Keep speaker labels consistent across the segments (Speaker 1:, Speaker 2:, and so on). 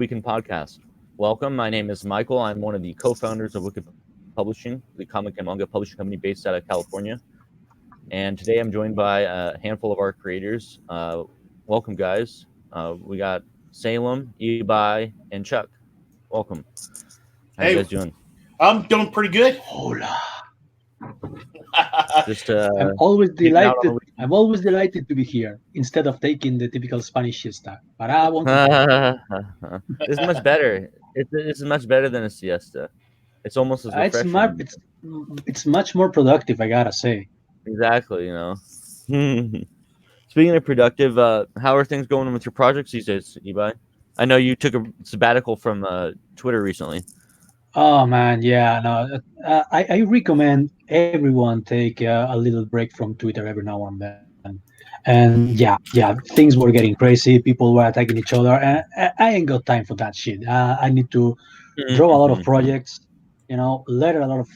Speaker 1: Weekend podcast. Welcome. My name is Michael. I'm one of the co-founders of Wikid Publishing, the comic and manga publishing company based out of California. And today I'm joined by a handful of our creators. Welcome, guys. We got Salem, Ebi, and Chuck. Welcome. How you guys doing?
Speaker 2: I'm doing pretty good.
Speaker 3: Hola.
Speaker 1: Just
Speaker 3: I'm always delighted to be here instead of taking the typical Spanish siesta. But I won't.
Speaker 1: This is much better. This is much better than a siesta. It's almost as refreshing.
Speaker 3: It's much more productive, I gotta say.
Speaker 1: Exactly. Speaking of productive, how are things going with your projects these days, Ebi? I know you took a sabbatical from Twitter recently.
Speaker 3: Oh man, yeah, no, I recommend everyone take a little break from Twitter every now and then. And yeah, things were getting crazy. People were attacking each other, and I ain't got time for that shit. I need to draw a lot of projects, learn a lot of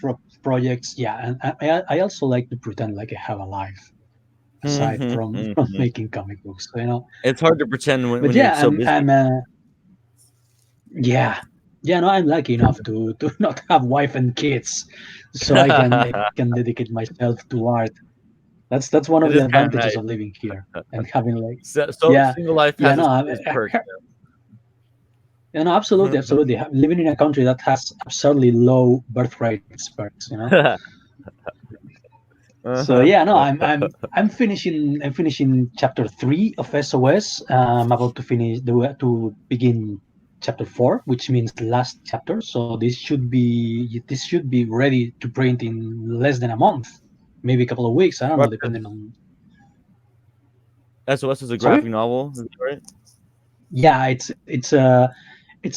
Speaker 3: projects. Yeah, and I also like to pretend like I have a life aside from making comic books.
Speaker 1: It's hard to pretend when
Speaker 3: yeah,
Speaker 1: you're so busy.
Speaker 3: No, I'm lucky enough to not have wife and kids, so I can dedicate myself to art. That's one of the advantages of living here and having
Speaker 1: single life has its perks.
Speaker 3: Absolutely. Living in a country that has absurdly low birth rates perks. So I'm finishing chapter 3 of SOS. I'm about to begin chapter 4, which means the last chapter. So this should be ready to print in less than a month, maybe a couple of weeks. I don't know, depending on.
Speaker 1: SOS is a graphic novel, is that right?
Speaker 3: Yeah, it's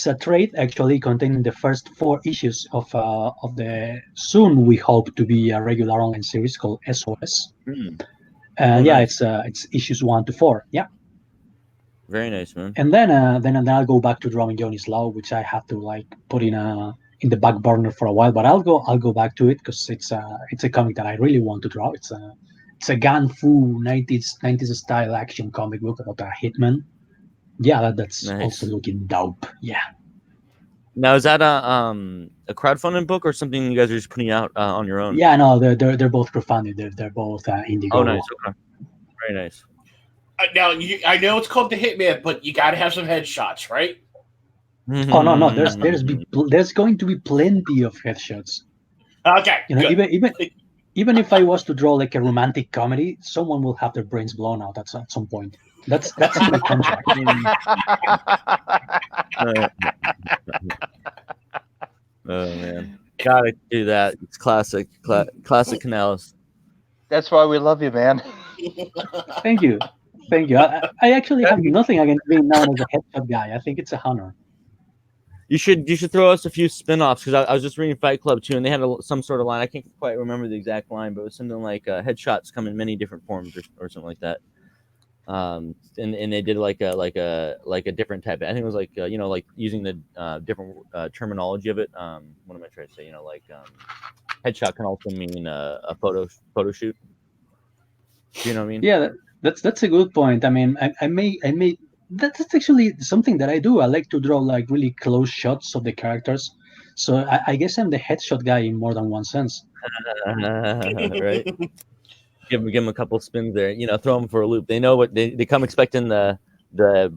Speaker 3: a trade actually containing the first 4 issues of the soon we hope to be a regular online series called SOS. Nice. It's issues 1 to 4. Yeah.
Speaker 1: Very nice, man.
Speaker 3: And then I'll go back to drawing Johnny's Law, which I have to put in the back burner for a while. But I'll go back to it because it's a comic that I really want to draw. It's a gun-fu 90s style action comic book about a hitman. Yeah, that's nice. Also looking dope. Yeah.
Speaker 1: Now, is that a crowdfunding book or something you guys are just putting out on your own?
Speaker 3: Yeah, no, they're both crowdfunded. They're both Indiegogo.
Speaker 1: Oh, nice. Okay. Very nice.
Speaker 2: Now, I know it's called The Hitman, but you got to have some headshots, right?
Speaker 3: Oh no, there's going to be plenty of headshots.
Speaker 2: Okay.
Speaker 3: Even if I was to draw like a romantic comedy, someone will have their brains blown out at some point. That's in the contract.
Speaker 1: Oh man, gotta do that. It's classic Canales.
Speaker 4: That's why we love you, man.
Speaker 3: Thank you. I actually have nothing against being known as a headshot guy. I think it's a honor.
Speaker 1: You should throw us a few spin-offs because I was just reading Fight Club too, and they had some sort of line. I can't quite remember the exact line, but it was something like headshots come in many different forms or something like that. And they did like a different type. I think it was like like using the different terminology of it. What am I trying to say? Headshot can also mean a photo shoot. Do you know what I mean?
Speaker 3: Yeah, that's a good point. I mean, I may. That's actually something that I do. I like to draw like really close shots of the characters. So I guess I'm the headshot guy in more than one sense.
Speaker 1: Right. Give them a couple spins there. Throw them for a loop. They know what they come expecting the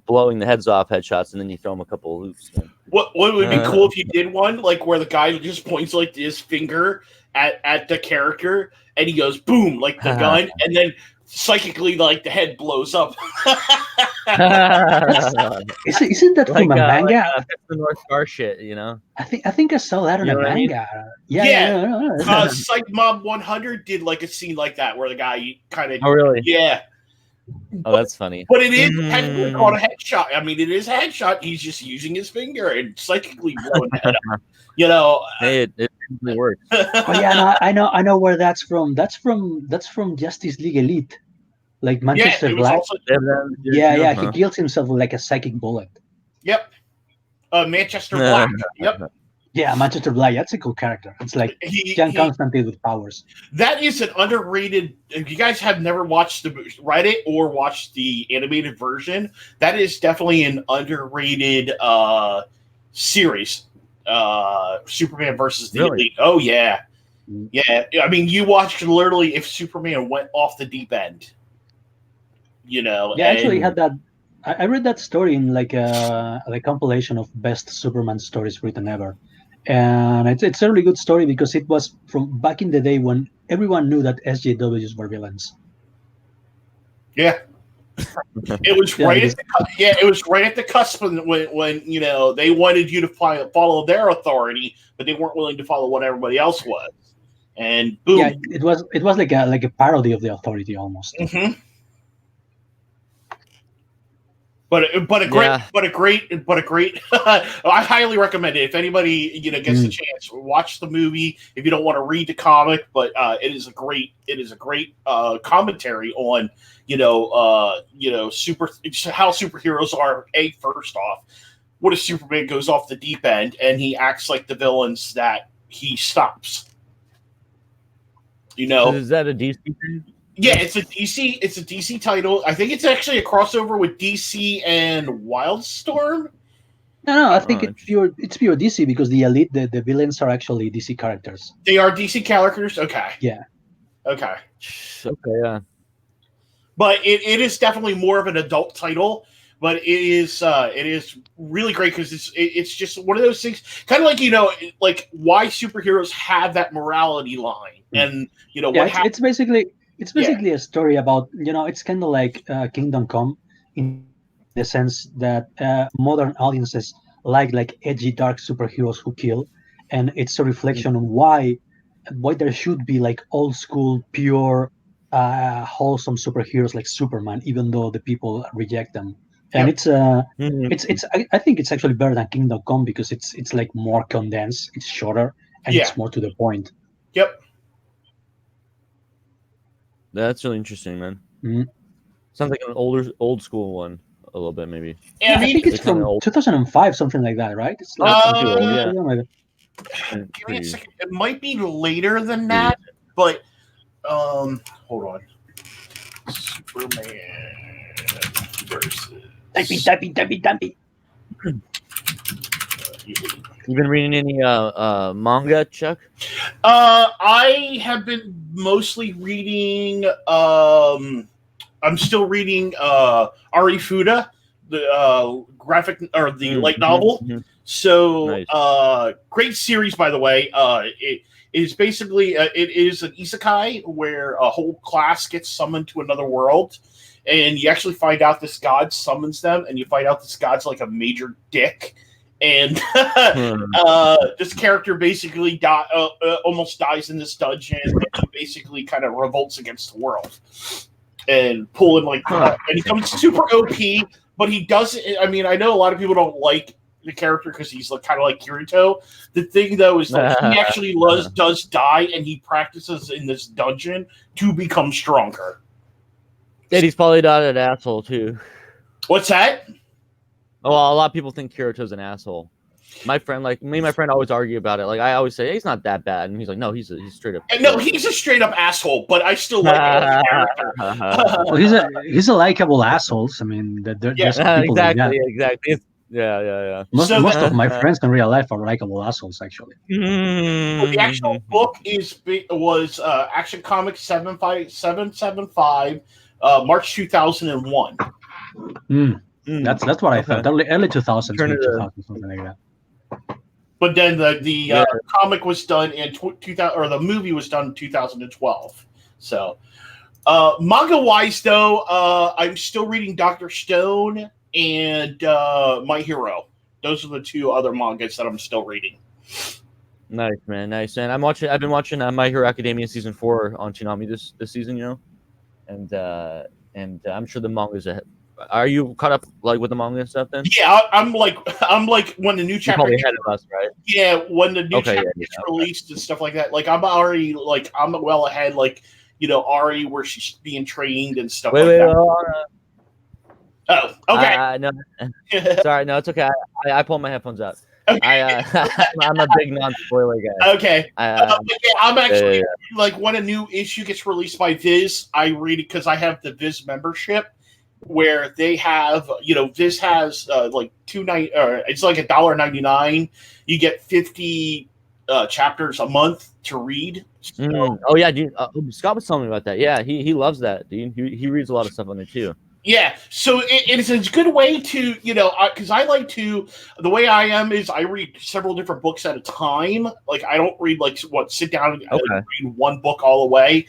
Speaker 1: blowing the heads off headshots, and then you throw them a couple of loops.
Speaker 2: What would be cool if you did one like where the guy just points like his finger at the character and he goes boom like the gun, and then psychically like the head blows up.
Speaker 3: Isn't that from a manga?
Speaker 1: That's the North Star shit,
Speaker 3: I think I saw that on a manga.
Speaker 2: Yeah. Psych Mob 100 did like a scene like that where the guy kind of.
Speaker 1: Oh really?
Speaker 2: Yeah.
Speaker 1: Oh, that's funny.
Speaker 2: But it is technically called a headshot. I mean, it is a headshot. He's just using his finger and psychically blowing the head up.
Speaker 1: Hey, it really works.
Speaker 3: Oh yeah, no, I know where that's from. That's from Justice League Elite, like Manchester Black. He kills himself with like a psychic bullet.
Speaker 2: Yep. Manchester Black. Yep.
Speaker 3: Yeah, Manchester Bly. That's a cool character. It's like John Constantine with powers.
Speaker 2: That is an underrated. If you guys have never read it or watched the animated version, that is definitely an underrated series. Superman versus the Elite. Oh yeah, yeah. I mean, you watched literally if Superman went off the deep end. You know.
Speaker 3: Yeah, I actually had that. I read that story in like a compilation of best Superman stories written ever. And it's a really good story because it was from back in the day when everyone knew that SJWs were villains.
Speaker 2: Yeah, it was right. It was right at the cusp when you know they wanted you to follow their authority, but they weren't willing to follow what everybody else was. And boom,
Speaker 3: yeah, it was like a parody of the authority almost.
Speaker 2: Mm-hmm. But a great. I highly recommend it if anybody gets the chance. Watch the movie if you don't want to read the comic, but it is a great commentary on how superheroes are. First off, what if Superman goes off the deep end and he acts like the villains that he stops?
Speaker 1: So is that a DC thing?
Speaker 2: Yeah, it's a DC title. I think it's actually a crossover with DC and Wildstorm.
Speaker 3: No, I think it's pure DC because the Elite, the villains are actually DC characters.
Speaker 2: They are DC characters? Okay.
Speaker 3: Yeah.
Speaker 2: Okay,
Speaker 1: yeah.
Speaker 2: But it is definitely more of an adult title, but it is really great because it's just one of those things, kind of like like why superheroes have that morality line, and what happens.
Speaker 3: It's basically a story about, it's kind of like Kingdom Come in the sense that modern audiences like edgy, dark superheroes who kill, and it's a reflection on why there should be like old school, pure, wholesome superheroes like Superman, even though the people reject them. And I think it's actually better than Kingdom Come because it's like more condensed, it's shorter, and it's more to the point.
Speaker 2: Yep.
Speaker 1: That's really interesting, man.
Speaker 3: Mm-hmm.
Speaker 1: Sounds like an old school one, a little bit maybe.
Speaker 3: Yeah, I think it's from 2005, something like that, right? It's like
Speaker 2: give me a second. It might be later than that, but hold on. Superman versus.
Speaker 3: Dumpy.
Speaker 1: You been reading any manga, Chuck?
Speaker 2: I have been mostly reading. I'm still reading Ari Fuda, the graphic or the light novel. Mm-hmm. So, nice. Great series, by the way. It is basically it is an isekai where a whole class gets summoned to another world, and you actually find out this god summons them, and you find out this god's like a major dick. And this character basically almost dies in this dungeon, and he basically kind of revolts against the world and pull him and he comes super OP, but he doesn't. I mean, I know a lot of people don't like the character because he's kind of like Kirito. The thing though is that he actually does die, and he practices in this dungeon to become stronger.
Speaker 1: And he's probably not an asshole too.
Speaker 2: What's that?
Speaker 1: Oh, well, a lot of people think Kirito's an asshole. My friend, my friend always argue about it. Like I always say, hey, he's not that bad, and he's like, no, he's straight up.
Speaker 2: No, he's a straight up asshole. But I still like him as a character.
Speaker 3: Well, he's a likable asshole. I mean, there's people
Speaker 1: exactly. Yeah.
Speaker 3: Most of my friends in real life are likable assholes, actually.
Speaker 2: The actual book was Action Comics 775, March 2001.
Speaker 3: That's what I thought. Early 2000s, something like that.
Speaker 2: But then the comic was done in 2000, or the movie was done in 2012. So, manga wise though, I'm still reading Dr. Stone and My Hero. Those are the two other mangas that I'm still reading.
Speaker 1: Nice, man, nice. And I've been watching My Hero Academia season 4 on Toonami this season, and I'm sure the manga's ahead. Are you caught up with the manga and stuff then?
Speaker 2: Yeah, I'm like when the new chapter.
Speaker 1: You're probably ahead of us, right?
Speaker 2: Yeah, when the new chapter gets released and stuff like that. Like I'm already I'm well ahead. Ari where she's being trained and stuff that. Oh, okay.
Speaker 1: No, sorry, no, it's okay. I pulled my headphones out.
Speaker 2: Okay.
Speaker 1: I'm a big non-spoiler guy.
Speaker 2: Okay.
Speaker 1: I,
Speaker 2: I'm actually
Speaker 1: yeah.
Speaker 2: like when a new issue gets released by Viz, I read it because I have the Viz membership where they have, Viz has like it's like $1.99. You get 50 chapters a month to read. So,
Speaker 1: Oh yeah, dude. Scott was telling me about that. Yeah, he loves that, dude. He reads a lot of stuff on there too.
Speaker 2: yeah, so it's a good way to, because I like to, the way I am is I read several different books at a time. Like, I don't read, sit down and read one book all the way.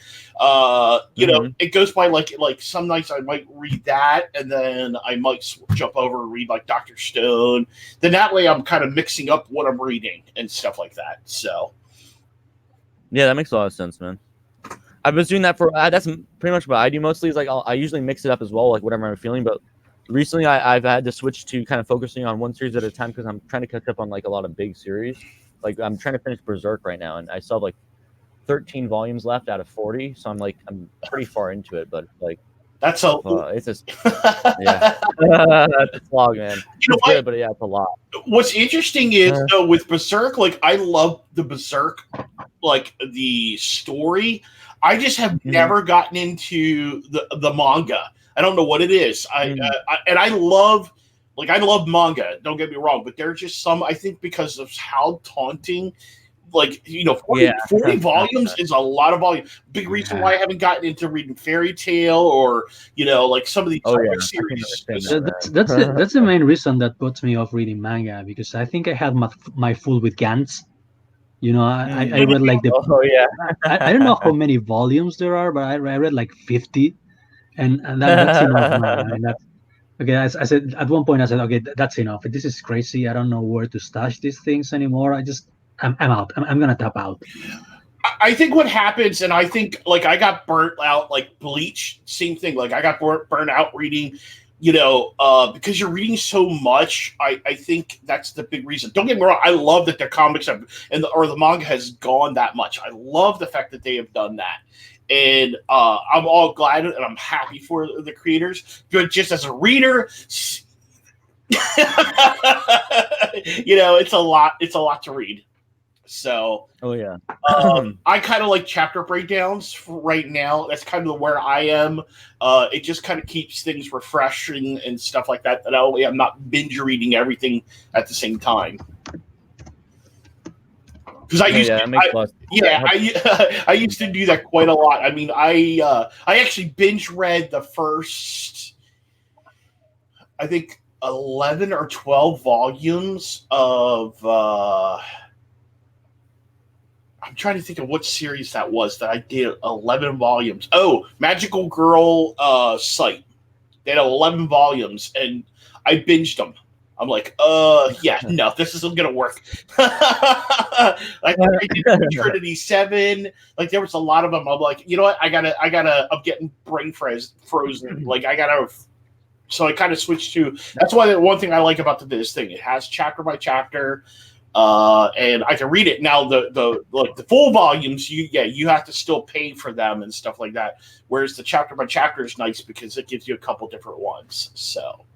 Speaker 2: It goes by, like some nights I might read that, and then I might jump over and read, like, Dr. Stone. Then that way I'm kind of mixing up what I'm reading and stuff like that, so.
Speaker 1: Yeah, that makes a lot of sense, man. I've been doing that for that's pretty much what I do mostly. Is like I usually mix it up as well, like whatever I'm feeling. But recently, I've had to switch to kind of focusing on one series at a time because I'm trying to catch up on like a lot of big series. Like I'm trying to finish Berserk right now, and I still have like 13 volumes left out of 40. So I'm pretty far into it, but like
Speaker 2: that's a
Speaker 1: it's just yeah, that's a slog, man. It's good, but yeah, it's a lot.
Speaker 2: What's interesting is though with Berserk, like I love the Berserk, like the story. I just have never gotten into the manga. I don't know what it is. I love manga. Don't get me wrong, but there's just some. I think because of how taunting, 40 volumes is a lot of volume. Big reason why I haven't gotten into reading Fairy Tail or like some of these other series.
Speaker 3: That's the main reason that puts me off reading manga, because I think I had my full with Gantz. I read like I don't know how many volumes there are, but I read like 50, and that's enough, man. I mean, that's okay. I said at one point, I said, okay, that's enough. This is crazy. I don't know where to stash these things anymore. I'm out. I'm gonna tap out.
Speaker 2: I think what happens, and I think like I got burnt out, like Bleach, same thing. Like I got burnt out reading. Because you're reading so much, I think that's the big reason. Don't get me wrong, I love that the comics have or the manga has gone that much. I love the fact that they have done that. And I'm all glad and I'm happy for the creators. But just as a reader, it's a lot to read. So I kind of like chapter breakdowns right now. That's kind of where I am. It just kind of keeps things refreshing and stuff like that. That way I'm not binge reading everything at the same time. Because I used to do that quite a lot. I mean, I actually binge read the first, I think 11 or 12 volumes of. I'm trying to think of what series that was that I did 11 volumes. Oh, Magical Girl Site. They had 11 volumes, and I binged them. I'm like, no, this isn't going to work. I did Trinity 7. Like, there was a lot of them. I'm like, you know what? I'm getting brain frozen. Like, so I kind of switched to, that's why the one thing I like about this thing, it has chapter by chapter. And I can read it now. The full volumes, you have to still pay for them and stuff like that. Whereas the chapter by chapter is nice because it gives you a couple different ones. So,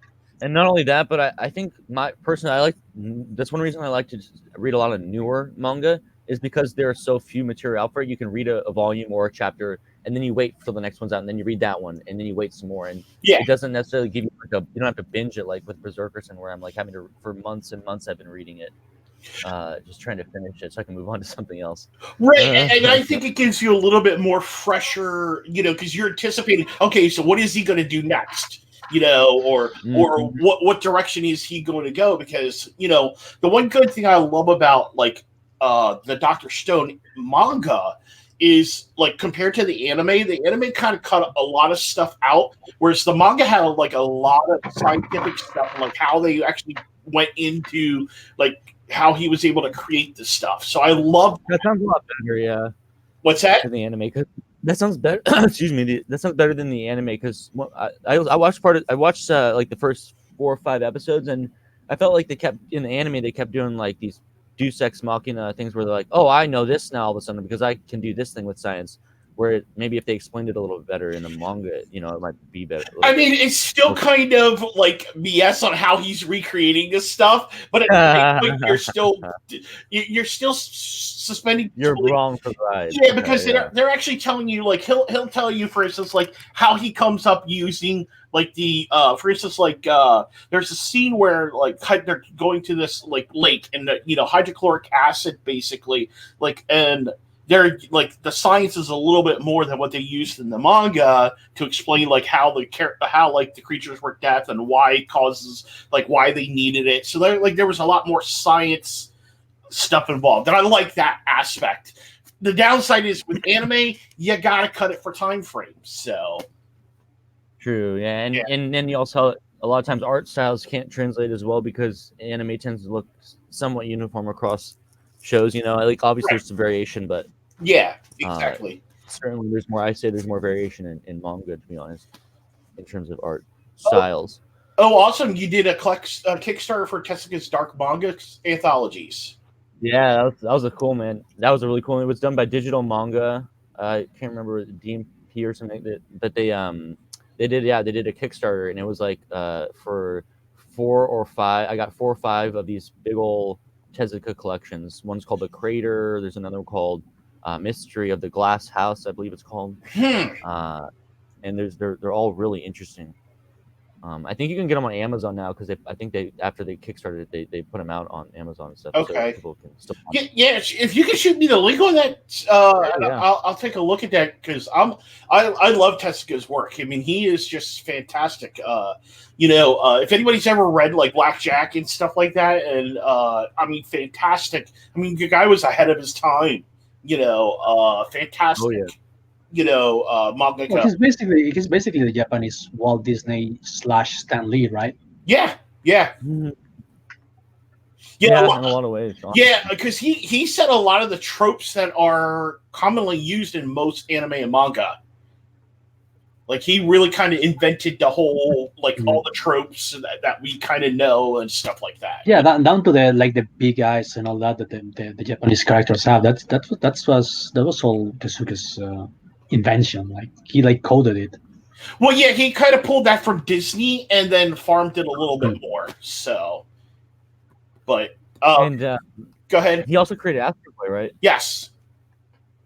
Speaker 1: and not only that, but I think that's one reason I like to read a lot of newer manga is because there are so few material out for it. You can read a volume or a chapter, and then you wait till the next one's out, and then you read that one, and then you wait some more. And it doesn't necessarily give you you don't have to binge it like with Berserkerson, where I'm like having to for months and months I've been reading it. Just trying to finish it so I can move on to something else.
Speaker 2: Right, and I think it gives you a little bit more fresher, because you're anticipating, okay, so what is he going to do next? Or what direction is he going to go? Because, the one good thing I love about, like, the Dr. Stone manga is, like, compared to the anime kind of cut a lot of stuff out, whereas the manga had, like, a lot of scientific stuff, like how they actually went into, like, how he was able to create this stuff. So I love
Speaker 1: that. Sounds a lot better, yeah.
Speaker 2: What's that?
Speaker 1: The anime, that sounds better. Excuse me, that sounds better than the anime because I watched like the first 4 or 5 episodes, and I felt like they kept in the anime they kept doing like these Deus Ex Machina things where they're like, oh, I know this now all of a sudden because I can do this thing with science. where maybe if they explained it a little bit better in the manga, it might be better.
Speaker 2: I mean, it's still kind of like BS on how he's recreating this stuff, but at the same point, you're still suspending.
Speaker 1: You're wrong for the ride.
Speaker 2: Yeah, because they're actually telling you, like, he'll tell you, for instance, like how he comes up using like the for instance, like there's a scene where like they're going to this like lake and hydrochloric acid basically and they're like the science is a little bit more than what they used in the manga to explain like how the creatures work death and why it causes like why they needed it. So there was a lot more science stuff involved, and I like that aspect. The downside is with anime, you gotta cut it for time frames. So
Speaker 1: true, yeah, and then you also a lot of times art styles can't translate as well because anime tends to look somewhat uniform across shows. Like obviously there's some variation, but
Speaker 2: yeah, exactly.
Speaker 1: Certainly, there's more. I say there's more variation in manga, to be honest, in terms of art styles.
Speaker 2: Oh, awesome! You did a Kickstarter for Tessica's Dark Manga Anthologies.
Speaker 1: Yeah, that was a cool, man. That was a really cool. It was done by Digital Manga. I can't remember DMP or something. But they did a Kickstarter, and it was like for 4 or 5. I got 4 or 5 of these big old Tezuka collections. One's called The Crater. There's another one called Mystery of the Glass House, I believe it's called. And they're all really interesting. I think you can get them on Amazon now because I think after they kickstarted it, they put them out on Amazon and stuff.
Speaker 2: Okay.
Speaker 1: So people can still
Speaker 2: yeah, if you can shoot me the link on that, I'll take a look at that because I love Tezuka's work. I mean, he is just fantastic. If anybody's ever read like Blackjack and stuff like that, and I mean, fantastic. I mean, the guy was ahead of his time. Fantastic.
Speaker 1: Oh, yeah.
Speaker 2: Mangaka.
Speaker 3: Well, he's basically the Japanese Walt Disney / Stan Lee, right?
Speaker 2: Yeah.
Speaker 1: in a lot of ways.
Speaker 2: Yeah, because he set a lot of the tropes that are commonly used in most anime and manga. Like he really kind of invented the whole all the tropes that we kind of know and stuff like that.
Speaker 3: Yeah, down to the big eyes and all that the Japanese characters have. That was all Tezuka's invention. Like he coded it.
Speaker 2: Well, yeah, he kind of pulled that from Disney and then farmed it a little bit more. So, but go ahead.
Speaker 1: He also created Astro Boy, right?
Speaker 2: Yes.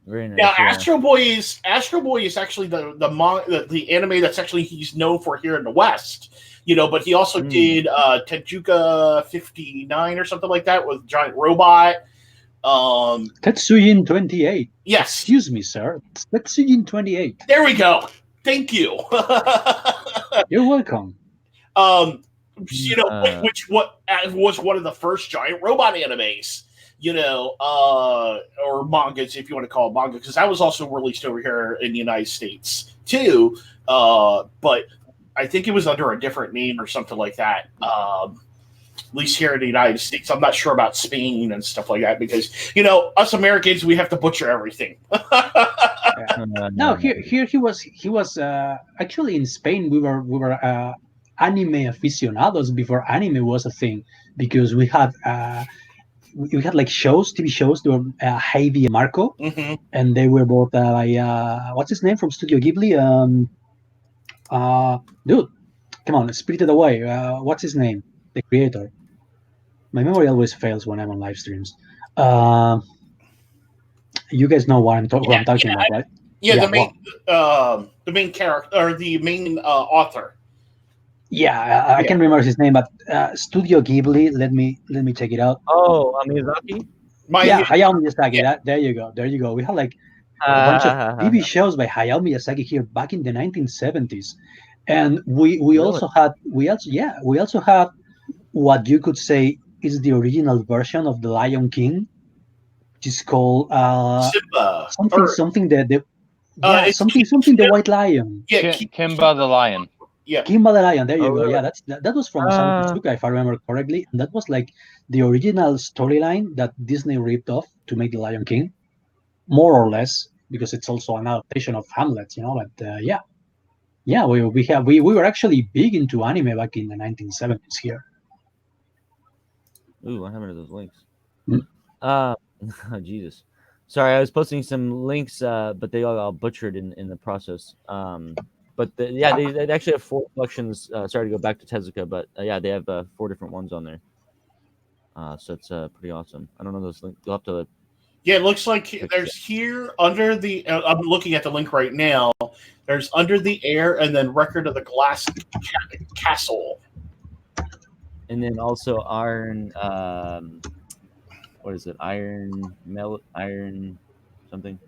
Speaker 1: Very nice.
Speaker 2: Now, Astro Boy is actually the anime that's actually he's known for here in the West. But he also did Tezuka 59 or something like that with Giant Robot.
Speaker 3: Tetsujin 28.
Speaker 2: Yes.
Speaker 3: Excuse me, sir. It's Tetsujin 28.
Speaker 2: There we go. Thank you.
Speaker 3: You're welcome.
Speaker 2: Which was one of the first Giant Robot animes. Or mangas, if you want to call it manga, because that was also released over here in the United States too. But I think it was under a different name or something like that. At least here in the United States, I'm not sure about Spain and stuff like that because us Americans, we have to butcher everything.
Speaker 3: No, here he was actually in Spain. We were anime aficionados before anime was a thing because we had like TV shows. They were Heidi and Marco, and they were both what's his name from Studio Ghibli? Dude, come on, Spirited Away. What's his name? The creator. My memory always fails when I'm on live streams. You guys know what I'm talking about, right?
Speaker 2: Yeah, the main character or the main author.
Speaker 3: Yeah, I can't remember his name, but Studio Ghibli. Let me check it out.
Speaker 1: Oh, Miyazaki.
Speaker 3: Hayao Miyazaki. There you go. We had like a bunch of TV shows by Hayao Miyazaki here back in the 1970s, and we also had what you could say is the original version of the Lion King, which is called
Speaker 2: Simba.
Speaker 3: Something the White Lion.
Speaker 2: Yeah,
Speaker 4: Kimba the Lion.
Speaker 2: Yeah,
Speaker 3: Kimba the Lion. There you go.
Speaker 1: Really?
Speaker 3: Yeah, that was from Osamu Tezuka, if I remember correctly, and that was like the original storyline that Disney ripped off to make the Lion King, more or less, because it's also an adaptation of Hamlet, But we were actually big into anime back in the 1970s here.
Speaker 1: Ooh, what happened to those links?
Speaker 3: Hmm.
Speaker 1: Jesus. Sorry, I was posting some links, but they all got butchered in the process. But they actually have 4 collections. Sorry to go back to Tezuka, but yeah, they have 4 different ones on there. So it's pretty awesome. I don't know those links. You'll have to.
Speaker 2: Yeah, it looks like there's here under the. I'm looking at the link right now. There's Under the Air and then Record of the Glass Castle.
Speaker 1: And then also Iron. What is it? Iron something.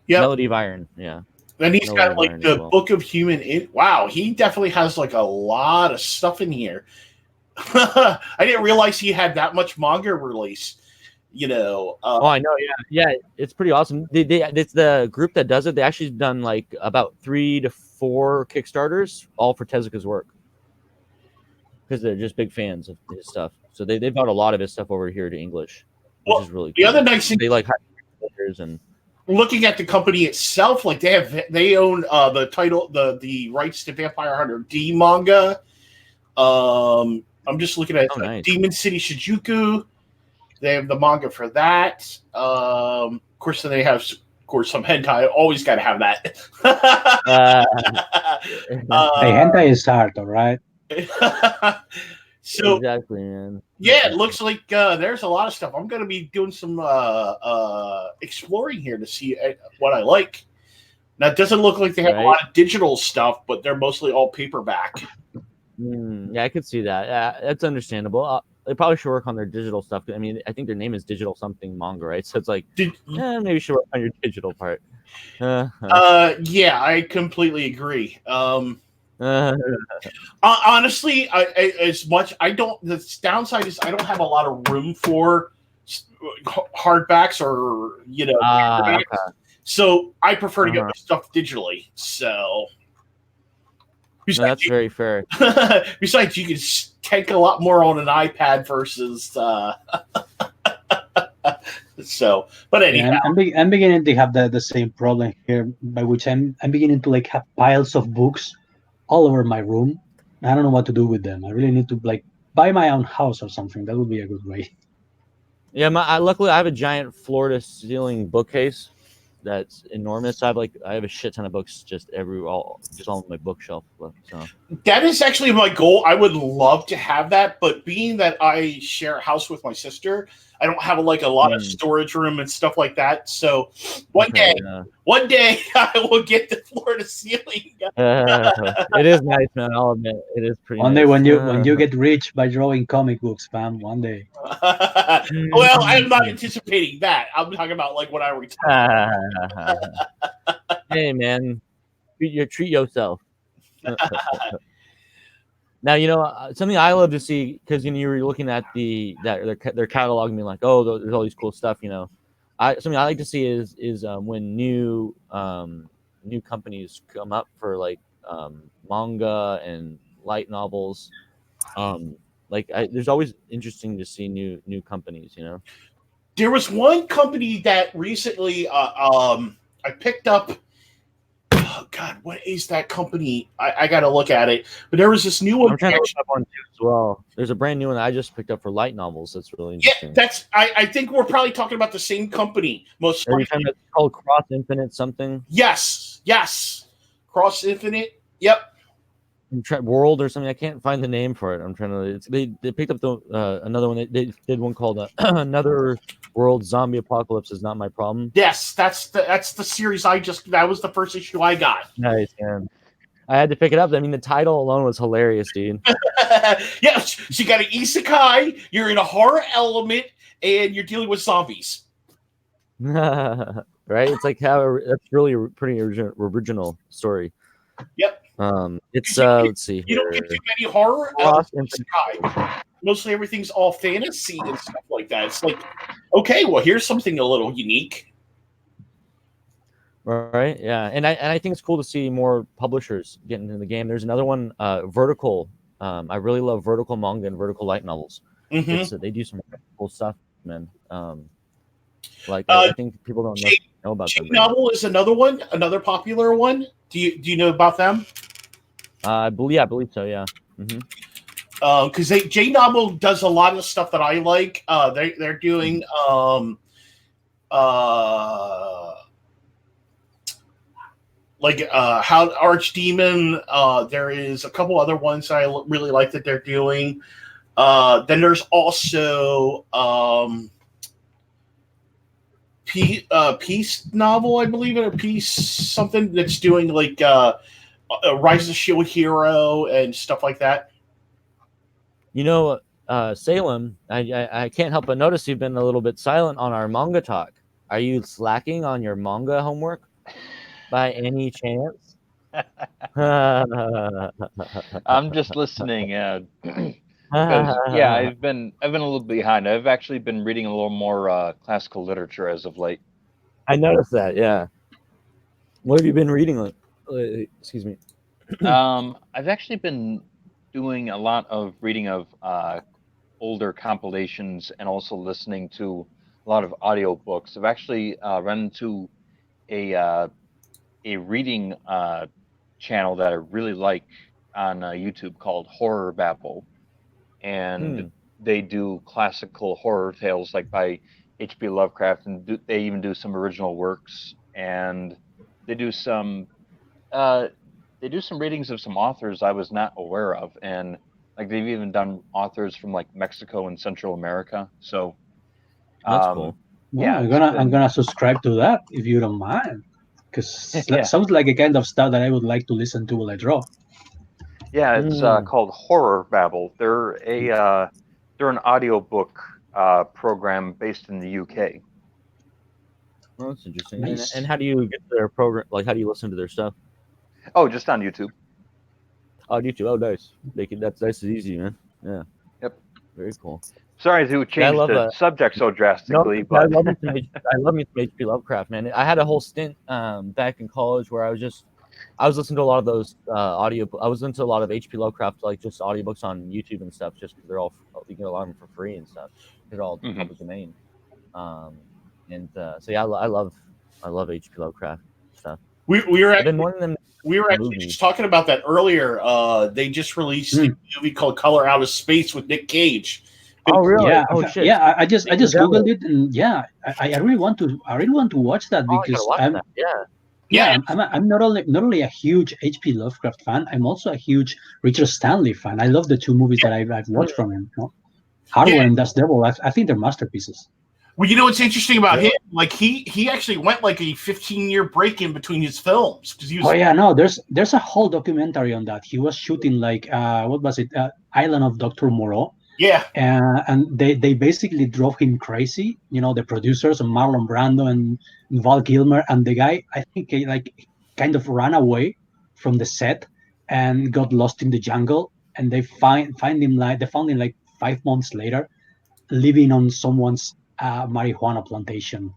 Speaker 2: Yeah,
Speaker 1: Melody of Iron. Yeah.
Speaker 2: Then he's
Speaker 1: Melody
Speaker 2: got
Speaker 1: of
Speaker 2: like
Speaker 1: Iron as
Speaker 2: the
Speaker 1: well.
Speaker 2: Book of Human. Wow, he definitely has like a lot of stuff in here. I didn't realize he had that much manga release. You know.
Speaker 1: Oh, I know. Yeah. It's pretty awesome. It's the group that does it. They actually done like about 3 to 4 Kickstarters, all for Tezuka's work, because they're just big fans of his stuff. So they brought a lot of his stuff over here to English, which is really cool.
Speaker 2: The other nice thing,
Speaker 1: they like and
Speaker 2: looking at the company itself, like they own the rights to Vampire Hunter D manga. I'm just looking at
Speaker 1: nice.
Speaker 2: Demon City Shinjuku. They have the manga for that. Of course, then they have some hentai. Always got to have that.
Speaker 3: Hey, hentai is hard, all right.
Speaker 2: So
Speaker 1: exactly, man.
Speaker 2: Yeah, it looks like there's a lot of stuff. I'm going to be doing some exploring here to see what I like. Now, it doesn't look like they have a lot of digital stuff, but they're mostly all paperback.
Speaker 1: Yeah, I could see that. Yeah, that's understandable. They probably should work on their digital stuff. I mean, I think their name is Digital Something Manga, right? So it's like, maybe you should work on your digital part.
Speaker 2: Yeah, I completely agree. Honestly, the downside is I don't have a lot of room for hardbacks or paperbacks.
Speaker 1: Okay.
Speaker 2: So I prefer to get my stuff digitally. So
Speaker 1: that's very fair.
Speaker 2: Besides, you can take a lot more on an iPad versus. So, but anyhow,
Speaker 3: I'm beginning to have the same problem here, by which I'm beginning to like have piles of books all over my room. I don't know what to do with them. I really need to like buy my own house or something. That would be a good way.
Speaker 1: Yeah, luckily I have a giant floor-to-ceiling bookcase that's enormous. I have a shit ton of books just all on my bookshelf. So
Speaker 2: that is actually my goal. I would love to have that, but being that I share a house with my sister, I don't have a lot of storage room and stuff like that. So one day I will get the floor to ceiling.
Speaker 1: It is nice, man. I'll admit it is pretty.
Speaker 3: One
Speaker 1: nice.
Speaker 3: day when you get rich by drawing comic books, fam. One day.
Speaker 2: Well, I'm not anticipating that. I'm talking about like when I retire.
Speaker 1: Hey, man, treat yourself. Now, something I love to see, because you were looking at their catalog and being like, oh, there's all these cool stuff. Something I like to see is when new companies come up for like manga and light novels. There's always interesting to see new companies.
Speaker 2: There was one company that recently I picked up. Oh God, what is that company? I got to look at it. But there was this new one.
Speaker 1: I'm trying to look up one too as well. There's a brand new one that I just picked up for light novels. That's really interesting.
Speaker 2: Yeah, I think we're probably talking about the same company. Most
Speaker 1: likely. It's called Cross Infinite something.
Speaker 2: Yes, Cross Infinite. Yep.
Speaker 1: World or something. I can't find the name for it. I'm trying to. They picked up another one. They did one called Another World Zombie Apocalypse Is Not My Problem.
Speaker 2: Yes, that's the series that was the first issue I got.
Speaker 1: Nice, man. I had to pick it up. I mean, the title alone was hilarious, dude.
Speaker 2: Yeah, so you got an isekai, you're in a horror element, and you're dealing with zombies.
Speaker 1: Right? It's like that's really a pretty original story.
Speaker 2: Yep.
Speaker 1: It's let's see.
Speaker 2: You don't get too many horror elements. Mostly everything's all fantasy and stuff like that. It's like, okay, well, here's something a little unique.
Speaker 1: Right. Yeah. And I think it's cool to see more publishers getting into the game. There's another one, Vertical. I really love Vertical manga and Vertical light novels.
Speaker 2: Mm-hmm.
Speaker 1: They do some cool stuff, man. I think people don't know about them.
Speaker 2: Novel is another popular one. Do you know about them?
Speaker 1: I believe so. Yeah. Mm-hmm.
Speaker 2: Because J Novel does a lot of stuff that I like. They're doing How Archdemon. There is a couple other ones that I really like that they're doing. Then there's also Peace novel, I believe it, or Peace something that's doing like Rise of the Shield Hero and stuff like that.
Speaker 1: You know, Salem, I can't help but notice you've been a little bit silent on our manga talk. Are you slacking on your manga homework by any chance?
Speaker 4: I'm just listening. Because yeah, I've been a little behind. I've actually been reading a little more classical literature as of late.
Speaker 1: I noticed that. Yeah. What have you been reading? Excuse me.
Speaker 4: I've actually been doing a lot of reading of older compilations and also listening to a lot of audiobooks. I've actually run into a reading channel that I really like on YouTube called Horror Babble, and they do classical horror tales like by H.P. Lovecraft, and they even do some original works, and they do some readings of some authors I was not aware of, and like they've even done authors from like Mexico and Central America. So
Speaker 1: That's cool.
Speaker 3: Well,
Speaker 4: yeah,
Speaker 3: I'm gonna subscribe to that if you don't mind, because
Speaker 4: Yeah.
Speaker 3: sounds like a kind of stuff that I would like to listen to while I draw.
Speaker 4: Yeah, it's called Horror Babble. They're an audiobook program based in the UK.
Speaker 1: Well, that's interesting.
Speaker 3: Nice.
Speaker 1: And how do you get their program? Like, how do you listen to their stuff?
Speaker 4: Oh, just on YouTube.
Speaker 1: Oh, YouTube. Oh, nice. That's nice and easy, man. Yeah.
Speaker 4: Yep.
Speaker 1: Very cool.
Speaker 4: Sorry to change the subject so drastically,
Speaker 1: No,
Speaker 4: but
Speaker 1: I love me some H.P. Lovecraft, man. I had a whole stint back in college where I was listening to a lot of those audio. I was into a lot of H.P. Lovecraft, like just audiobooks on YouTube and stuff, just because they're all you get a lot of them for free and stuff. They're all public domain. So yeah, I love H.P. Lovecraft stuff.
Speaker 2: We were
Speaker 1: I've been wanting them.
Speaker 2: We were actually just talking about that earlier. They just released a movie called Color Out of Space with Nick Cage.
Speaker 1: Oh really?
Speaker 3: Yeah,
Speaker 1: oh shit!
Speaker 3: Yeah, I just googled it, and yeah, I really want to watch that because I'm not only a huge H.P. Lovecraft fan, I'm also a huge Richard Stanley fan. I love the two movies that I've watched from him. You know? Hardware and Dust Devil, I think they're masterpieces.
Speaker 2: Well, you know what's interesting about him? Like he actually went like a 15-year break in between his films because he was.
Speaker 3: Oh yeah, no, there's a whole documentary on that. He was shooting like what was it, Island of Dr. Moreau.
Speaker 2: Yeah.
Speaker 3: And they basically drove him crazy. You know, the producers and Marlon Brando and Val Kilmer, and the guy I think he, like kind of ran away from the set and got lost in the jungle. And they found him like 5 months later, living on someone's marijuana plantation.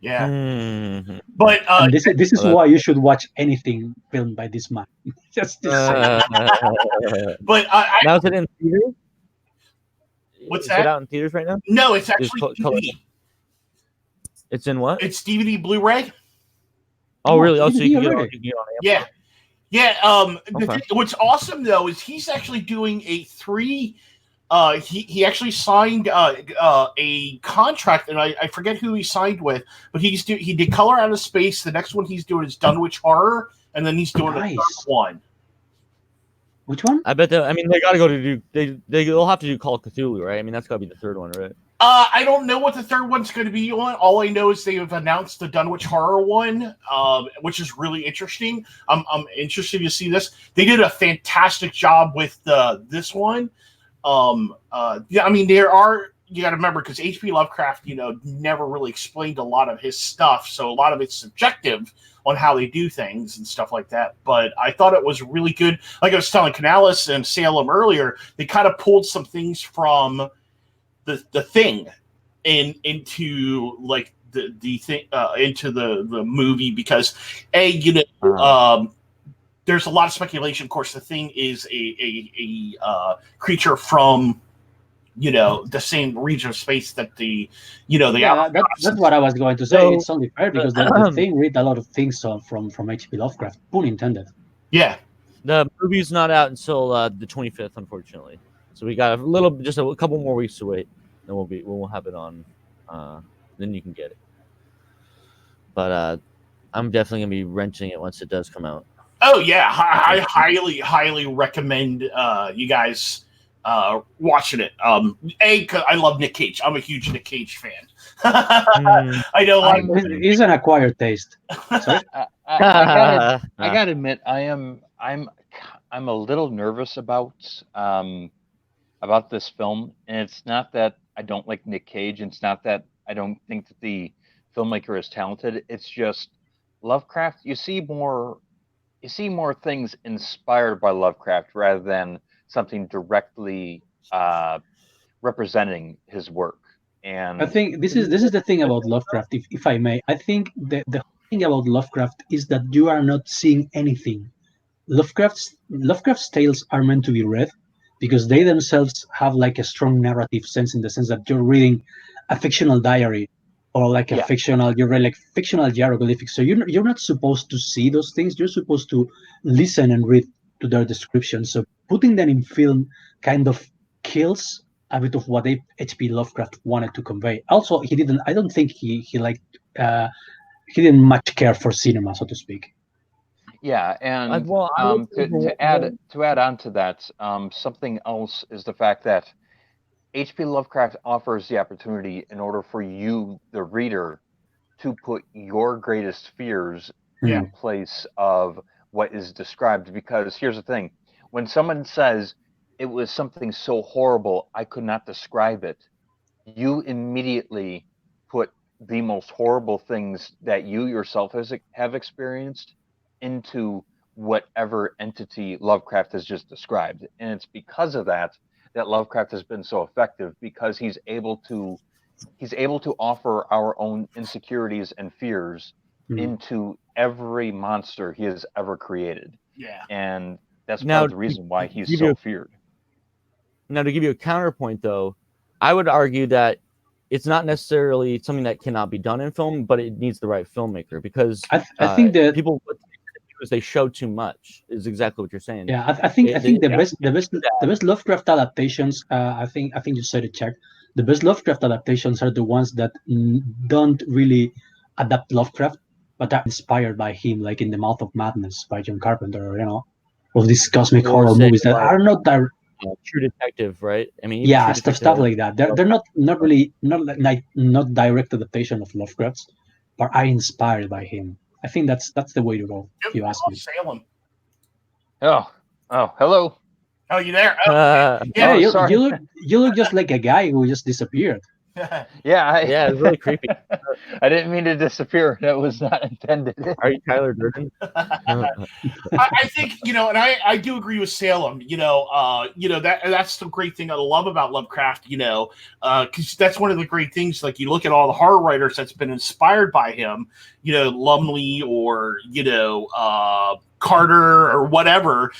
Speaker 2: Yeah, but
Speaker 3: and this is why you should watch anything filmed by this man. Just
Speaker 2: but
Speaker 1: now is it in theaters?
Speaker 2: What's
Speaker 1: is
Speaker 2: that?
Speaker 1: It out in theaters right now?
Speaker 2: No, it's actually DVD.
Speaker 1: It's in what?
Speaker 2: It's DVD Blu-ray.
Speaker 1: Oh, really? Oh, so you can get
Speaker 2: on
Speaker 1: Amazon.
Speaker 2: Yeah. What's awesome though is he's actually doing a 3. He actually signed a contract, and I forget who he signed with, but he did Color Out of Space. The next one he's doing is Dunwich Horror, and then he's doing a third one.
Speaker 3: Which one?
Speaker 1: I bet they got to go to do. They'll have to do Call of Cthulhu, right? I mean, that's got to be the third one, right?
Speaker 2: I don't know what the third one's going to be on. All I know is they have announced the Dunwich Horror one, which is really interesting. I'm interested to see this. They did a fantastic job with this one. I mean, you got to remember, because H.P. Lovecraft, never really explained a lot of his stuff, so a lot of it's subjective on how they do things and stuff like that. But I thought it was really good. Like I was telling Canales and Salem earlier, they kind of pulled some things from the Thing into like the thing into the movie, because there's a lot of speculation. Of course, the Thing is a creature from the same region of space that
Speaker 3: that's what I was going to say. So, it's only fair because the Thing read a lot of things from H.P. Lovecraft, pun intended.
Speaker 2: Yeah,
Speaker 1: the movie's not out until the 25th, unfortunately. So we got just a couple more weeks to wait, and we'll have it on then you can get it. But I'm definitely gonna be renting it once it does come out.
Speaker 2: Oh yeah, I highly recommend you guys watching it. 'Cause I love Nick Cage. I'm a huge Nick Cage fan. I know, like,
Speaker 3: He's an acquired taste. Sorry?
Speaker 4: I gotta admit, I'm a little nervous about this film, and it's not that I don't like Nick Cage. It's not that I don't think that the filmmaker is talented. It's just Lovecraft. You see more things inspired by Lovecraft rather than something directly representing his work. And
Speaker 3: I think this is the thing about Lovecraft, if I may. I think the thing about Lovecraft is that you are not seeing anything. Lovecraft's tales are meant to be read because they themselves have like a strong narrative sense, in the sense that you're reading a fictional diary or like a
Speaker 4: Yeah.
Speaker 3: fictional, you're reading like fictional hieroglyphics. So you're not supposed to see those things. You're supposed to listen and read to their descriptions. So putting them in film kind of kills a bit of what H.P. Lovecraft wanted to convey. Also, he didn't. I don't think he liked. He didn't much care for cinema, so to speak.
Speaker 4: yeah, and
Speaker 1: well, I would say
Speaker 4: to add on to that, something else is the fact that H.P. Lovecraft offers the opportunity in order for you, the reader, to put your greatest fears
Speaker 2: Yeah.
Speaker 4: in place of what is described. Because here's the thing: when someone says it was something so horrible I could not describe it, you immediately put the most horrible things that you yourself have experienced into whatever entity Lovecraft has just described. And it's because of that Lovecraft has been so effective, because he's able to offer our own insecurities and fears into every monster he has ever created.
Speaker 2: Yeah.
Speaker 4: And that's
Speaker 1: Now,
Speaker 4: part of the reason why he's
Speaker 1: give
Speaker 4: so
Speaker 1: you-
Speaker 4: feared.
Speaker 1: Now, to give you a counterpoint, though, I would argue that it's not necessarily something that cannot be done in film, but it needs the right filmmaker, because
Speaker 3: I think that
Speaker 1: people, what they do is they show too much. Is exactly what you're saying.
Speaker 3: yeah, I think the
Speaker 1: yeah.
Speaker 3: best Lovecraft adaptations. I think you said it, Chuck. The best Lovecraft adaptations are the ones that don't really adapt Lovecraft, but are inspired by him, like in The Mouth of Madness by John Carpenter, or these cosmic
Speaker 1: Or
Speaker 3: horror
Speaker 1: say,
Speaker 3: movies that
Speaker 1: like,
Speaker 3: are not direct.
Speaker 1: True Detective, right? I mean, even
Speaker 3: Yeah,
Speaker 1: True
Speaker 3: stuff
Speaker 1: Detective,
Speaker 3: like that. They're not really not direct adaptation of Lovecraft's, but are inspired by him. I think that's the way to go, if you ask me.
Speaker 2: Salem.
Speaker 4: Oh, hello.
Speaker 2: Oh, you there?
Speaker 1: yeah,
Speaker 2: Yeah.
Speaker 3: Hey,
Speaker 4: sorry.
Speaker 3: you look just like a guy who just disappeared.
Speaker 4: Yeah,
Speaker 1: it was really creepy.
Speaker 4: I didn't mean to disappear. That was not intended.
Speaker 1: Are you Tyler Durden?
Speaker 2: I think, and I do agree with Salem. That's the great thing I love about Lovecraft. Because that's one of the great things. Like, you look at all the horror writers that's been inspired by him. Lumley or Carter or whatever.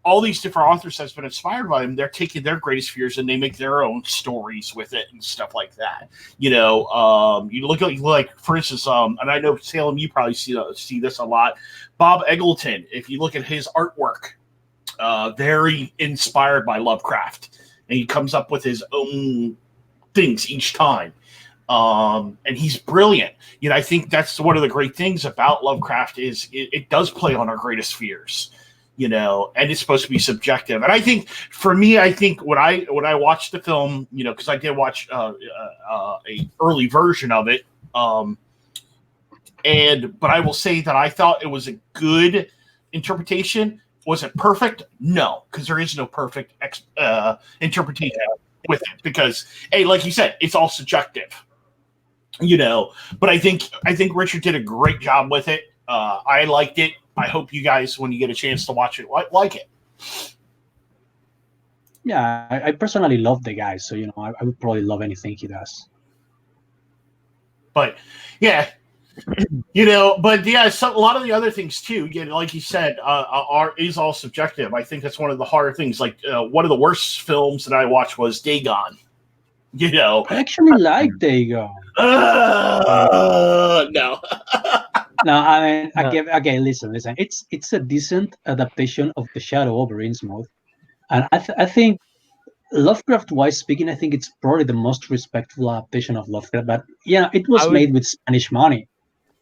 Speaker 2: All these different authors that's been inspired by him, they're taking their greatest fears and they make their own stories with it and stuff like that. You look at, like, for instance, and I know, Salem, you probably see this a lot. Bob Eggleton, if you look at his artwork, very inspired by Lovecraft, and he comes up with his own things each time. And he's brilliant. I think that's one of the great things about Lovecraft is it does play on our greatest fears. And it's supposed to be subjective. And I think, for me, when I watched the film, because I did watch a early version of it, but I will say that I thought it was a good interpretation. Was it perfect? No, because there is no perfect interpretation with it. Because, hey, like you said, it's all subjective. But I think Richard did a great job with it. I liked it. I hope you guys, when you get a chance to watch it, like it.
Speaker 3: Yeah, I personally love the guy, so I would probably love anything he does.
Speaker 2: But yeah, but yeah, a lot of the other things too. Like you said, is all subjective. I think that's one of the harder things. Like, one of the worst films that I watched was Dagon.
Speaker 3: I actually like Dagon.
Speaker 2: No.
Speaker 3: No, I mean, okay, listen. It's a decent adaptation of The Shadow over Innsmouth, and I think Lovecraft-wise speaking, I think it's probably the most respectful adaptation of Lovecraft. But yeah, it
Speaker 1: I
Speaker 3: was
Speaker 1: would.
Speaker 3: made with Spanish money,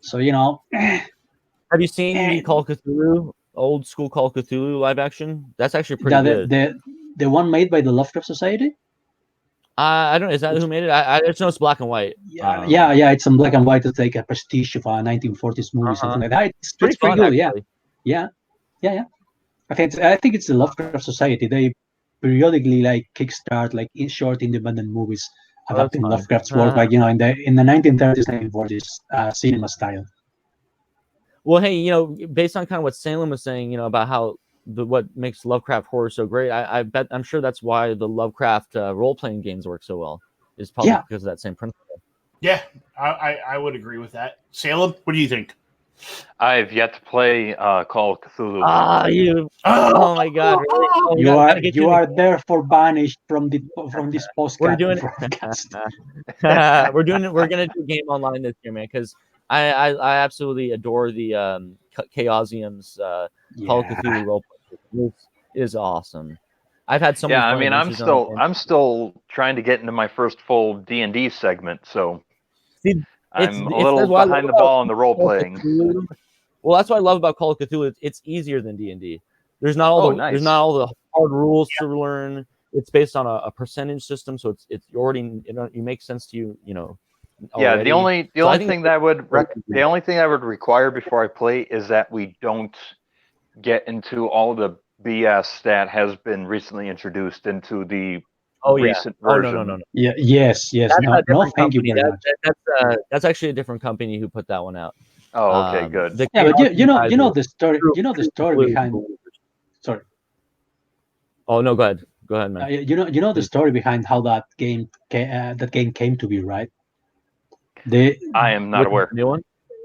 Speaker 3: so
Speaker 1: Have you seen the
Speaker 3: eh,
Speaker 1: Call of Cthulhu, old school Call of Cthulhu live action? That's actually pretty
Speaker 3: the,
Speaker 1: good.
Speaker 3: the one made by the Lovecraft Society.
Speaker 1: I don't. Is that who made it? I just know it's black and white.
Speaker 3: Yeah. It's in black and white. It's like a prestige of a 1940s movie,
Speaker 1: Uh-huh.
Speaker 3: something like that.
Speaker 1: Pretty
Speaker 3: It's pretty
Speaker 1: fun
Speaker 3: good.
Speaker 1: actually.
Speaker 3: Yeah. I think it's the Lovecraft Society. They periodically like kickstart like in short independent movies
Speaker 1: Oh, that's
Speaker 3: adapting
Speaker 1: fun.
Speaker 3: Lovecraft's work, like in the 1930s, 1940s cinema style.
Speaker 1: Well, hey, based on kind of what Salem was saying, about how what makes Lovecraft horror so great, I'm sure that's why the Lovecraft role playing games work so well. Is probably
Speaker 3: Yeah.
Speaker 1: because of that same principle.
Speaker 2: Yeah, I would agree with that. Salem, what do you think?
Speaker 4: I've yet to play Call of Cthulhu.
Speaker 1: You. Oh my God! Really? Oh,
Speaker 3: You are therefore banished from this
Speaker 1: We're
Speaker 3: podcast.
Speaker 1: doing
Speaker 3: Podcast.
Speaker 1: We're gonna do a game online this year, man, because I absolutely adore the Chaosium's Call of Cthulhu role play. It is awesome. I've had so many
Speaker 4: Yeah, I
Speaker 1: fun
Speaker 4: mean,
Speaker 1: adventures on it,
Speaker 4: I'm still trying to get into my first full D&D segment, so
Speaker 1: See,
Speaker 4: I'm a
Speaker 1: that's
Speaker 4: little
Speaker 1: what I love
Speaker 4: behind the
Speaker 1: about
Speaker 4: ball in the role
Speaker 1: Call of
Speaker 4: playing.
Speaker 1: Cthulhu. Well, that's what I love about Call of Cthulhu. It's easier than D&D. There's not all
Speaker 4: nice.
Speaker 1: there's not all the hard rules to learn. It's based on a percentage system, so it's already you make sense to you.
Speaker 4: Yeah,
Speaker 1: Already.
Speaker 4: the only thing that I would require before I play is that we don't get into all the BS that has been recently introduced into the recent version.
Speaker 1: No.
Speaker 3: Yeah. Yes.
Speaker 1: That's
Speaker 3: No.
Speaker 1: a different
Speaker 3: No. Thank you
Speaker 1: company.
Speaker 3: very much.
Speaker 1: That's actually a different company who put that one out.
Speaker 4: Oh, okay, good.
Speaker 3: Yeah, but you know
Speaker 1: guys
Speaker 3: the story.
Speaker 1: true-
Speaker 3: You know the
Speaker 1: true
Speaker 3: story
Speaker 1: blue.
Speaker 3: behind. Sorry.
Speaker 1: Oh no, go ahead, man.
Speaker 3: You know the story behind how that game came to be, right? They
Speaker 4: I am not
Speaker 1: Which
Speaker 4: aware.
Speaker 1: new one?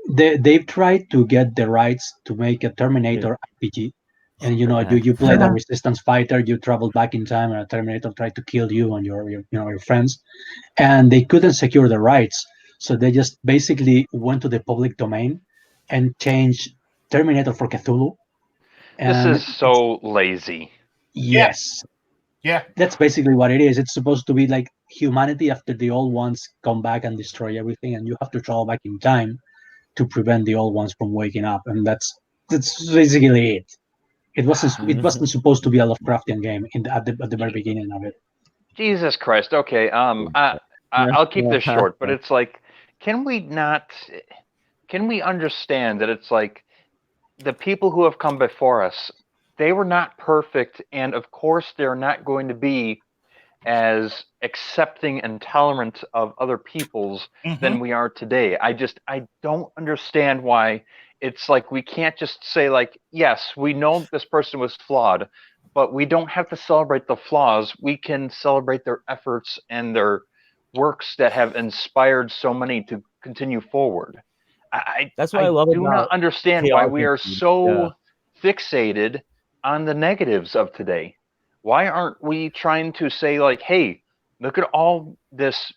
Speaker 3: they've tried to get the rights to make a Terminator RPG, and you play the resistance fighter, you travel back in time, and a Terminator tried to kill you and your friends, and they couldn't secure the rights, so they just basically went to the public domain and changed Terminator for Cthulhu.
Speaker 4: This
Speaker 3: And
Speaker 4: is so lazy.
Speaker 3: yes,
Speaker 2: Yeah.
Speaker 3: that's basically what it is. It's supposed to be like humanity after the old ones come back and destroy everything, and you have to travel back in time to prevent the old ones from waking up, and that's basically it. It wasn't supposed to be a Lovecraftian game at the very beginning of it.
Speaker 4: Jesus Christ. Okay. I'll keep this short, but it's like, can we understand that it's like the people who have come before us, they were not perfect, and of course they're not going to be as accepting and tolerant of other people's than we are today. I don't understand why it's like we can't just say like, yes, we know this person was flawed, but we don't have to celebrate the flaws. We can celebrate their efforts and their works that have inspired so many to continue forward.
Speaker 1: That's what I love
Speaker 4: do
Speaker 1: about
Speaker 4: not understand why we are so fixated on the negatives of today. Why aren't we trying to say like, hey, look at all this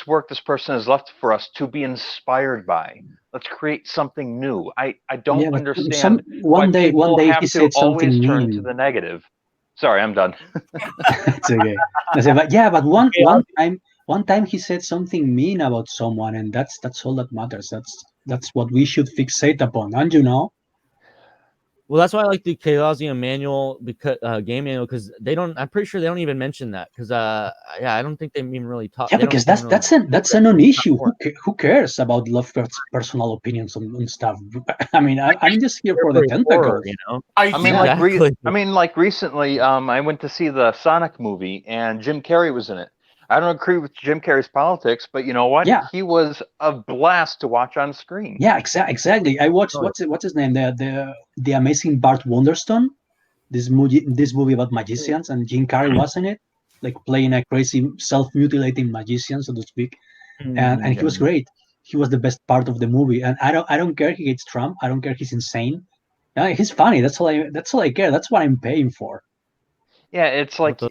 Speaker 4: work this person has left for us to be inspired by. Let's create something new. I don't understand why people have to always turn to the negative. Sorry, I'm done.
Speaker 3: It's okay. But one time he said something mean about someone, and that's all that matters. That's what we should fixate upon, and
Speaker 1: Well, that's why I like the Chaosium manual because game manual because they don't. I'm pretty sure they don't even mention that because I don't think they even really talk.
Speaker 3: Yeah, because that's a non-issue. Who cares about Lovecraft's personal opinions on stuff? I mean, I'm just here for the tentacles.
Speaker 4: Like recently, I went to see the Sonic movie, and Jim Carrey was in it. I don't agree with Jim Carrey's politics, but you know what?
Speaker 3: Yeah.
Speaker 4: He was a blast to watch on screen.
Speaker 3: Yeah, exactly. I watched what's his name? The Amazing Bart Wonderstone. This movie about magicians, and Jim Carrey was in it, like playing a crazy self-mutilating magician, so to speak. And he was great. He was the best part of the movie. And I don't care he hates Trump. I don't care he's insane. He's funny. That's all I care. That's what I'm paying for.
Speaker 4: Yeah, it's like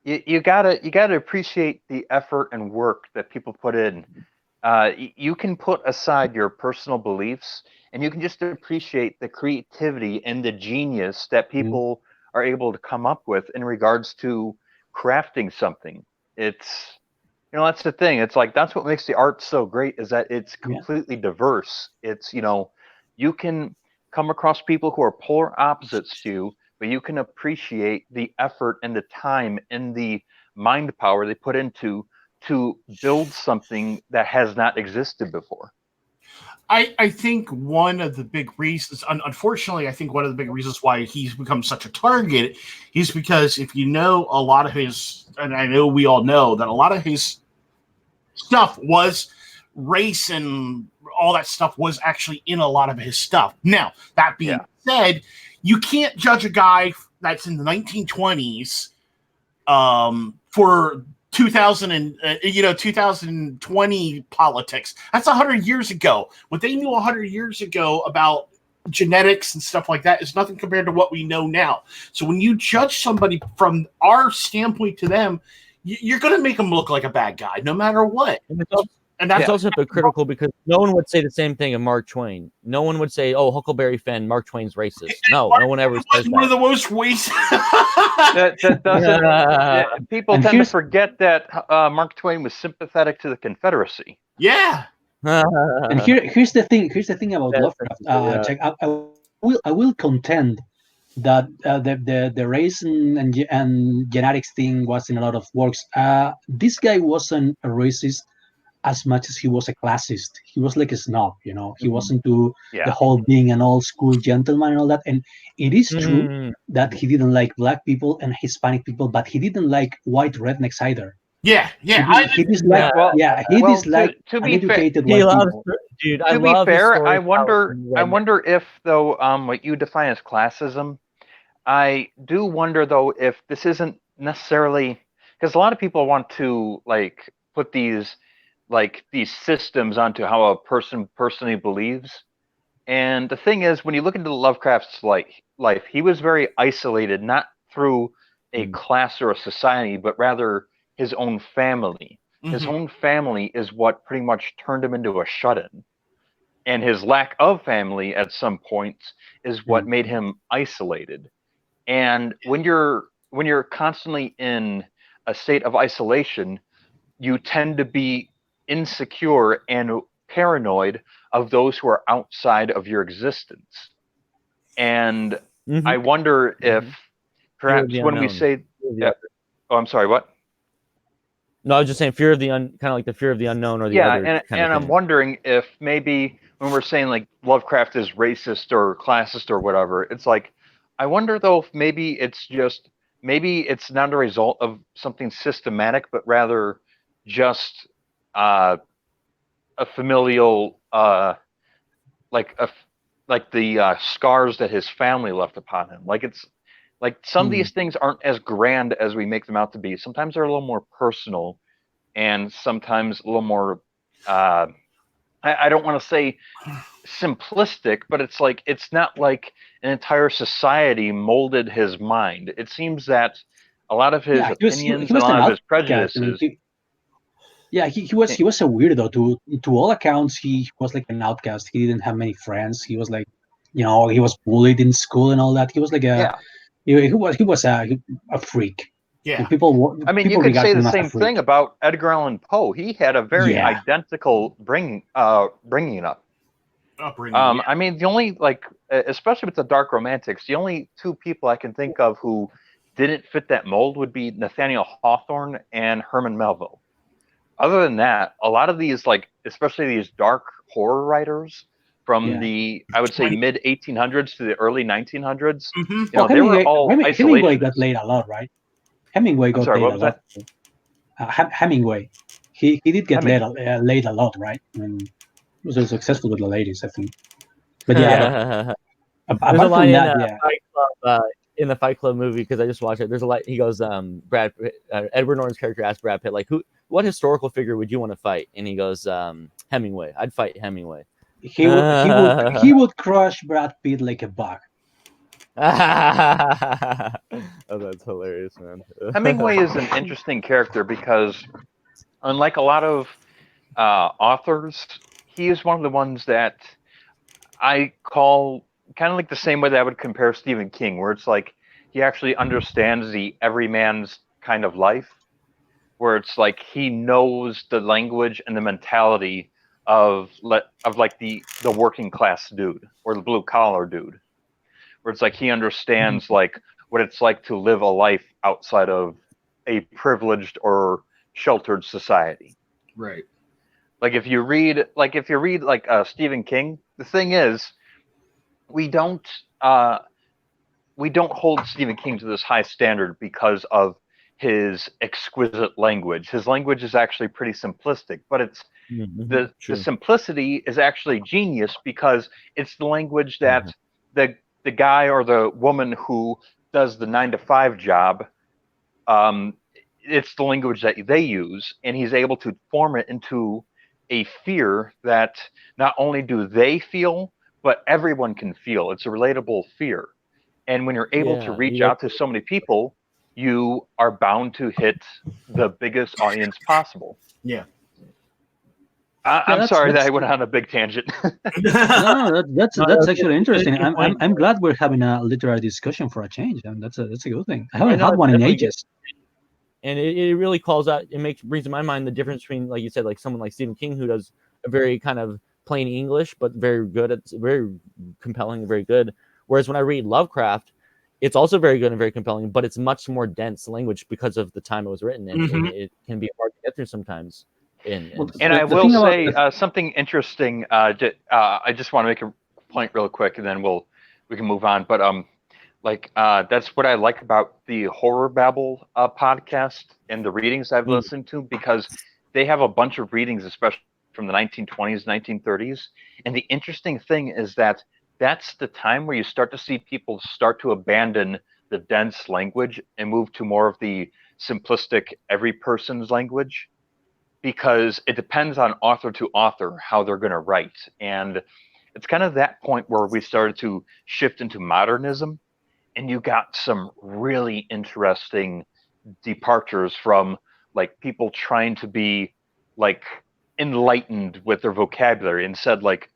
Speaker 4: you gotta appreciate the effort and work that people put in. You can put aside your personal beliefs, and you can just appreciate the creativity and the genius that people are able to come up with in regards to crafting something. It's, that's the thing. It's like, that's what makes the art so great, is that it's
Speaker 3: Yeah.
Speaker 4: completely diverse. It's, you can come across people who are polar opposites to you, but you can appreciate the effort and the time and the mind power they put into to build something that has not existed before.
Speaker 2: I think one of the big reasons, unfortunately, I think one of the big reasons why he's become such a target is because if you know a lot of his, and I know we all know that a lot of his stuff was race and all that stuff was actually in a lot of his stuff. Now, that being said, you can't judge a guy that's in the 1920s for 2020 politics. That's 100 years ago. What they knew 100 years ago about genetics and stuff like that is nothing compared to what we know now. So when you judge somebody from our standpoint to them, you're going to make them look like a bad guy no matter what.
Speaker 1: And that's also hypocritical because no one would say the same thing of Mark Twain. No one would say, "Oh, Huckleberry Finn, Mark Twain's racist." No one ever says that.
Speaker 2: One of the most racist.
Speaker 4: that doesn't. People tend to forget that Mark Twain was sympathetic to the Confederacy.
Speaker 2: Yeah.
Speaker 3: And here's the thing. Here's the thing about Lovecraft. Check. I will contend that the race and genetics thing was in a lot of works. This guy wasn't a racist as much as he was a classist. He was like a snob, He wasn't the whole being an old school gentleman and all that. And it is true that he didn't like black people and Hispanic people, but he didn't like white rednecks either.
Speaker 2: Yeah.
Speaker 3: He disliked. He disliked uneducated white people.
Speaker 1: Dude,
Speaker 4: to be fair, I wonder if though what you define as classism, I do wonder though if this isn't necessarily, because a lot of people want to like put these systems onto how a person personally believes. And the thing is, when you look into Lovecraft's life, he was very isolated, not through a class or a society, but rather his own family. His own family is what pretty much turned him into a shut-in. And his lack of family at some points is what made him isolated. And when you're constantly in a state of isolation, you tend to be insecure and paranoid of those who are outside of your existence. And I wonder if perhaps when we say, I'm sorry, what?
Speaker 1: No, I was just saying fear of the kind of like the fear of the unknown or the other.
Speaker 4: And I'm wondering if maybe when we're saying like Lovecraft is racist or classist or whatever, it's like, I wonder though if maybe it's not a result of something systematic, but rather just a familial, like the scars that his family left upon him. Like it's like some of these things aren't as grand as we make them out to be. Sometimes they're a little more personal, and sometimes a little more. I don't want to say simplistic, but it's like it's not like an entire society molded his mind. It seems that a lot of his opinions and a lot of his prejudices.
Speaker 3: He was a weirdo. To all accounts, he was like an outcast. He didn't have many friends. He was like, he was bullied in school and all that. He was like he was a freak.
Speaker 2: Yeah.
Speaker 3: And people.
Speaker 4: I mean, you could say the same thing about Edgar Allan Poe. He had a very identical bringing up. I mean, the only especially with the Dark Romantics, the only two people I can think of who didn't fit that mold would be Nathaniel Hawthorne and Herman Melville. Other than that, a lot of these, especially these dark horror writers from the, I would say, mid 1800s to the early 1900s, they were all isolationists.
Speaker 3: Hemingway got laid a lot, right? Hemingway got laid a lot. Hemingway, he did get laid a lot, right? And he was successful with the ladies, I think. But
Speaker 1: there's a line in the Fight Club movie, because I just watched it. There's a line. He goes, Edward Norton's character asked Brad Pitt, what historical figure would you want to fight? And he goes, Hemingway. I'd fight Hemingway.
Speaker 3: He would crush Brad Pitt like a bug.
Speaker 1: Oh, that's hilarious, man.
Speaker 4: Hemingway is an interesting character because, unlike a lot of authors, he is one of the ones that I call kind of like the same way that I would compare Stephen King, where it's like he actually understands the everyman's kind of life, where it's like he knows the language and the mentality of like the working class dude or the blue collar dude, where it's like he understands like what it's like to live a life outside of a privileged or sheltered society.
Speaker 2: Right.
Speaker 4: Like if you read Stephen King, the thing is we don't hold Stephen King to this high standard because of his exquisite language. His language is actually pretty simplistic, but it's the simplicity is actually genius because it's the language that the guy or the woman who does the 9-to-5 job, it's the language that they use, and he's able to form it into a fear that not only do they feel, but everyone can feel. It's a relatable fear. And when you're able to reach out to so many people, you are bound to hit the biggest audience possible.
Speaker 2: Yeah.
Speaker 4: I'm sorry that I went on a big tangent.
Speaker 3: No, that's actually interesting. I'm glad we're having a literary discussion for a change, and that's a good thing. I haven't had one in ages.
Speaker 1: And it really calls out. It brings to my mind the difference between, like you said, like someone like Stephen King who does a very kind of plain English, but very good. It's very compelling and very good. Whereas when I read Lovecraft, it's also very good and very compelling, but it's much more dense language because of the time it was written, and it can be hard to get through sometimes. And
Speaker 4: I will say something interesting. I just want to make a point real quick, and then we can move on. But that's what I like about the Horror Babble podcast and the readings I've listened to, because they have a bunch of readings, especially from the 1920s, 1930s. And the interesting thing is that that's the time where you start to see people start to abandon the dense language and move to more of the simplistic every person's language, because it depends on author to author how they're going to write. And it's kind of that point where we started to shift into modernism, and you got some really interesting departures from like people trying to be like enlightened with their vocabulary and said like,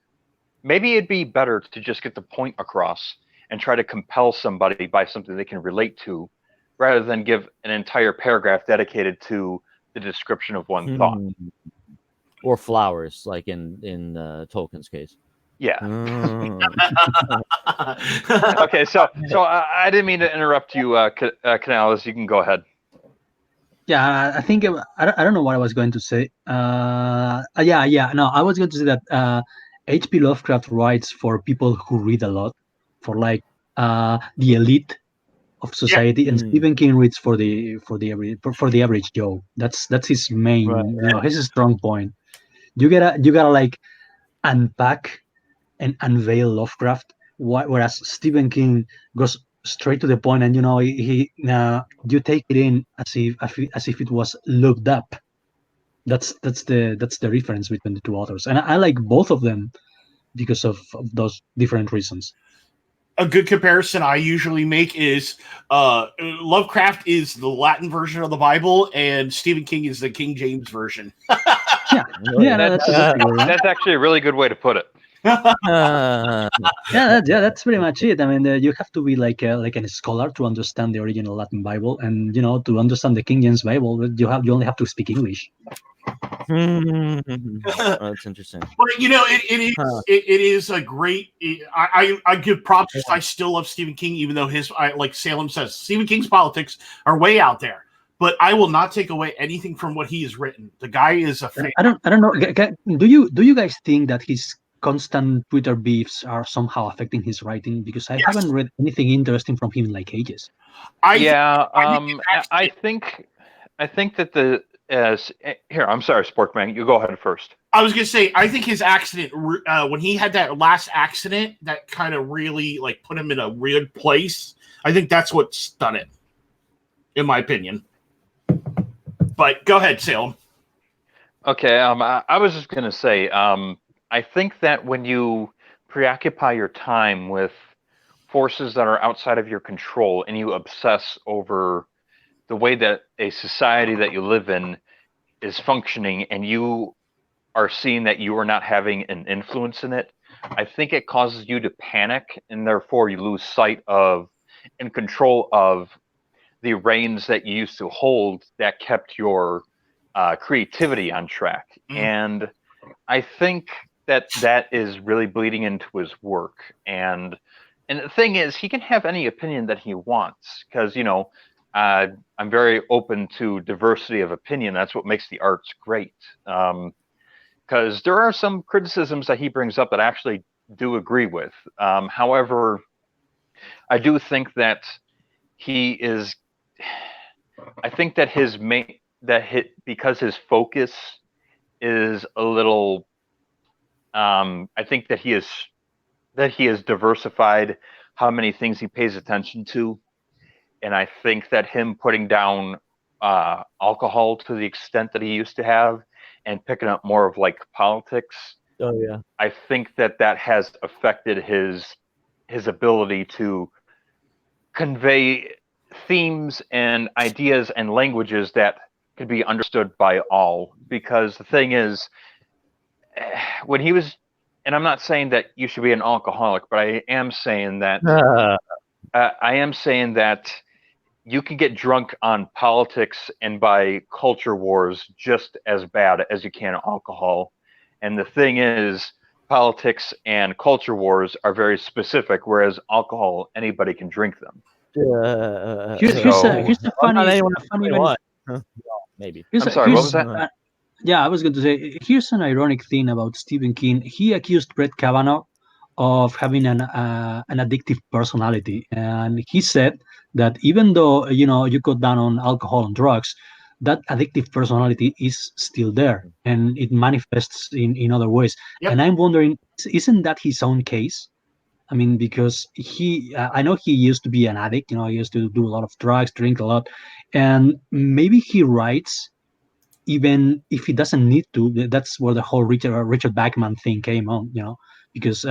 Speaker 4: maybe it'd be better to just get the point across and try to compel somebody by something they can relate to, rather than give an entire paragraph dedicated to the description of one thought.
Speaker 1: Or flowers, like in Tolkien's case.
Speaker 4: Yeah. Okay, so I didn't mean to interrupt you, Canales. You can go ahead.
Speaker 3: Yeah, I think I don't know what I was going to say. No, I was going to say that H.P. Lovecraft writes for people who read a lot, for like the elite of society, and Stephen King reads for the average Joe. That's his main, his strong point. You gotta like unpack and unveil Lovecraft, whereas Stephen King goes straight to the point, and you take it in as if it was looked up. That's the difference between the two authors, and I like both of them because of those different reasons.
Speaker 2: A good comparison I usually make is Lovecraft is the Latin version of the Bible, and Stephen King is the King James version.
Speaker 4: That's actually a really good way to put it.
Speaker 3: That's pretty much it. I mean, you have to be like a scholar to understand the original Latin Bible, and to understand the King James Bible, you only have to speak English.
Speaker 1: That's interesting.
Speaker 2: But it is a great. I give props. I still love Stephen King, even though like Salem says, Stephen King's politics are way out there. But I will not take away anything from what he has written. The guy is a fan.
Speaker 3: I don't know. Do you guys think that his constant Twitter beefs are somehow affecting his writing? Because I haven't read anything interesting from him in like ages.
Speaker 4: I think that the here. I'm sorry, Sporkman. You go ahead first.
Speaker 2: I was gonna say, I think his accident when he had that last accident that kind of really like put him in a weird place. I think that's what's done it, in my opinion. But go ahead, Salem.
Speaker 4: Okay. I was just gonna say, I think that when you preoccupy your time with forces that are outside of your control, and you obsess over the way that a society that you live in is functioning, and you are seeing that you are not having an influence in it, I think it causes you to panic, and therefore you lose sight of in control of the reins that you used to hold that kept your creativity on track. And I think that is really bleeding into his work. And the thing is, he can have any opinion that he wants, because, you know, I'm very open to diversity of opinion. That's what makes the arts great. Because there are some criticisms that he brings up that I actually do agree with. However, I do think that he is. I think that because his focus is a little. I think that he has diversified how many things he pays attention to, and I think that him putting down alcohol to the extent that he used to have, and picking up more of like politics.
Speaker 1: Oh yeah.
Speaker 4: I think that has affected his ability to convey themes and ideas and languages that could be understood by all. Because the thing is, when he was, and I'm not saying that you should be an alcoholic, but I am saying that you can get drunk on politics and by culture wars just as bad as you can alcohol. And the thing is, politics and culture wars are very specific, whereas alcohol, anybody can drink them.
Speaker 3: Here's a funny
Speaker 1: what? Maybe.
Speaker 4: I'm sorry, what was that?
Speaker 3: Yeah, I was going to say, here's an ironic thing about Stephen King. He accused Brett Kavanaugh of having an addictive personality, and he said that even though you cut down on alcohol and drugs, that addictive personality is still there, and it manifests in other ways.
Speaker 2: Yep.
Speaker 3: And I'm wondering, isn't that his own case? I mean, because I know he used to be an addict. He used to do a lot of drugs, drink a lot, and maybe he writes even if he doesn't need to. That's where the whole Richard Bachman thing came on, because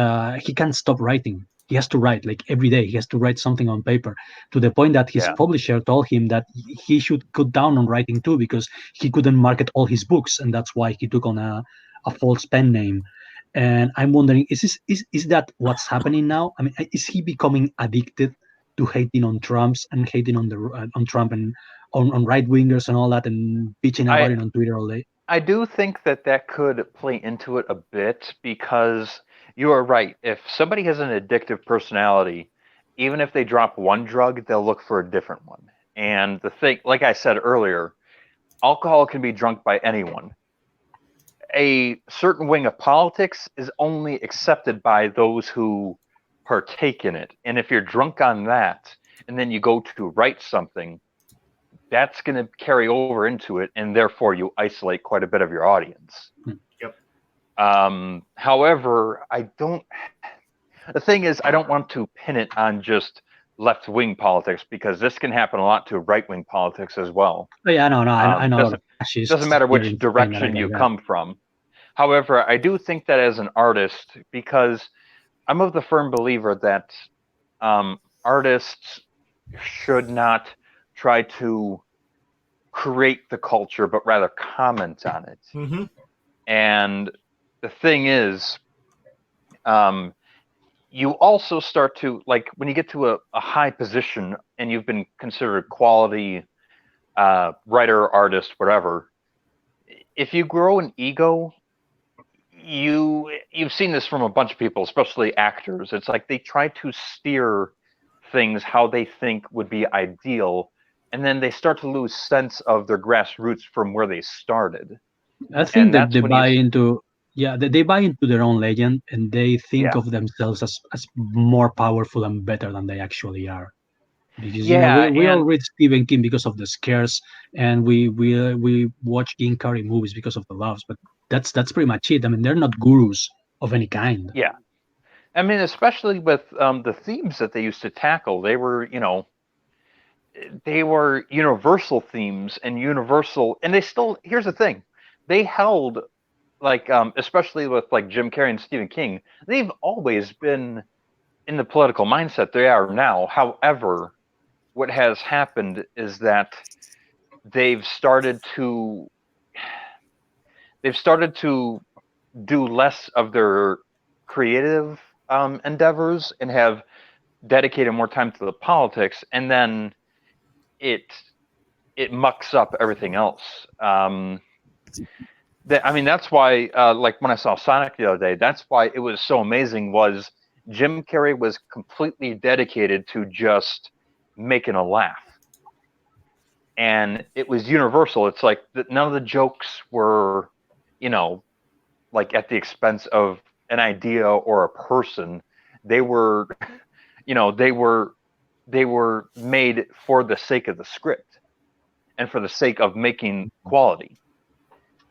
Speaker 3: he can't stop writing. He has to write like every day. He has to write something on paper, to the point that his publisher told him that he should cut down on writing too, because he couldn't market all his books, and that's why he took on a false pen name. And I'm wondering, is that what's happening now? I mean, is he becoming addicted to hating on Trumps and hating on Trump and on right wingers and all that, and bitching about it on Twitter all day?
Speaker 4: I do think that could play into it a bit, because you are right. If somebody has an addictive personality, even if they drop one drug, they'll look for a different one. And the thing, like I said earlier, alcohol can be drunk by anyone. A certain wing of politics is only accepted by those who partake in it. And if you're drunk on that, and then you go to write something, that's going to carry over into it, and therefore you isolate quite a bit of your audience.
Speaker 2: Yep.
Speaker 4: However, the thing is, I don't want to pin it on just left-wing politics, because this can happen a lot to right-wing politics as well.
Speaker 3: Oh, yeah, I know.
Speaker 4: It doesn't matter which direction you come from. However, I do think that as an artist, because I'm of the firm believer that artists should not try to create the culture, but rather comment on it.
Speaker 2: Mm-hmm.
Speaker 4: And the thing is, you also start to, like, when you get to a high position and you've been considered quality writer, artist, whatever, if you grow an ego, you've seen this from a bunch of people, especially actors. It's like they try to steer things how they think would be ideal, and then they start to lose sense of their grassroots from where they started.
Speaker 3: I think that they buy into they buy into their own legend, and they think of themselves as more powerful and better than they actually are. Because we all read Stephen King because of the scares, and we watch Jim Carrey movies because of the laughs, but that's pretty much it. I mean, they're not gurus of any kind.
Speaker 4: Yeah, I mean, especially with the themes that they used to tackle, they were universal themes and universal, and they still. Here's the thing, they held, like, especially with like Jim Carrey and Stephen King, they've always been in the political mindset they are now. However, what has happened is that they've started to do less of their creative endeavors, and have dedicated more time to the politics, and then it mucks up everything else. That's why, like when I saw Sonic the other day, that's why it was so amazing. Was Jim Carrey was completely dedicated to just making a laugh, and it was universal. It's like none of the jokes were, like at the expense of an idea or a person. They were, they were made for the sake of the script and for the sake of making quality.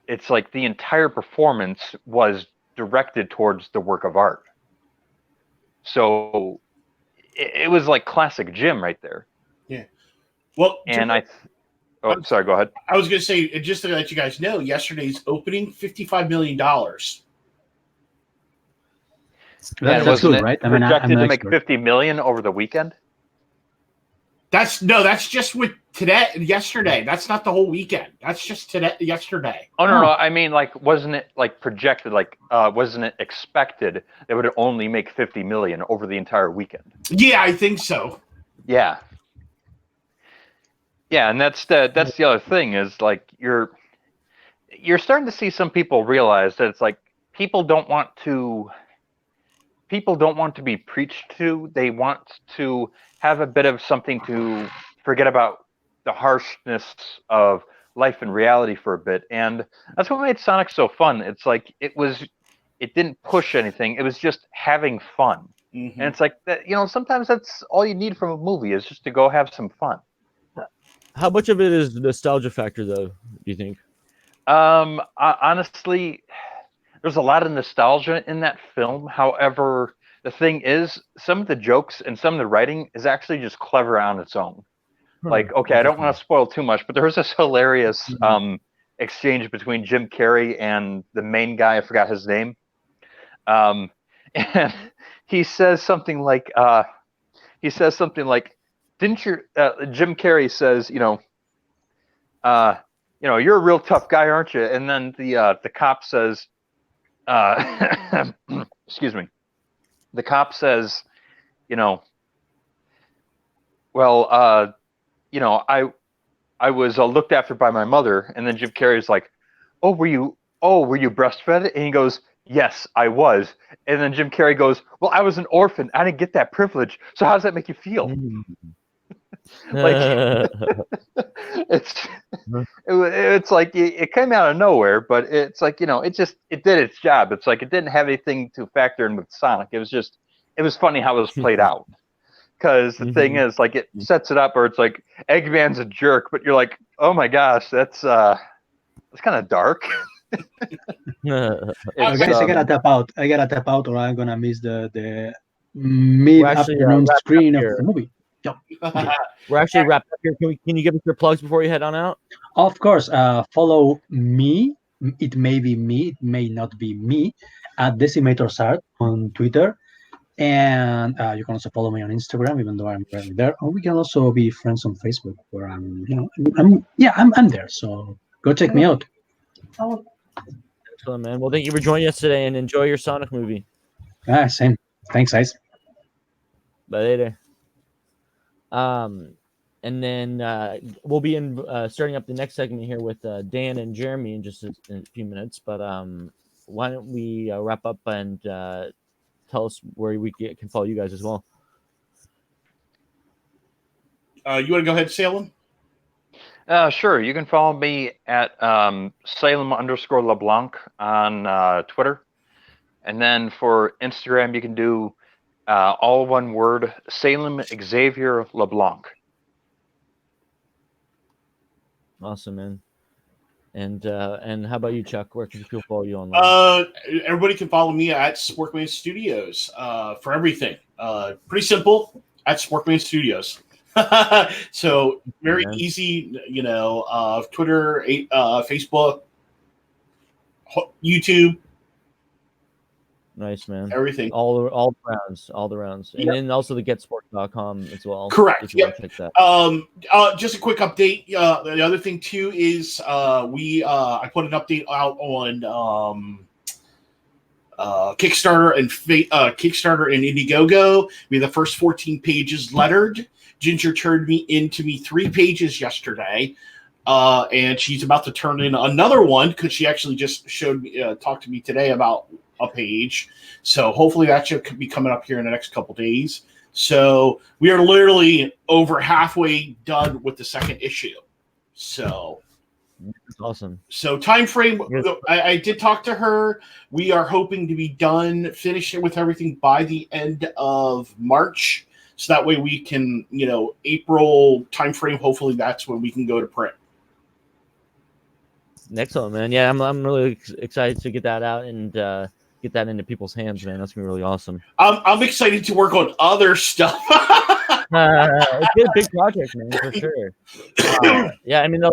Speaker 4: It's like the entire performance was directed towards the work of art. So it was like classic Jim right there.
Speaker 2: Yeah. Well,
Speaker 4: and sorry, go ahead.
Speaker 2: I was going to say, just to let you guys know, yesterday's opening, $55 million.
Speaker 3: That's good, right?
Speaker 4: Projected to make 50 million over the weekend.
Speaker 2: That's just with yesterday. That's not the whole weekend. That's just yesterday.
Speaker 4: Oh no, I mean, like, wasn't it like projected? Like, wasn't it expected that would only make 50 million over the entire weekend?
Speaker 2: Yeah, I think so.
Speaker 4: Yeah, and that's the other thing is like you're starting to see some people realize that it's like people don't want to be preached to. They want to have a bit of something to forget about the harshness of life and reality for a bit. And that's what made Sonic so fun. It's like it didn't push anything. It was just having fun. Mm-hmm. And it's like that, sometimes that's all you need from a movie is just to go have some fun.
Speaker 1: How much of it is nostalgia factor, though, do you think?
Speaker 4: Honestly, there's a lot of nostalgia in that film. However, the thing is, some of the jokes and some of the writing is actually just clever on its own. Like, okay, I don't want to spoil too much, but there was this hilarious exchange between Jim Carrey and the main guy. I forgot his name. And he says something like, didn't you, Jim Carrey says, you're a real tough guy, aren't you? And then the cop says, excuse me. The cop says, well, I was looked after by my mother. And then Jim Carrey's like, were you breastfed? And he goes, yes, I was. And then Jim Carrey goes, well, I was an orphan. I didn't get that privilege. So how does that make you feel? Like, it's like it came out of nowhere, but it's like, it did its job. It's like it didn't have anything to factor in with Sonic. It was funny how it was played out. Because the thing is, like, it sets it up, or it's like Eggman's a jerk, but you're like, oh my gosh, that's kind of dark.
Speaker 3: Guys, I gotta tap out. Or I'm gonna miss the mid-afternoon screen of the movie. Yep.
Speaker 1: We're actually wrapped up here. Can you give us your plugs before you head on out?
Speaker 3: Of course. Follow me. It may be me. It may not be me. At DecimatorSart on Twitter. And you can also follow me on Instagram, even though I'm rarely there. Or we can also be friends on Facebook, where I'm there. So go check me out.
Speaker 1: Excellent, man. Well, thank you for joining us today, and enjoy your Sonic movie.
Speaker 3: Same. Thanks, guys.
Speaker 1: Bye later. And then we'll be starting up the next segment here with Dan and Jeremy in just a few minutes. But why don't we wrap up and tell us where we can follow you guys as well.
Speaker 2: You want to go ahead, Salem?
Speaker 4: Sure. You can follow me at Salem_LeBlanc on Twitter. And then for Instagram, you can do all one word, Salem Xavier LeBlanc.
Speaker 1: Awesome, man. And how about you, Chuck? Where can people follow you online?
Speaker 2: Everybody can follow me at Sporkman Studios for everything. Pretty simple, at Sporkman Studios. So very easy, Twitter, Facebook, YouTube.
Speaker 1: Nice, man.
Speaker 2: Everything.
Speaker 1: All the rounds. And then also the getsport.com as well.
Speaker 2: Correct.
Speaker 1: Yep.
Speaker 2: Check that. Just a quick update. The other thing too is I put an update out on Kickstarter and Indiegogo. We have the first 14 pages lettered. Ginger turned into me 3 pages yesterday, and she's about to turn in another one because she actually just talked to me today about a page. So hopefully that should be coming up here in the next couple days. So we are literally over halfway done with the second issue. So
Speaker 1: that's awesome.
Speaker 2: So time frame,
Speaker 1: Yes.
Speaker 2: I did talk to her. We are hoping to be done, finish it with everything by the end of March. So that way we can, April time frame, hopefully that's when we can go to print.
Speaker 1: Excellent, man. Yeah, I'm really excited to get that out and get that into people's hands, man. That's gonna be really awesome.
Speaker 2: I'm excited to work on other stuff.
Speaker 1: It's a big project, man, for sure. Yeah, I mean, the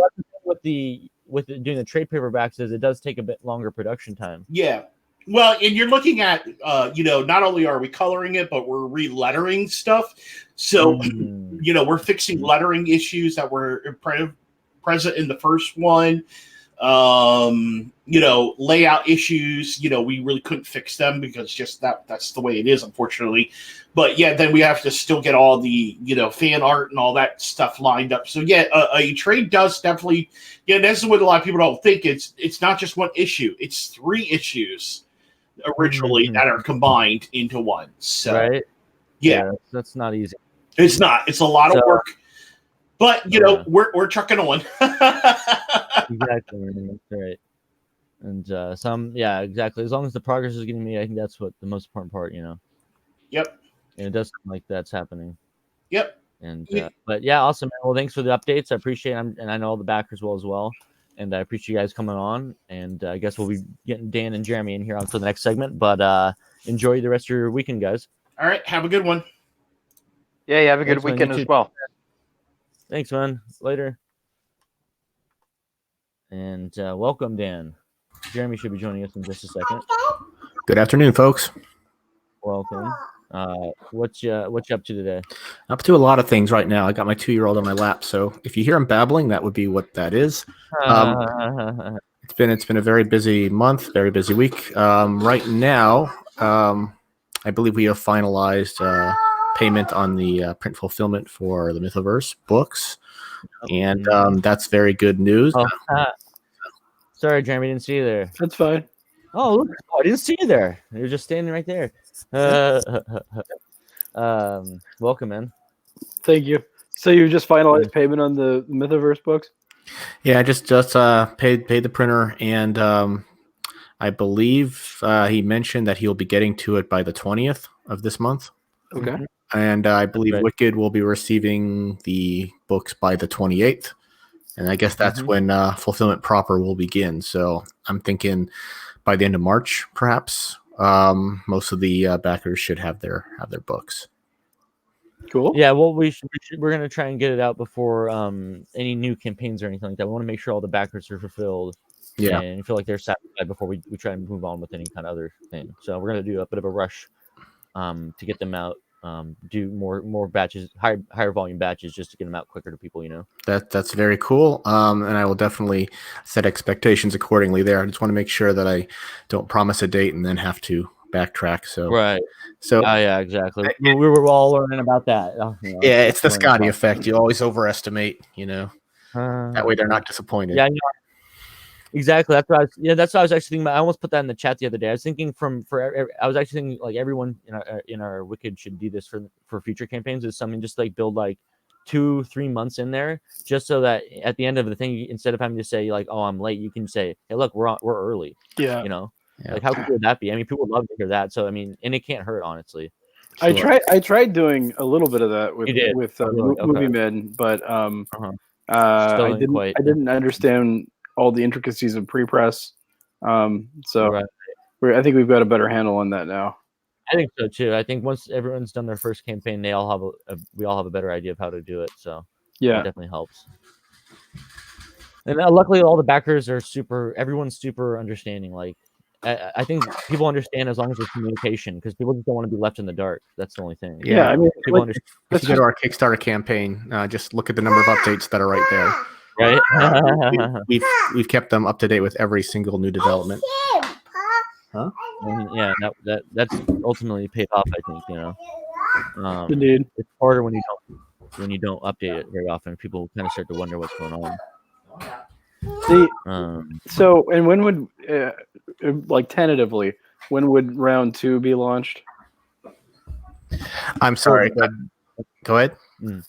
Speaker 1: thing with doing the trade paperbacks is it does take a bit longer production time.
Speaker 2: Yeah. Well, and you're looking at, not only are we coloring it, but we're re-lettering stuff. So, we're fixing lettering issues that were present in the first one. Layout issues, we really couldn't fix them because just that's the way it is, unfortunately. But yeah, then we have to still get all the, fan art and all that stuff lined up. So yeah, a trade does definitely, this is what a lot of people don't think. It's not just one issue. It's 3 issues originally that are combined into one. So
Speaker 1: right.
Speaker 2: Yeah,
Speaker 1: that's not easy.
Speaker 2: It's not. It's a lot of work. But we're trucking on.
Speaker 1: Exactly. That's right. And exactly. As long as the progress is getting made, I think that's what the most important part.
Speaker 2: Yep.
Speaker 1: And it does seem like that's happening.
Speaker 2: Yep.
Speaker 1: And but yeah, awesome. Well, thanks for the updates. I appreciate it, and I know all the backers will as well. And I appreciate you guys coming on. And I guess we'll be getting Dan and Jeremy in here on for the next segment. But enjoy the rest of your weekend, guys.
Speaker 2: All right. Have a good one.
Speaker 4: Yeah, have a good weekend as well.
Speaker 1: Thanks, man. Later. And welcome, Dan. Jeremy should be joining us in just a second.
Speaker 5: Good afternoon, folks.
Speaker 1: Welcome. What you up to today?
Speaker 5: Up to a lot of things right now. I got my 2-year-old on my lap, so if you hear him babbling, that would be what that is. It's been a very busy month, very busy week. Right now, I believe we have finalized payment on the print fulfillment for the Mythoverse books, and that's very good news.
Speaker 1: Sorry, Jeremy, didn't see you there.
Speaker 3: That's fine.
Speaker 1: Oh, look, I didn't see you there. You're just standing right there. Welcome, man.
Speaker 6: Thank you. So you just finalized payment on the Mythoverse books?
Speaker 5: Yeah, I just paid the printer, and I believe he mentioned that he'll be getting to it by the 20th of this month.
Speaker 6: Okay.
Speaker 5: And I believe Wikid will be receiving the books by the 28th. And I guess that's when fulfillment proper will begin. So I'm thinking by the end of March, perhaps, most of the backers should have their books.
Speaker 6: Cool.
Speaker 1: Yeah, well, we're going to try and get it out before any new campaigns or anything like that. We want to make sure all the backers are fulfilled.
Speaker 5: Yeah.
Speaker 1: And feel like they're satisfied before we try and move on with any kind of other thing. So we're going to do a bit of a rush to get them out. Do more batches, higher volume batches, just to get them out quicker to people.
Speaker 5: That's very cool. And I will definitely set expectations accordingly there. I just want to make sure that I don't promise a date and then have to backtrack. So
Speaker 1: right.
Speaker 5: So
Speaker 1: yeah, exactly. We were all learning about that.
Speaker 5: Yeah, it's the Scotty effect. You always overestimate. That way they're not disappointed.
Speaker 1: Yeah. Exactly. That's what I was actually thinking about. I almost put that in the chat the other day. I was thinking I was actually thinking like everyone in our Wikid should do this for future campaigns. Is something just like build like 2-3 months in there, just so that at the end of the thing, instead of having to say like, "Oh, I'm late," you can say, "Hey, look, we're early."
Speaker 6: Yeah.
Speaker 5: Yeah.
Speaker 1: Like how cool would that be? I mean, people would love to hear that. So I mean, and it can't hurt, honestly.
Speaker 6: I tried doing a little bit of that with Movie Men, but I didn't understand all the intricacies of pre-press. So I think we've got a better handle on that now.
Speaker 1: I think so too. I think once everyone's done their first campaign, we all have a better idea of how to do it. So
Speaker 6: yeah,
Speaker 1: it definitely helps. And luckily, all the backers are everyone's super understanding. Like, I think people understand as long as there's communication, because people just don't want to be left in the dark. That's the only thing.
Speaker 6: Yeah, I mean,
Speaker 1: people understand.
Speaker 5: If you go to our Kickstarter campaign, just look at the number of updates that are right there.
Speaker 1: Right.
Speaker 5: We've kept them up to date with every single new development. Huh?
Speaker 1: And yeah, that's ultimately paid off. I think
Speaker 6: Indeed.
Speaker 1: it's harder when you don't update it very often. People kind of start to wonder what's going on.
Speaker 6: So, and when would like tentatively, when would round 2 be launched?
Speaker 5: I'm sorry. Go ahead.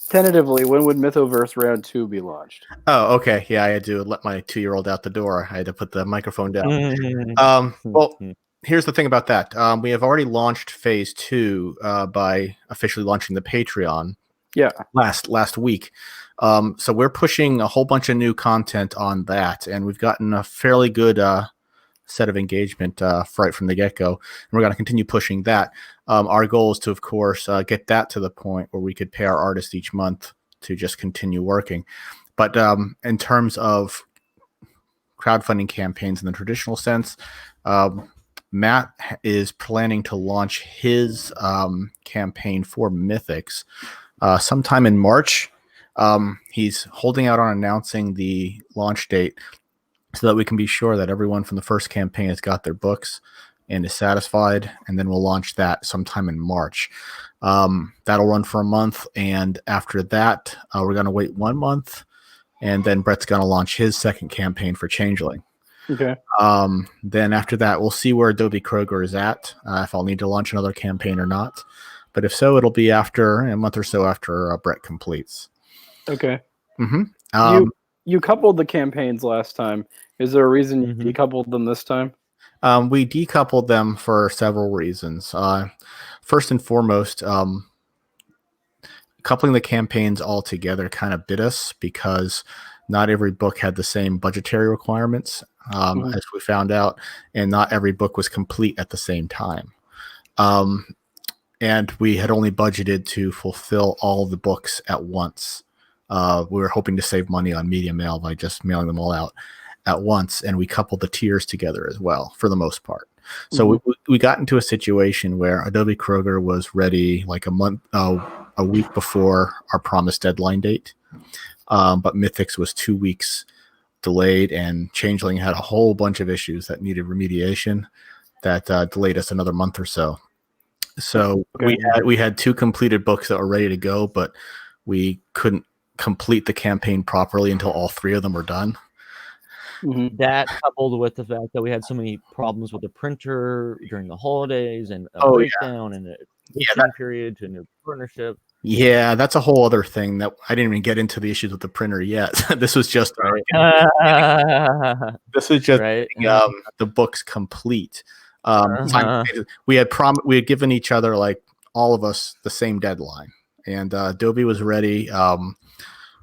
Speaker 6: Tentatively, when would Mythoverse round 2 be launched?
Speaker 5: Oh, okay. Yeah, I had to let my 2-year-old out the door. I had to put the microphone down. Well, here's the thing about that. We have already launched phase 2 by officially launching the Patreon.
Speaker 6: Yeah.
Speaker 5: Last week. So we're pushing a whole bunch of new content on that, and we've gotten a fairly good set of engagement right from the get-go, and we're going to continue pushing that. Our goal is to, of course, get that to the point where we could pay our artists each month to just continue working. But in terms of crowdfunding campaigns in the traditional sense, Matt is planning to launch his campaign for Mythics sometime in March. He's holding out on announcing the launch date so that we can be sure that everyone from the first campaign has got their books and is satisfied, and then we'll launch that sometime in March. That'll run for a month, and after that, we're going to wait 1 month, and then Brett's going to launch his second campaign for Changeling.
Speaker 6: Okay.
Speaker 5: Then after that, we'll see where Adobe Kroger is at, if I'll need to launch another campaign or not. But if so, it'll be after a month or so after Brett completes.
Speaker 6: Okay.
Speaker 5: Mm-hmm.
Speaker 6: You coupled the campaigns last time. Is there a reason you decoupled them this time?
Speaker 5: We decoupled them for several reasons. First and foremost, coupling the campaigns all together kind of bit us because not every book had the same budgetary requirements, as we found out, and not every book was complete at the same time. And we had only budgeted to fulfill all the books at once. We were hoping to save money on media mail by just mailing them all out at once, and we coupled the tiers together as well for the most part. So we got into a situation where Adobe Kroger was ready like a week before our promised deadline date, but Mythics was 2 weeks delayed, and Changeling had a whole bunch of issues that needed remediation that delayed us another month or so. So we had 2 completed books that were ready to go, but we couldn't complete the campaign properly until all 3 of them were done.
Speaker 1: That coupled with the fact that we had so many problems with the printer during the holidays and a breakdown and a period to new partnership.
Speaker 5: Yeah, that's a whole other thing that I didn't even get into the issues with the printer yet. This was just the books complete. We had given each other, like all of us, the same deadline, and Adobe was ready.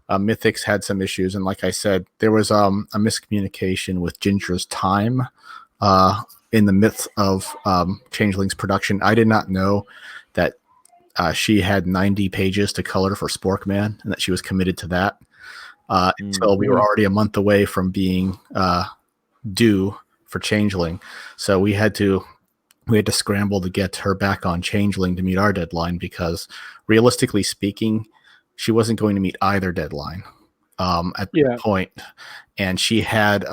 Speaker 5: Mythics had some issues, and like I said, there was a miscommunication with Ginger's time in the midst of Changeling's production. I did not know that she had 90 pages to color for Sporkman, and that she was committed to that until we were already a month away from being due for Changeling. So we had to scramble to get her back on Changeling to meet our deadline, because realistically speaking, she wasn't going to meet either deadline at that point. And she had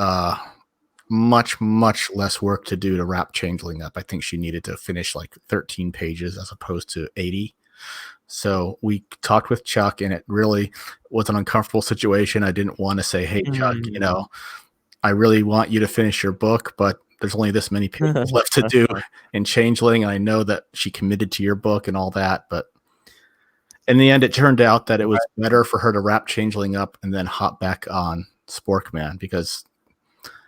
Speaker 5: much less work to do to wrap Changeling up. I think she needed to finish like 13 pages as opposed to 80. So we talked with Chuck, and it really was an uncomfortable situation. I didn't want to say, hey, Chuck, I really want you to finish your book, but there's only this many pages left to do in Changeling. I know that she committed to your book and all that, but in the end, it turned out that it was better for her to wrap Changeling up and then hop back on Sporkman, because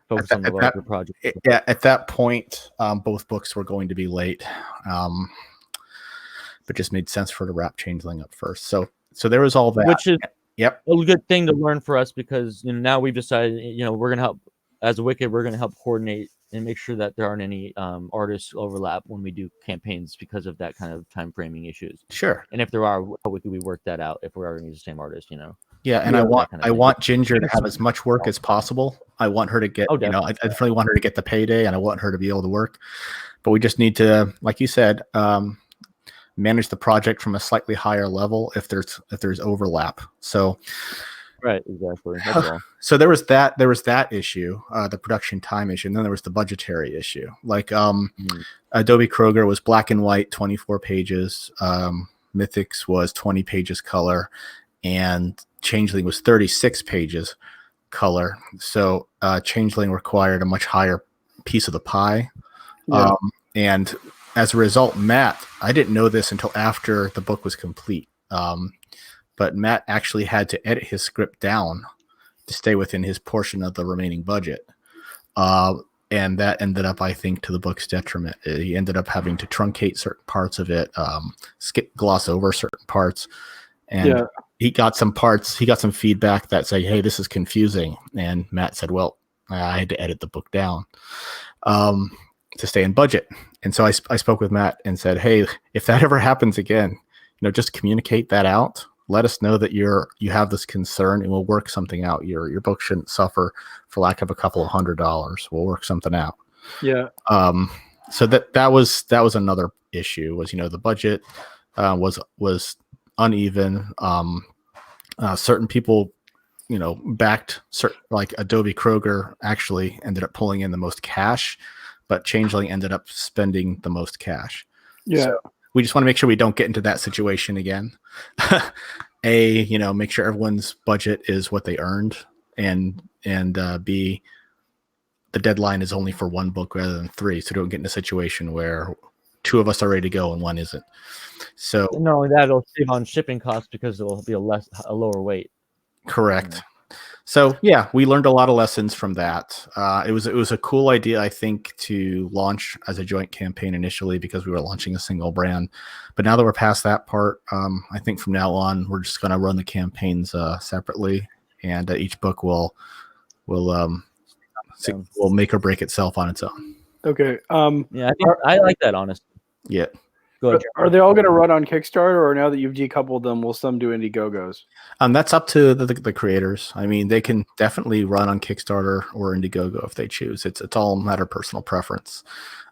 Speaker 5: at that point, both books were going to be late. But just made sense for her to wrap Changeling up first. So there was all that.
Speaker 1: Which is a good thing to learn for us, because now we've decided, we're going to help, as a Wikid, we're going to help coordinate and make sure that there aren't any artists overlap when we do campaigns because of that kind of time framing issues.
Speaker 5: Sure.
Speaker 1: And if there are, how we work that out if we are going to use the same artist,
Speaker 5: Yeah, and I want Ginger to have as much work as possible. I want her to get, I definitely want her to get the payday, and I want her to be able to work. But we just need to, like you said, manage the project from a slightly higher level if there's overlap. So
Speaker 1: Right, exactly. That's all.
Speaker 5: So there was that issue, the production time issue, and then there was the budgetary issue. Like Adobe Kroger was black and white, 24 pages. Mythics was 20 pages color, and Changeling was 36 pages color. So Changeling required a much higher piece of the pie. Yeah. And as a result, Matt, I didn't know this until after the book was complete, but Matt actually had to edit his script down to stay within his portion of the remaining budget. And that ended up, I think, to the book's detriment. He ended up having to truncate certain parts of it, gloss over certain parts. And he got some feedback that said, hey, this is confusing. And Matt said, well, I had to edit the book down to stay in budget. And so I spoke with Matt and said, hey, if that ever happens again, just communicate that out. Let us know that you have this concern, and we'll work something out. Your book shouldn't suffer for lack of a couple of $100. We'll work something out.
Speaker 6: Yeah.
Speaker 5: So that was another issue. Was the budget was uneven. Certain people backed certain, like Adobe Kroger actually ended up pulling in the most cash, but Changeling ended up spending the most cash.
Speaker 6: Yeah.
Speaker 5: So we just want to make sure we don't get into that situation again. Make sure everyone's budget is what they earned, and B, the deadline is only for one book rather than three, so don't get in a situation where two of us are ready to go and one isn't. So
Speaker 1: not only that, it'll save on shipping costs because it will be a lower weight.
Speaker 5: Correct. So yeah, we learned a lot of lessons from that. It was a cool idea, I think, to launch as a joint campaign initially because we were launching a single brand. But now that we're past that part, I think from now on we're just going to run the campaigns separately, and each book will make or break itself on its own.
Speaker 6: Okay.
Speaker 1: Yeah, I like that, honestly.
Speaker 5: Yeah.
Speaker 6: Are they all going to run on Kickstarter, or now that you've decoupled them, will some do Indiegogos?
Speaker 5: That's up to the creators. I mean, they can definitely run on Kickstarter or Indiegogo if they choose. It's all a matter of personal preference.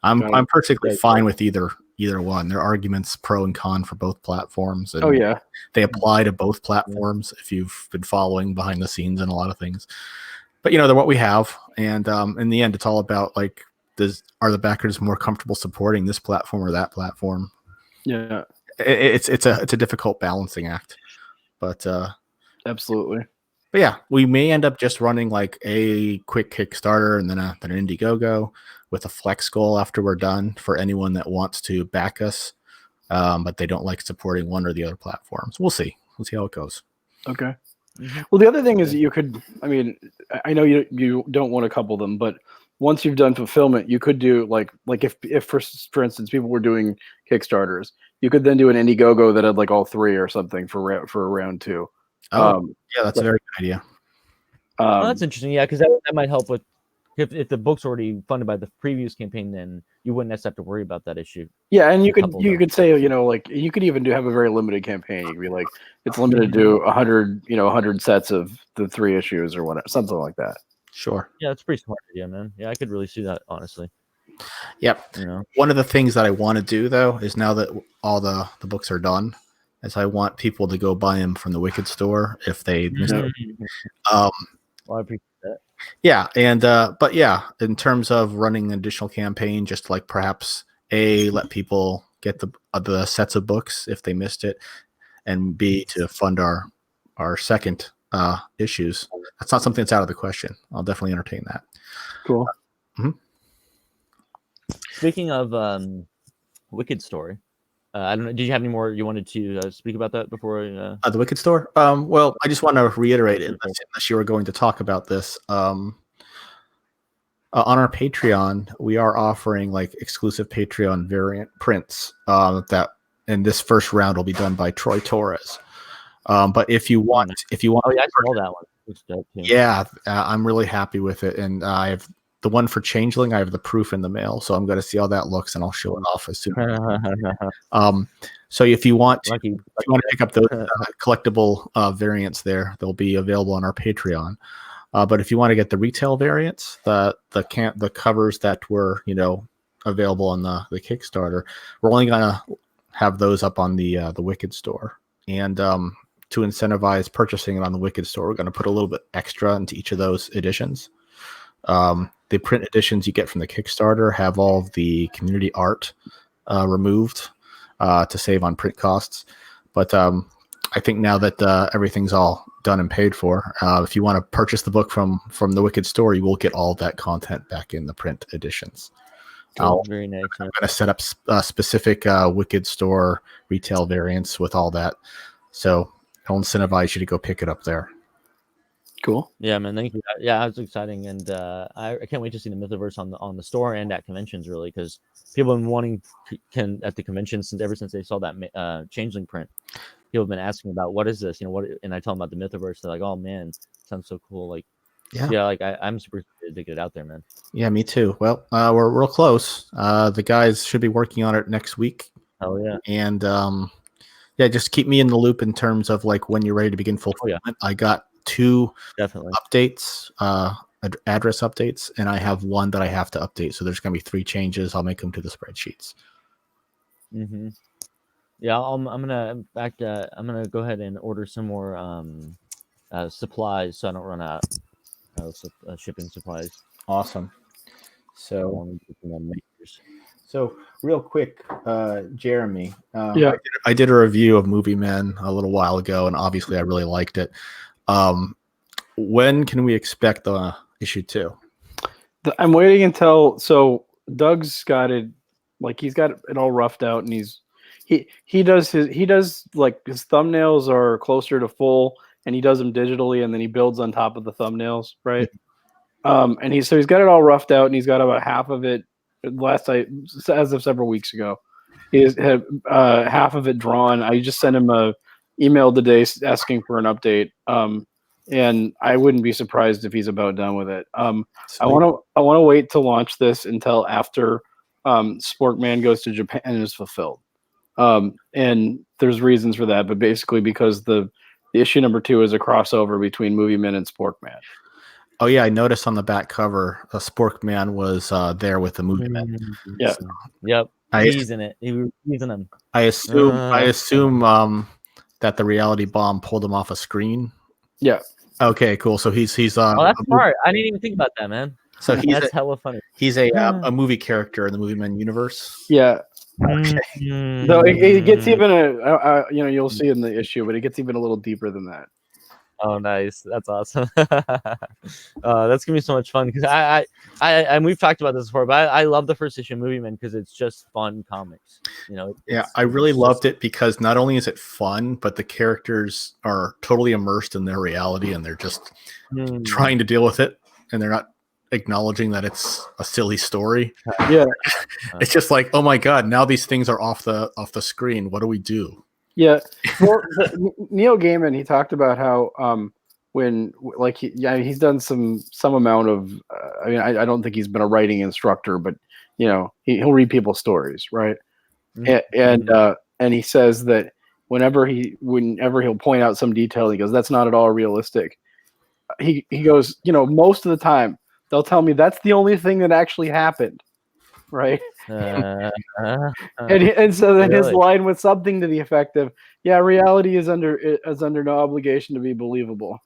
Speaker 5: I'm perfectly fine with either one. There are arguments pro and con for both platforms. And they apply to both platforms if you've been following behind the scenes and a lot of things. But they're what we have, and in the end, it's all about are the backers more comfortable supporting this platform or that platform?
Speaker 6: Yeah,
Speaker 5: it's a difficult balancing act, but
Speaker 6: absolutely.
Speaker 5: But yeah, we may end up just running like a quick Kickstarter and then an Indiegogo with a flex goal after we're done for anyone that wants to back us, but they don't like supporting one or the other platforms. We'll see how it goes.
Speaker 6: Okay. Well, the other thing is that you could. I mean, I know you don't want to couple them, but once you've done fulfillment, you could do like if for instance people were doing Kickstarters, you could then do an Indiegogo that had like all three or something for round two.
Speaker 5: Yeah, that's a very good idea.
Speaker 1: Well, that's interesting. Yeah, because that might help with if the book's already funded by the previous campaign, then you wouldn't necessarily have to worry about that issue.
Speaker 6: Yeah, and you could say like you could even have a very limited campaign. You could be like it's limited to 100 sets of the 3 issues or whatever, something like that.
Speaker 5: Sure.
Speaker 1: Yeah, that's pretty smart idea, man. Yeah, I could really see that, honestly.
Speaker 5: Yep. One of the things that I want to do though is now that all the books are done, is I want people to go buy them from the Wikid store if they missed it.
Speaker 1: Well, I appreciate that.
Speaker 5: Yeah, and but yeah, in terms of running an additional campaign, just like perhaps let people get the sets of books if they missed it, and B, to fund our second issues. That's not something that's out of the question. I'll definitely entertain that.
Speaker 6: Cool.
Speaker 1: Speaking of Wikid story, I don't know. Did you have any more you wanted to speak about that before?
Speaker 5: The Wikid store? Well, I just want to reiterate it, unless you were going to talk about this. On our Patreon, we are offering like exclusive Patreon variant prints that in this first round will be done by Troy Torres. But if you want,
Speaker 1: oh yeah, I saw that one. It's dope,
Speaker 5: yeah, I'm really happy with it, and I have the one for Changeling. I have the proof in the mail, so I'm going to see how that looks, and I'll show it off as soon. So if you want to pick up those collectible variants, they'll be available on our Patreon. But if you want to get the retail variants, the covers that were available on the Kickstarter, we're only going to have those up on the Wikid store. And to incentivize purchasing it on the Wikid store, we're going to put a little bit extra into each of those editions. The print editions you get from the Kickstarter have all of the community art removed to save on print costs. But I think now that everything's all done and paid for, if you want to purchase the book from the Wikid store, you will get all of that content back in the print editions.
Speaker 1: Very nice.
Speaker 5: I'm going to set up specific Wikid store retail variants with all that. So I'll incentivize you to go pick it up there.
Speaker 6: Cool.
Speaker 1: Yeah, man. Thank you. Yeah, it's exciting, and I can't wait to see the Mythoverse on the store and at conventions, really, because people have been wanting at the conventions ever since they saw that Changeling print. People have been asking about what is this, what, and I tell them about the Mythoverse. They're like, "Oh man, sounds so cool!" Like, yeah, like I'm super excited to get it out there, man.
Speaker 5: Yeah, me too. Well, we're real close. The guys should be working on it next week.
Speaker 1: Oh yeah,
Speaker 5: and yeah, just keep me in the loop in terms of like when you're ready to begin fulfillment. I got 2 updates, address updates, and I have 1 that I have to update. So there's going to be 3 changes. I'll make them to the spreadsheets.
Speaker 1: Mm-hmm. Yeah, I'm gonna go ahead and order some more supplies so I don't run out of shipping supplies.
Speaker 5: Awesome. So real quick, Jeremy. I did a review of Movie Men a little while ago, and obviously I really liked it. When can we expect the issue 2?
Speaker 6: I'm waiting until Doug's got it, like he's got it all roughed out, and he does like his thumbnails are closer to full, and he does them digitally, and then he builds on top of the thumbnails, right? And he's got it all roughed out, and he's got about half of it. As of several weeks ago, he had half of it drawn. I just sent him a email today asking for an update. And I wouldn't be surprised if he's about done with it. I want to wait to launch this until after Sporkman goes to Japan and is fulfilled. And there's reasons for that, but basically because the issue number 2 is a crossover between Movie Men and Sporkman.
Speaker 5: Oh yeah, I noticed on the back cover, Sporkman was there with the Movie Men.
Speaker 6: Yeah.
Speaker 5: So,
Speaker 1: yep. He's in it. He's in them.
Speaker 5: I assume that the reality bomb pulled him off a screen.
Speaker 6: Yeah.
Speaker 5: Okay, cool. So he's
Speaker 1: oh, that's smart. I didn't even think about that, man.
Speaker 5: So
Speaker 1: that's hella funny.
Speaker 5: He's a movie character in the Movie Men universe.
Speaker 6: Yeah.
Speaker 5: Okay.
Speaker 6: So it gets even you'll see in the issue, but it gets even a little deeper than that.
Speaker 1: Oh, nice! That's awesome. That's gonna be so much fun because I and we've talked about this before, but I love the first issue of Movie Men because it's just fun comics.
Speaker 5: Yeah, I really loved it because not only is it fun, but the characters are totally immersed in their reality and they're just trying to deal with it, and they're not acknowledging that it's a silly story.
Speaker 6: Yeah,
Speaker 5: it's just like, oh my god, now these things are off the screen. What do we do?
Speaker 6: Yeah, well, Neil Gaiman, he talked about how when like he's done some amount of I don't think he's been a writing instructor, but he'll read people's stories, right? Mm-hmm. And he says that whenever he'll point out some detail, he goes, that's not at all realistic. He goes, most of the time they'll tell me that's the only thing that actually happened. Right. And so then his line was something to the effect of, yeah, reality is under no obligation to be believable.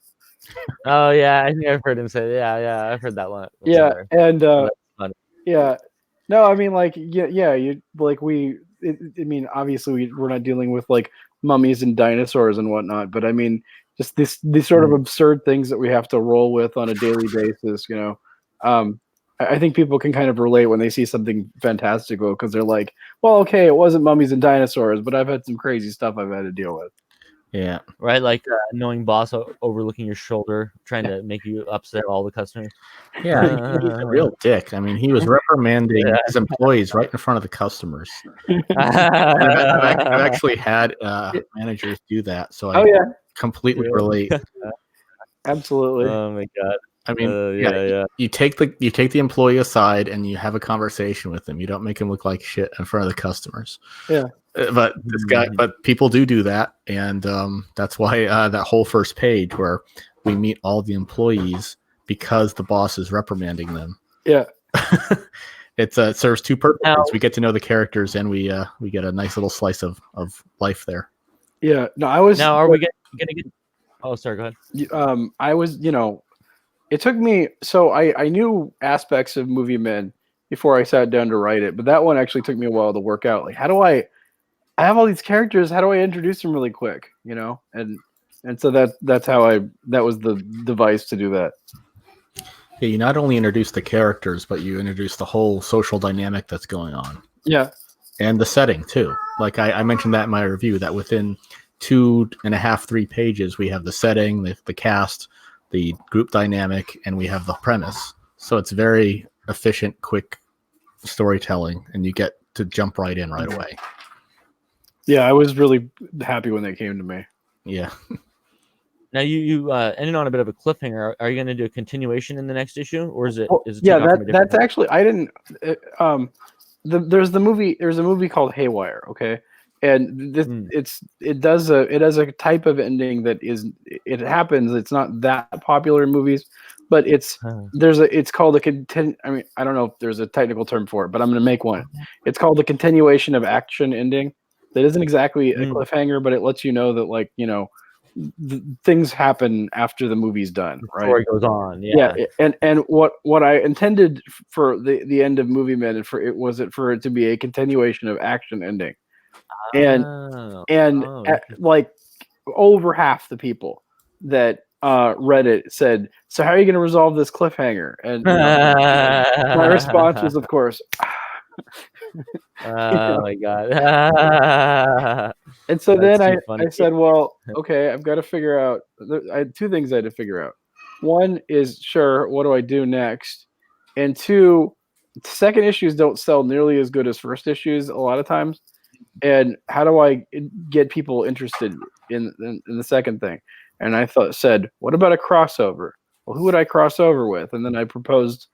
Speaker 1: Oh yeah, I think I've heard him say, yeah, I've heard that one.
Speaker 6: Yeah, and yeah, no, I mean, like, you like I mean, obviously we're not dealing with like mummies and dinosaurs and whatnot, but I mean, just these sort of absurd things that we have to roll with on a daily basis, I think people can kind of relate when they see something fantastical because they're like, well, okay, it wasn't mummies and dinosaurs, but I've had some crazy stuff I've had to deal with.
Speaker 5: Yeah.
Speaker 1: Right. Like annoying boss overlooking your shoulder, trying to make you upset all the customers.
Speaker 5: Yeah. He's a real dick. I mean, he was reprimanding his employees right in front of the customers. I've actually had managers do that. So I completely relate.
Speaker 6: Absolutely.
Speaker 1: Oh my God.
Speaker 5: I mean, you take the employee aside and you have a conversation with them. You don't make him look like shit in front of the customers.
Speaker 6: Yeah.
Speaker 5: But people do that, and that's why that whole first page where we meet all the employees because the boss is reprimanding them.
Speaker 6: Yeah.
Speaker 5: It serves 2 purposes. We get to know the characters, and we get a nice little slice of life there.
Speaker 6: Yeah. No, I was.
Speaker 1: Now, are we gonna get? Oh, sorry. Go ahead.
Speaker 6: I was. It took me. So I knew aspects of Movie Men before I sat down to write it, but that one actually took me a while to work out. Like, how do I have all these characters? How do I introduce them really quick? And so that was the device to do that.
Speaker 5: Yeah, you not only introduce the characters, but you introduce the whole social dynamic that's going on.
Speaker 6: Yeah.
Speaker 5: And the setting too. Like I mentioned that in my review, that within 2.5, 3 pages, we have the setting, the cast, the group dynamic, and we have the premise. So it's very efficient, quick storytelling, and you get to jump right in right away.
Speaker 6: Yeah, I was really happy when they came to me.
Speaker 5: Yeah.
Speaker 1: Now you ended on a bit of a cliffhanger. Are you going to do a continuation in the next issue, or is it?
Speaker 6: Well,
Speaker 1: is it
Speaker 6: yeah, that's actually I didn't. There's a movie called Haywire. Okay, and it does a type of ending that it happens. It's not that popular in movies, but it's called a I mean, I don't know if there's a technical term for it, but I'm going to make one. It's called the continuation of action ending. That isn't exactly a cliffhanger, but it lets you know that things happen after the movie's done. Right,
Speaker 1: story goes on. Yeah.
Speaker 6: And what I intended for the end of Movie Men for it to be a continuation of action ending, and like over half the people that read it said, "So how are you going to resolve this cliffhanger?" And my response was, of course.
Speaker 1: Oh my god.
Speaker 6: And so then I said, well, okay, I've got to figure out. I had 2 things I had to figure out. One is, sure, what do I do next? And 2, second issues don't sell nearly as good as first issues a lot of times. And how do I get people interested in the second thing? And I said, what about a crossover? Well, who would I cross over with? And then I proposed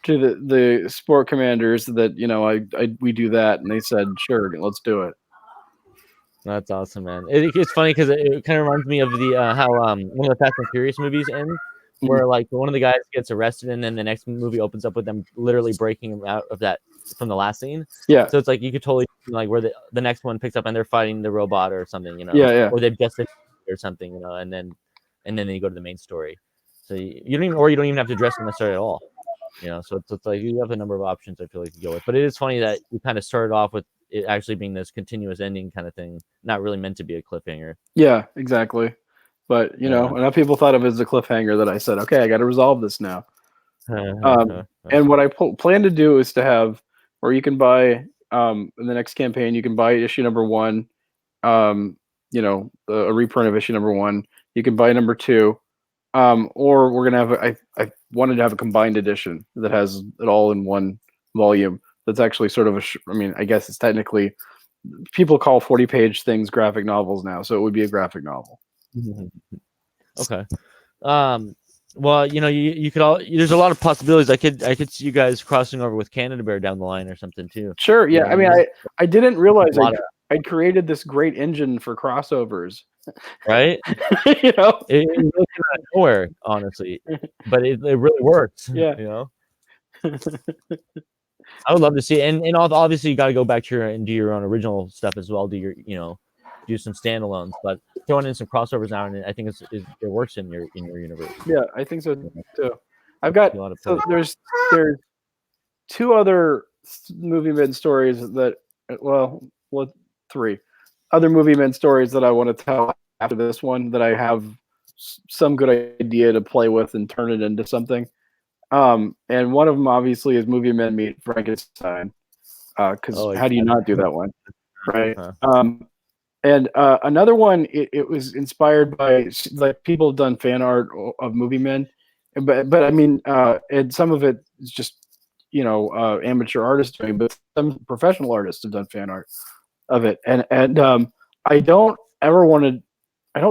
Speaker 6: to the sport commanders that we do that, and they said, sure, let's do it.
Speaker 1: That's awesome, man. It's funny because it kind of reminds me of the how one of the Fast and Furious movies ends, where like one of the guys gets arrested, and then the next movie opens up with them literally breaking him out of that from the last scene.
Speaker 6: Yeah.
Speaker 1: So it's like you could totally like where the next one picks up and they're fighting the robot or something,
Speaker 6: Yeah.
Speaker 1: Or they've just or something, and then you go to the main story. So you don't even have to dress them necessarily at all. So it's like you have a number of options I feel like you go with. But it is funny that you kind of started off with it actually being this continuous ending kind of thing, not really meant to be a cliffhanger.
Speaker 6: Yeah, exactly. But enough people thought of it as a cliffhanger that I said, okay, I got to resolve this now. And what I plan to do is to have where you can buy in the next campaign, you can buy issue number 1, a reprint of issue number 1. You can buy number 2. Or we're gonna have I wanted to have a combined edition that has it all in one volume. That's actually sort of I guess it's technically, people call 40-page things graphic novels now, so it would be a graphic novel.
Speaker 1: Okay. Well, you could there's a lot of possibilities. I could see you guys crossing over with Canada Bear down the line or something too.
Speaker 6: Sure. Yeah. I mean, I didn't realize I'd created this great engine for crossovers.
Speaker 1: Right? It really came out of nowhere, honestly, but it really works.
Speaker 6: Yeah.
Speaker 1: I would love to see it. And obviously you got to go back to and do your own original stuff as well. Do your do some standalones, but throwing in some crossovers now, and I think it works in your universe.
Speaker 6: Yeah, I think so too. I've got there's 2 other Movie Men stories that 3 other Movie Men stories that I want to tell after this one that I have some good idea to play with and turn it into something. And one of them obviously is Movie Men Meet Frankenstein. Because how do you not do that one, right? And another one, it was inspired by like people have done fan art of Movie Men, but I mean, and some of it is just amateur artists doing, but some professional artists have done fan art of it, and I don't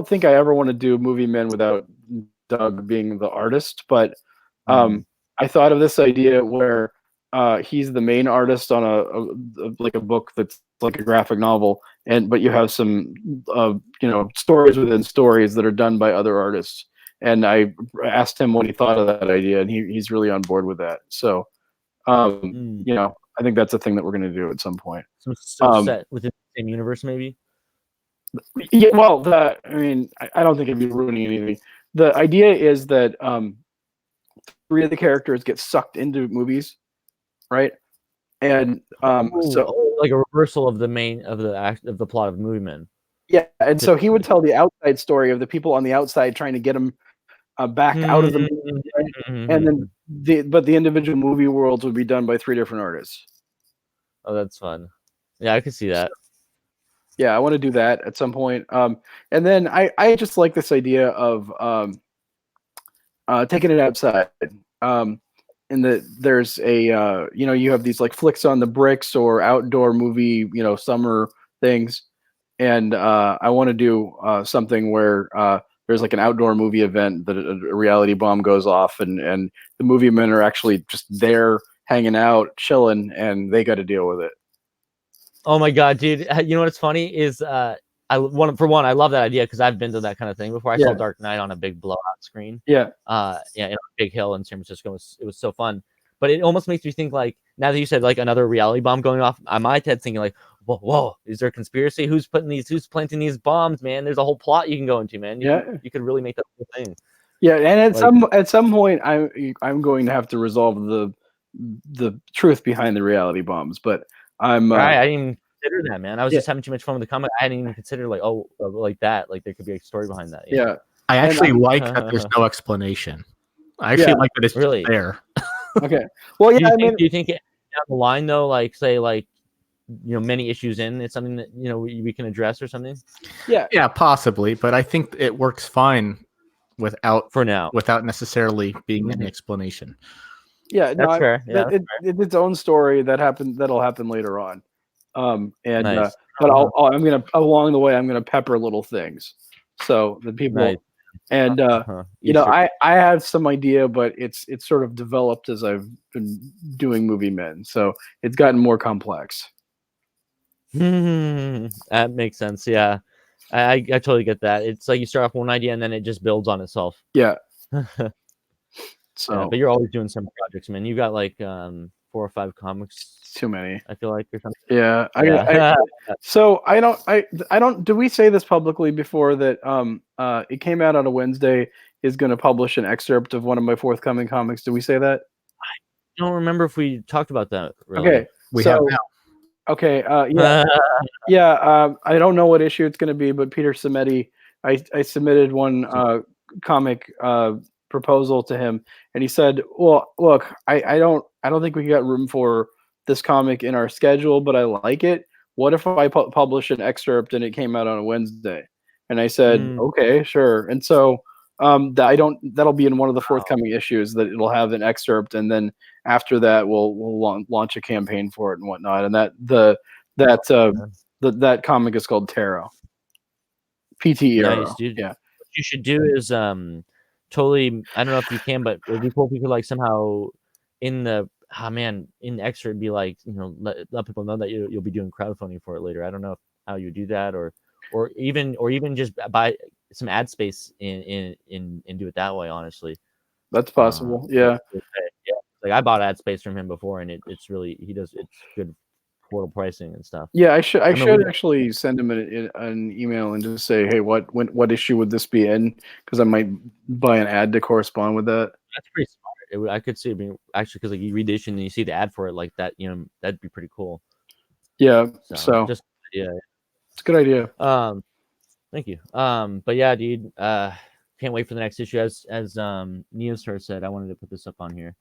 Speaker 6: think I ever want to do Movie Men without Doug being the artist, but I thought of this idea where he's the main artist on a book that's like a graphic novel, but you have some stories within stories that are done by other artists. And I asked him what he thought of that idea, and he's really on board with that. So, I think that's a thing that we're going to do at some point.
Speaker 1: Some stuff set within the same universe, maybe.
Speaker 6: Yeah, well, I don't think it'd be ruining anything. The idea is that 3 of the characters get sucked into movies, right? And
Speaker 1: like a reversal of the main of the plot of Movie Men.
Speaker 6: Yeah, and so he would tell the outside story of the people on the outside trying to get him back out of the movie, right? And then the individual movie worlds would be done by 3 different artists.
Speaker 1: Oh, that's fun. Yeah, I could see that.
Speaker 6: Yeah, I want to do that at some point. And then I just like this idea of taking it outside. And that there's a you have these like Flicks on the Bricks or outdoor movie, summer things. And I want to do something where there's like an outdoor movie event that a reality bomb goes off, and the movie men are actually just there hanging out, chilling, and they got to deal with it.
Speaker 1: Oh my god, dude! You know what's funny is I love that idea because I've been to that kind of thing before. I saw Dark Knight on a big blowout screen.
Speaker 6: Yeah.
Speaker 1: In a big hill in San Francisco. It was so fun. But it almost makes me think like now that you said like another reality bomb going off, my head thinking like, whoa, is there a conspiracy? Who's planting these bombs, man? There's a whole plot you can go into, man. You could really make that whole thing.
Speaker 6: Yeah, and at some point I'm going to have to resolve the truth behind the reality bombs, but
Speaker 1: I didn't even consider that, man. I was just having too much fun with the comic. I hadn't even considered like like that. Like there could be a story behind that.
Speaker 6: Yeah.
Speaker 5: I actually like that there's no explanation. I actually like that it's really there.
Speaker 6: Okay. Well, yeah.
Speaker 1: Do you think down the line though, like say like many issues in, it's something that we can address or something?
Speaker 6: Yeah,
Speaker 5: possibly, but I think it works fine without necessarily being an explanation.
Speaker 6: Yeah,
Speaker 1: that's fair. Yeah,
Speaker 6: it's its own story that'll happen later on.
Speaker 1: Nice.
Speaker 6: But along the way I'm gonna pepper little things so the people. Nice. And I have some idea, but it's sort of developed as I've been doing Movie Men, so it's gotten more complex.
Speaker 1: That makes sense. Yeah, I totally get that. It's like you start off one idea and then it just builds on itself.
Speaker 6: Yeah.
Speaker 1: So, but you're always doing some projects, man. You got like 4 or 5 comics.
Speaker 6: Too many,
Speaker 1: I feel like, or something.
Speaker 6: Yeah. So I don't. Do we say this publicly before that? It came out on a Wednesday. Is going to publish an excerpt of one of my forthcoming comics. Do we say that?
Speaker 1: I don't remember if we talked about that. Really.
Speaker 6: Okay,
Speaker 5: we have now.
Speaker 6: Okay. Yeah. I don't know what issue it's going to be, but Peter Cimetti, I submitted one comic proposal to him, and he said, "Well, look, I don't think we got room for this comic in our schedule, but I like it. What if I publish an excerpt and it came out on a Wednesday?" And I said, "Okay, sure." And so that'll be in one of the forthcoming issues that it'll have an excerpt, and then after that we'll launch a campaign for it and whatnot. And that comic is called Tarot. PT.
Speaker 1: Nice, dude. Yeah. What you should do is totally. I don't know if you can, but it'd be cool if you could like somehow in the excerpt be like let people know that you'll be doing crowdfunding for it later. I don't know how you do that, or even just buy some ad space and do it that way. Honestly,
Speaker 6: that's possible. Yeah.
Speaker 1: Like I bought ad space from him before, and it's good portal pricing and stuff.
Speaker 6: Yeah, I should actually send him an email and just say, hey, what issue would this be in? Because I might buy an ad to correspond with that.
Speaker 1: That's pretty smart. I could see it being actually, because like you read the issue and you see the ad for it like that, that'd be pretty cool.
Speaker 6: Yeah. So
Speaker 1: just
Speaker 6: it's a good idea.
Speaker 1: Thank you. But yeah, dude, can't wait for the next issue. As Neostar said, I wanted to put this up on here.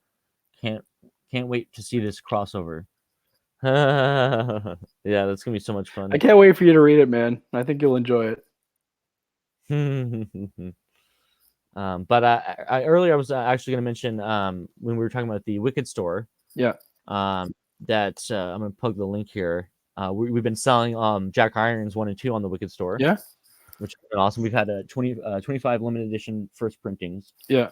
Speaker 1: Can't wait to see this crossover. Yeah, that's gonna be so much fun.
Speaker 6: I can't wait for you to read it, man. I think you'll enjoy it.
Speaker 1: But I earlier I was actually gonna mention when we were talking about the Wikid store.
Speaker 6: Yeah.
Speaker 1: That I'm gonna plug the link here. We've been selling Jack Irons 1 and 2 on the Wikid store.
Speaker 6: Yeah.
Speaker 1: Which has been awesome. We've had 25 limited edition first printings.
Speaker 6: Yeah.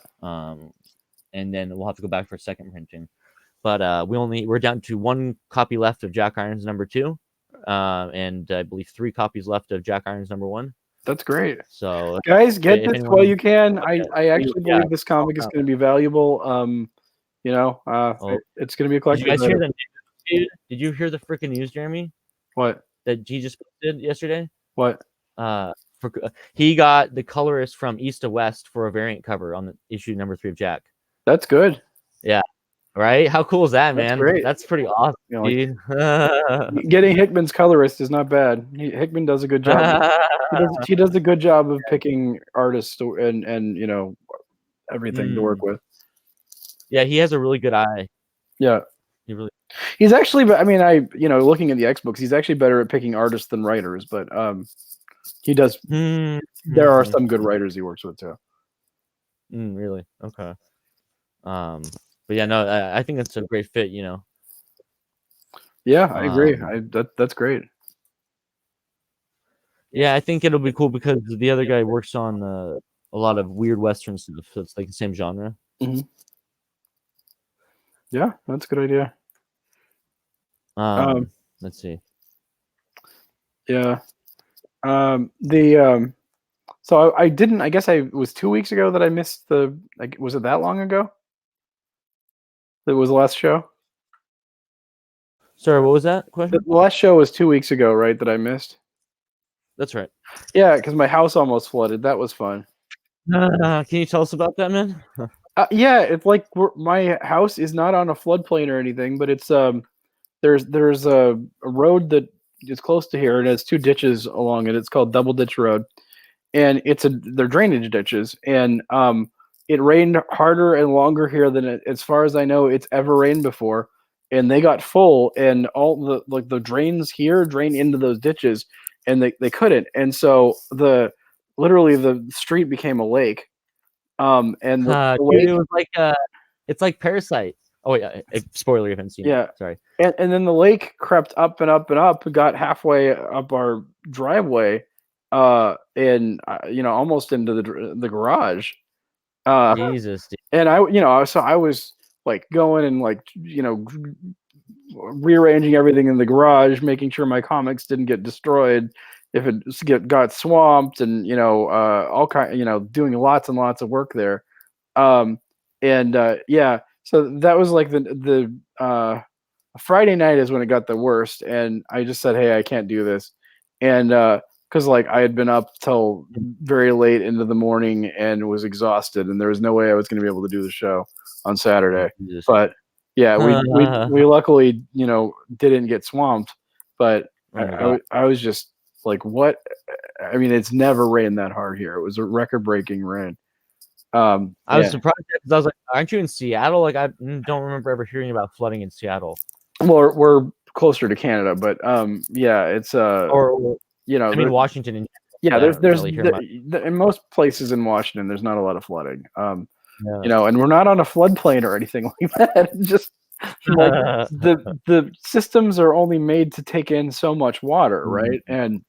Speaker 1: And then we'll have to go back for a second printing. But we're down to 1 copy left of Jack Irons number 2, and I believe 3 copies left of Jack Irons number 1.
Speaker 6: That's great.
Speaker 1: So
Speaker 6: guys, get this while you can. I actually believe this comic is going to be valuable. It's going to be a collector's
Speaker 1: item. Did you guys hear the news? Did you hear the freaking news, Jeremy?
Speaker 6: What?
Speaker 1: That G just posted yesterday?
Speaker 6: What?
Speaker 1: he got the colorist from East to West for a variant cover on the issue number 3 of Jack.
Speaker 6: That's good.
Speaker 1: Yeah. Right? How cool is that, man?
Speaker 6: That's great.
Speaker 1: That's pretty awesome, dude.
Speaker 6: Getting Hickman's colorist is not bad. Hickman does a good job. He does a good job of picking artists and you know, everything to work with.
Speaker 1: Yeah, he has a really good eye.
Speaker 6: Yeah. He's actually, I mean, looking at the X books, he's actually better at picking artists than writers, but he does. There are some good writers he works with too.
Speaker 1: Really? Okay. But yeah, no, I think that's a great fit, you know.
Speaker 6: Yeah, I agree. That's great.
Speaker 1: Yeah, I think it'll be cool because the other guy works on a lot of weird Western stuff, so it's like the same genre.
Speaker 6: Mm-hmm. Yeah, that's a good idea.
Speaker 1: Let's see.
Speaker 6: Yeah. So I didn't. I guess it was 2 weeks ago that I missed the. Like, was it that long ago? That was the last show.
Speaker 1: Sorry, what was that question?
Speaker 6: The last show was 2 weeks ago, right? That I missed.
Speaker 1: That's right.
Speaker 6: Yeah, because my house almost flooded. That was fun.
Speaker 1: Can you tell us about that, man?
Speaker 6: Yeah, it's like my house is not on a floodplain or anything, but it's there's a road that is close to here and it has 2 ditches along it. It's called Double Ditch Road, and they're drainage ditches, and it rained harder and longer here than as far as I know it's ever rained before, and they got full, and all the drains here drain into those ditches, and they couldn't, and so literally the street became a lake. And the lake,
Speaker 1: it was like it's like Parasite. Oh yeah, spoiler, you haven't seen it. Sorry.
Speaker 6: And then the lake crept up and up and up, got halfway up our driveway, and almost into the garage.
Speaker 1: Jesus. Dude.
Speaker 6: And I was like going and like rearranging everything in the garage, making sure my comics didn't get destroyed if it got swamped, and all kind, doing lots and lots of work there. So that was like the Friday night is when it got the worst, and I just said, hey, I can't do this, and because like I had been up till very late into the morning and was exhausted, and there was no way I was going to be able to do the show on Saturday. But yeah, we luckily didn't get swamped, but I was just like, what? I mean, it's never rained that hard here. It was a record-breaking rain.
Speaker 1: I was surprised because I was like, aren't you in Seattle? Like, I don't remember ever hearing about flooding in Seattle.
Speaker 6: Well, we're closer to Canada, but it's I mean
Speaker 1: Washington.
Speaker 6: There's in most places in Washington, there's not a lot of flooding. And we're not on a floodplain or anything like that. It's just like the systems are only made to take in so much water, right? And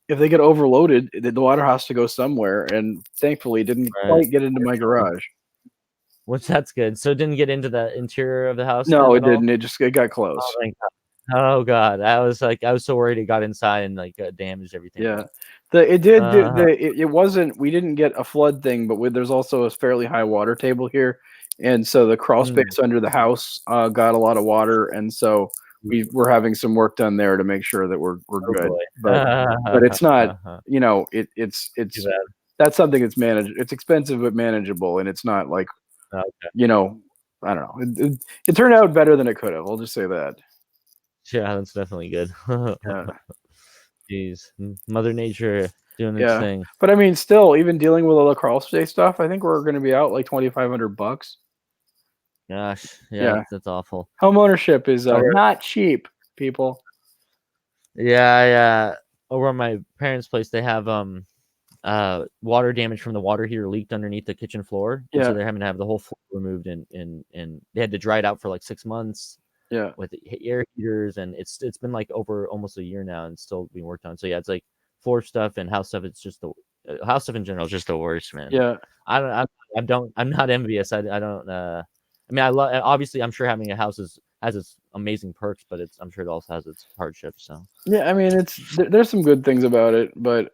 Speaker 6: if they get overloaded, the water has to go somewhere, and thankfully it didn't quite get into my garage.
Speaker 1: That's good. So it didn't get into the interior of the house?
Speaker 6: No, it didn't. It got close.
Speaker 1: Oh god, I was so worried it got inside and like damaged everything.
Speaker 6: Yeah, it wasn't. We didn't get a flood thing, but there's also a fairly high water table here, and so the crawl space under the house got a lot of water, and so we're having some work done there to make sure that we're good. But it's not. It's that's something that's managed. It's expensive but manageable, and it's not like I don't know. It turned out better than it could have. I'll just say that.
Speaker 1: Yeah, that's definitely good. Jeez, Mother Nature doing its thing.
Speaker 6: But I mean, still, even dealing with all the crawl space stuff, I think we're going to be out like $2,500.
Speaker 1: Gosh, that's awful.
Speaker 6: Home ownership is not cheap, people.
Speaker 1: Yeah. Over at my parents' place, they have water damage from the water heater leaked underneath the kitchen floor. Yeah. So they're having to have the whole floor removed, and they had to dry it out for like 6 months.
Speaker 6: Yeah.
Speaker 1: With air heaters, and it's been like over almost a year now and still being worked on. So yeah, it's like floor stuff and house stuff. It's just the house stuff in general is just the worst, man.
Speaker 6: Yeah.
Speaker 1: I'm not envious. I don't. I mean, I love. Obviously, I'm sure having a house has its amazing perks, but I'm sure it also has its hardships. So
Speaker 6: yeah, I mean, there's some good things about it, but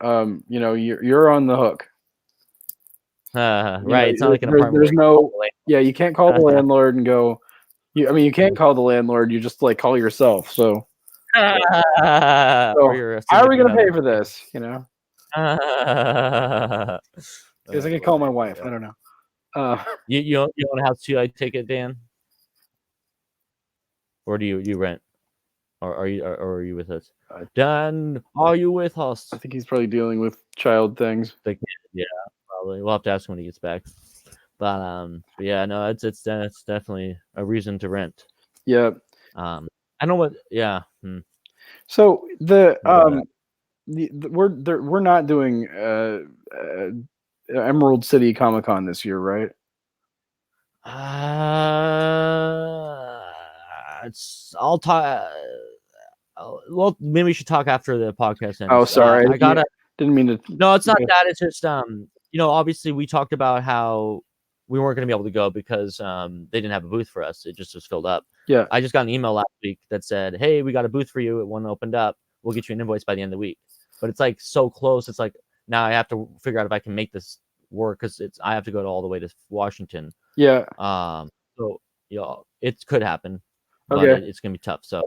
Speaker 6: you're on the hook.
Speaker 1: Right. It's not like an apartment.
Speaker 6: There's no. Yeah, you can't call the landlord and go. You can't call the landlord. You just like call yourself. So, So, how are we gonna pay for this? You know, because I can call my wife. I don't know.
Speaker 1: You own a house too? I take it, Dan, or do you rent, or are you with us? Dan, are you with us?
Speaker 6: I think he's probably dealing with child things.
Speaker 1: Yeah, probably. We'll have to ask him when he gets back. But yeah, no, it's definitely a reason to rent.
Speaker 6: Yeah.
Speaker 1: I know what. Yeah.
Speaker 6: So we're not doing Emerald City Comic Con this year, right?
Speaker 1: I'll talk. Well, maybe we should talk after the podcast ends.
Speaker 6: Oh, sorry,
Speaker 1: I gotta.
Speaker 6: Didn't mean to.
Speaker 1: No, it's not that. It's just obviously we talked about how we weren't going to be able to go because they didn't have a booth for us. It just was filled up.
Speaker 6: Yeah.
Speaker 1: I just got an email last week that said, "Hey, we got a booth for you. One opened up. We'll get you an invoice by the end of the week." But it's like so close. It's like now I have to figure out if I can make this work because I have to go all the way to Washington.
Speaker 6: Yeah.
Speaker 1: So it could happen, but
Speaker 6: okay.
Speaker 1: It's gonna be tough. So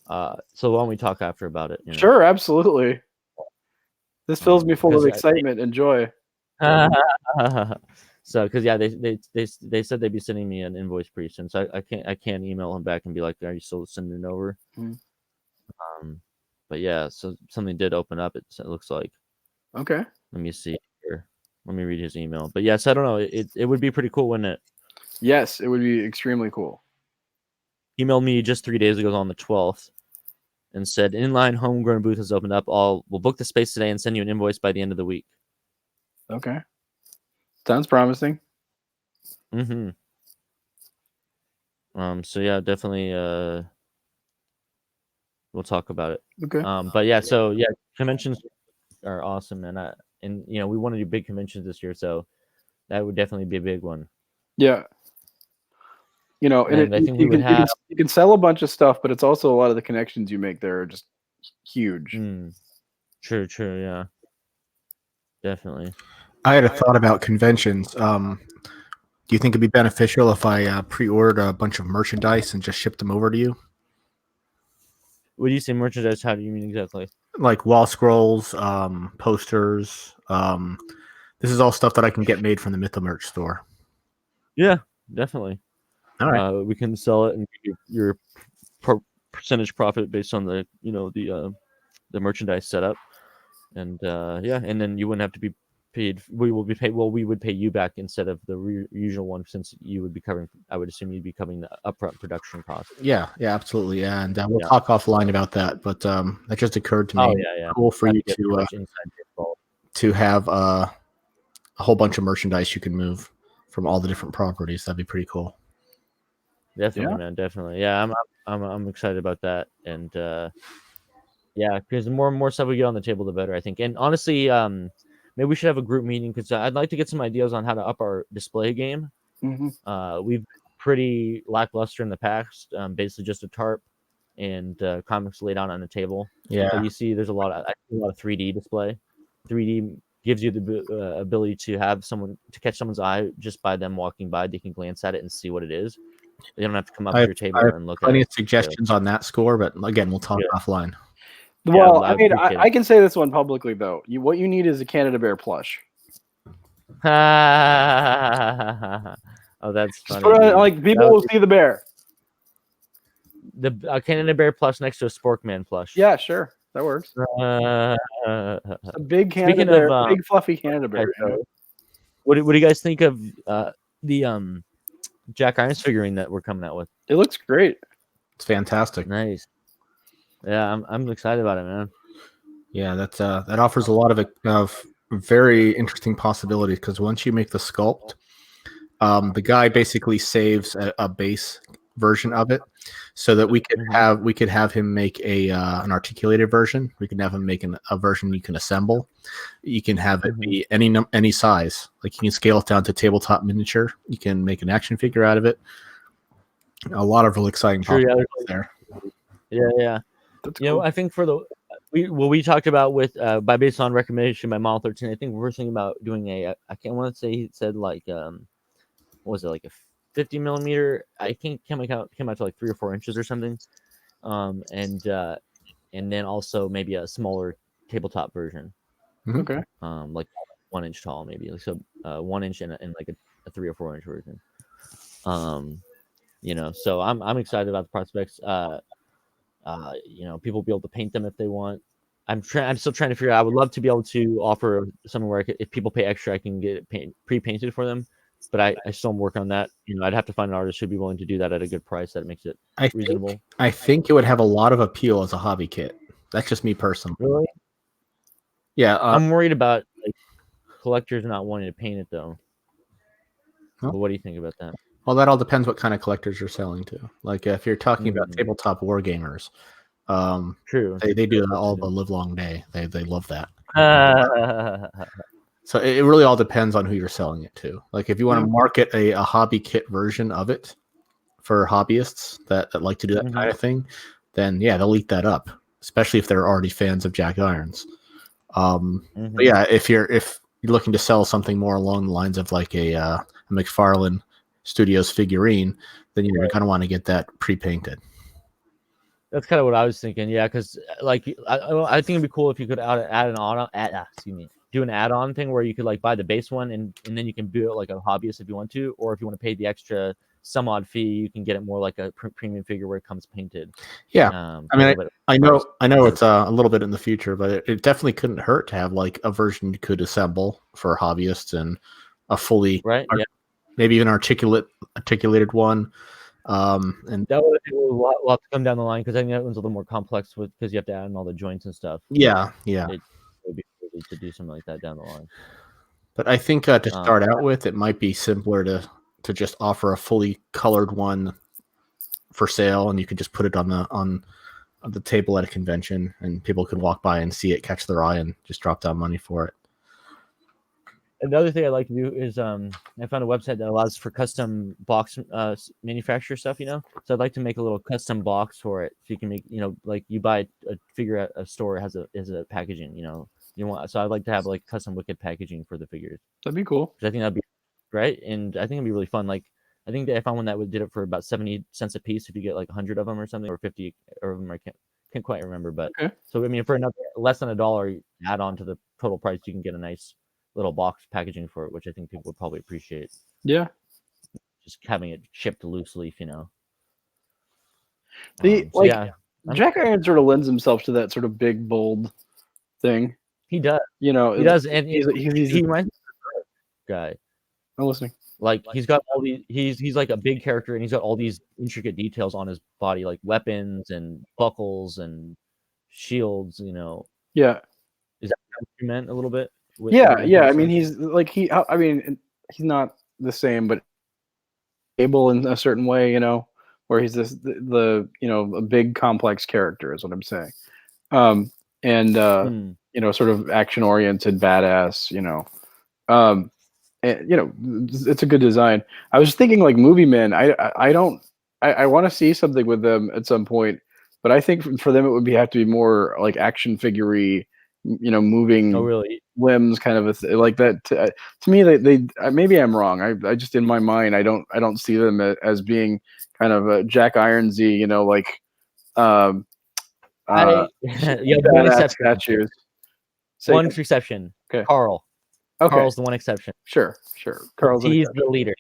Speaker 1: why don't we talk after about it?
Speaker 6: Sure, absolutely. This fills me full of excitement and joy.
Speaker 1: So, because they said they'd be sending me an invoice pretty soon, so I can't email him back and be like, "Are you still sending it over?" But yeah, so something did open up. It looks like.
Speaker 6: Okay.
Speaker 1: Let me see here. Let me read his email. But yes, I don't know. It would be pretty cool, wouldn't it?
Speaker 6: Yes, it would be extremely cool.
Speaker 1: He emailed me just 3 days ago on the 12th and said, "Inline homegrown booth has opened up. We'll book the space today and send you an invoice by the end of the week."
Speaker 6: Okay. Sounds promising.
Speaker 1: So yeah, definitely we'll talk about it.
Speaker 6: Okay.
Speaker 1: But yeah, so yeah, conventions are awesome, and we want to do big conventions this year, so that would definitely be a big one.
Speaker 6: Yeah. And I think you can sell a bunch of stuff, but it's also a lot of the connections you make there are just huge.
Speaker 1: True, yeah. Definitely.
Speaker 5: I had a thought about conventions. Do you think it'd be beneficial if I pre-ordered a bunch of merchandise and just shipped them over to you?
Speaker 1: What do you say merchandise? How do you mean exactly?
Speaker 5: Like wall scrolls, posters. This is all stuff that I can get made from the Mytho merch store.
Speaker 1: Yeah, definitely.
Speaker 5: All right.
Speaker 1: We can sell it and give your percentage profit based on the the merchandise setup, and and then you wouldn't have to be paid. We would pay you back instead of the usual one, since you would be covering. I would assume you'd be covering the upfront production cost.
Speaker 5: Yeah, absolutely. Yeah, and we'll talk offline about that. But that just occurred to me.
Speaker 1: Oh yeah.
Speaker 5: Cool for you to have a whole bunch of merchandise you can move from all the different properties. That'd be pretty cool.
Speaker 1: Definitely, man. Definitely. Yeah, I'm excited about that, and because the more stuff we get on the table, the better, I think. And honestly, maybe we should have a group meeting because I'd like to get some ideas on how to up our display game. We've been pretty lackluster in the past. Basically, just a tarp and comics laid out on a table.
Speaker 5: Yeah.
Speaker 1: But you see, there's a lot of 3D display. 3D gives you the ability to have someone to catch someone's eye just by them walking by. They can glance at it and see what it is. They don't have to come up to your table and look at it.
Speaker 5: Plenty of suggestions on that score, but again, we'll talk offline.
Speaker 6: Well, I mean, I can say this one publicly though. What you need is a Canada Bear plush.
Speaker 1: Oh, that's funny.
Speaker 6: Like people will see the bear.
Speaker 1: The Canada Bear plush next to a Sporkman plush.
Speaker 6: Yeah, sure, that works. A big Canada Bear, big fluffy Canada Bear.
Speaker 1: What do you guys think of the Jack Irons figurine that we're coming out with?
Speaker 6: It looks great.
Speaker 5: It's fantastic.
Speaker 1: Nice. Yeah, I'm excited about it, man.
Speaker 5: Yeah, that offers a lot of very interesting possibilities, because once you make the sculpt, the guy basically saves a base version of it, so that we could have him make an articulated version. We can have him make a version you can assemble. You can have it be any size. Like you can scale it down to tabletop miniature. You can make an action figure out of it. A lot of really exciting possibilities there.
Speaker 1: Yeah.
Speaker 6: That's
Speaker 1: cool. I think for we talked about with based on recommendation by Model 13, I think we're thinking about doing I want to say he said like what was it, like a 50 millimeter? I think came out to like 3 or 4 inches or something. and then also maybe a smaller tabletop version.
Speaker 6: Okay.
Speaker 1: Like 1 inch tall, maybe. Like so, 1 inch and like a 3 or 4 inch version. So I'm excited about the prospects. People will be able to paint them if they want. I'm still trying to figure out. I would love to be able to offer something where if people pay extra, I can get it pre-painted for them. But I still am working on that. I'd have to find an artist who'd be willing to do that at a good price that makes it reasonable.
Speaker 5: I think it would have a lot of appeal as a hobby kit. That's just me personally.
Speaker 1: Really?
Speaker 5: Yeah.
Speaker 1: I'm worried about collectors not wanting to paint it though. Huh? But what do you think about that?
Speaker 5: Well, that all depends what kind of collectors you're selling to. Like if you're talking about tabletop war gamers,
Speaker 1: true.
Speaker 5: They do that all the live long day. They love that. So it really all depends on who you're selling it to. Like if you want to market a hobby kit version of it for hobbyists that like to do that kind of thing, then yeah, they'll eat that up, especially if they're already fans of Jack Irons. But yeah, if you're looking to sell something more along the lines of like a McFarlane Studios figurine, then you're going to want to get that pre-painted.
Speaker 1: That's kind of what I was thinking. Yeah, because like I think it'd be cool if you could do an add-on thing where you could like buy the base one and then you can do it like a hobbyist if you want to, or if you want to pay the extra some odd fee, you can get it more like a premium figure where it comes painted.
Speaker 5: Yeah, I know it's a little bit in the future, but it definitely couldn't hurt to have like a version you could assemble for hobbyists and a fully maybe even articulated one. And
Speaker 1: that will have to come down the line because I think that one's a little more complex because you have to add in all the joints and stuff.
Speaker 5: Yeah.
Speaker 1: It would be easy to do something like that down the line.
Speaker 5: But I think to start out with, it might be simpler to just offer a fully colored one for sale, and you could just put it on the table at a convention, and people could walk by and see it, catch their eye, and just drop down money for it.
Speaker 1: Another thing I like to do is I found a website that allows for custom box manufacturer stuff, So I'd like to make a little custom box for it. So you can make, like you buy a figure at a store, it has a packaging, so I'd like to have like custom Wikid packaging for the figures.
Speaker 6: That'd be cool.
Speaker 1: I think that'd be right, and I think it'd be really fun. Like I think that I found one that did it for about 70 cents a piece if you get like 100 of them or something, or 50 of them. I can't quite remember, but so I mean for another less than $1 add on to the total price, you can get a nice little box packaging for it, which I think people would probably appreciate.
Speaker 6: Yeah,
Speaker 1: just having it shipped loose leaf,
Speaker 6: Jack Irons sort of lends himself to that sort of big, bold thing.
Speaker 1: He does.
Speaker 6: He
Speaker 1: does, and he reminds me of the guy.
Speaker 6: I'm listening.
Speaker 1: Like he's got all these. He's like a big character, and he's got all these intricate details on his body, like weapons and buckles and shields.
Speaker 6: Yeah.
Speaker 1: Is that what you meant a little bit?
Speaker 6: Yeah. I mean, he's not the same, but able in a certain way, where he's a big complex character is what I'm saying. Sort of action oriented badass, and, it's a good design. I was thinking like Movie Men. I want to see something with them at some point, but I think for them it would have to be more like action figure-y, moving limbs kind of like that. To me, they maybe I'm wrong. I just in my mind I don't see them as being kind of a Jack Ironsy,
Speaker 1: one exception.
Speaker 6: Statues.
Speaker 1: One exception.
Speaker 6: Okay.
Speaker 1: Carl.
Speaker 6: Okay.
Speaker 1: Carl's the one exception.
Speaker 6: Sure. Carl's
Speaker 1: he's the leader,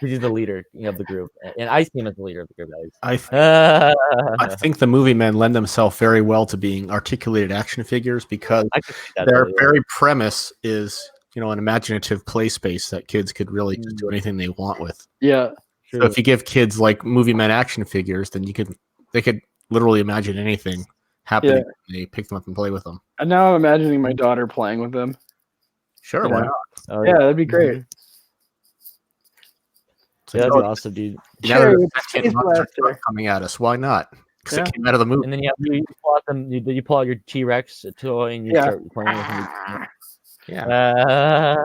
Speaker 1: He's the leader of the group, and I see him as the leader of the group.
Speaker 5: I think the Movie Men lend themselves very well to being articulated action figures because their very premise is, an imaginative play space that kids could really just do anything they want with.
Speaker 6: Yeah.
Speaker 5: So if you give kids like Movie Men action figures, then they could literally imagine anything happening. And they pick them up and play with them.
Speaker 6: And now I'm imagining my daughter playing with them.
Speaker 5: Sure, why not?
Speaker 6: Oh, yeah, that'd be great.
Speaker 1: So that'd be awesome, dude.
Speaker 5: Coming at us, why not? Because it came out of the movie.
Speaker 1: And then you pull out your T-Rex toy and you start playing with him.
Speaker 5: Yeah,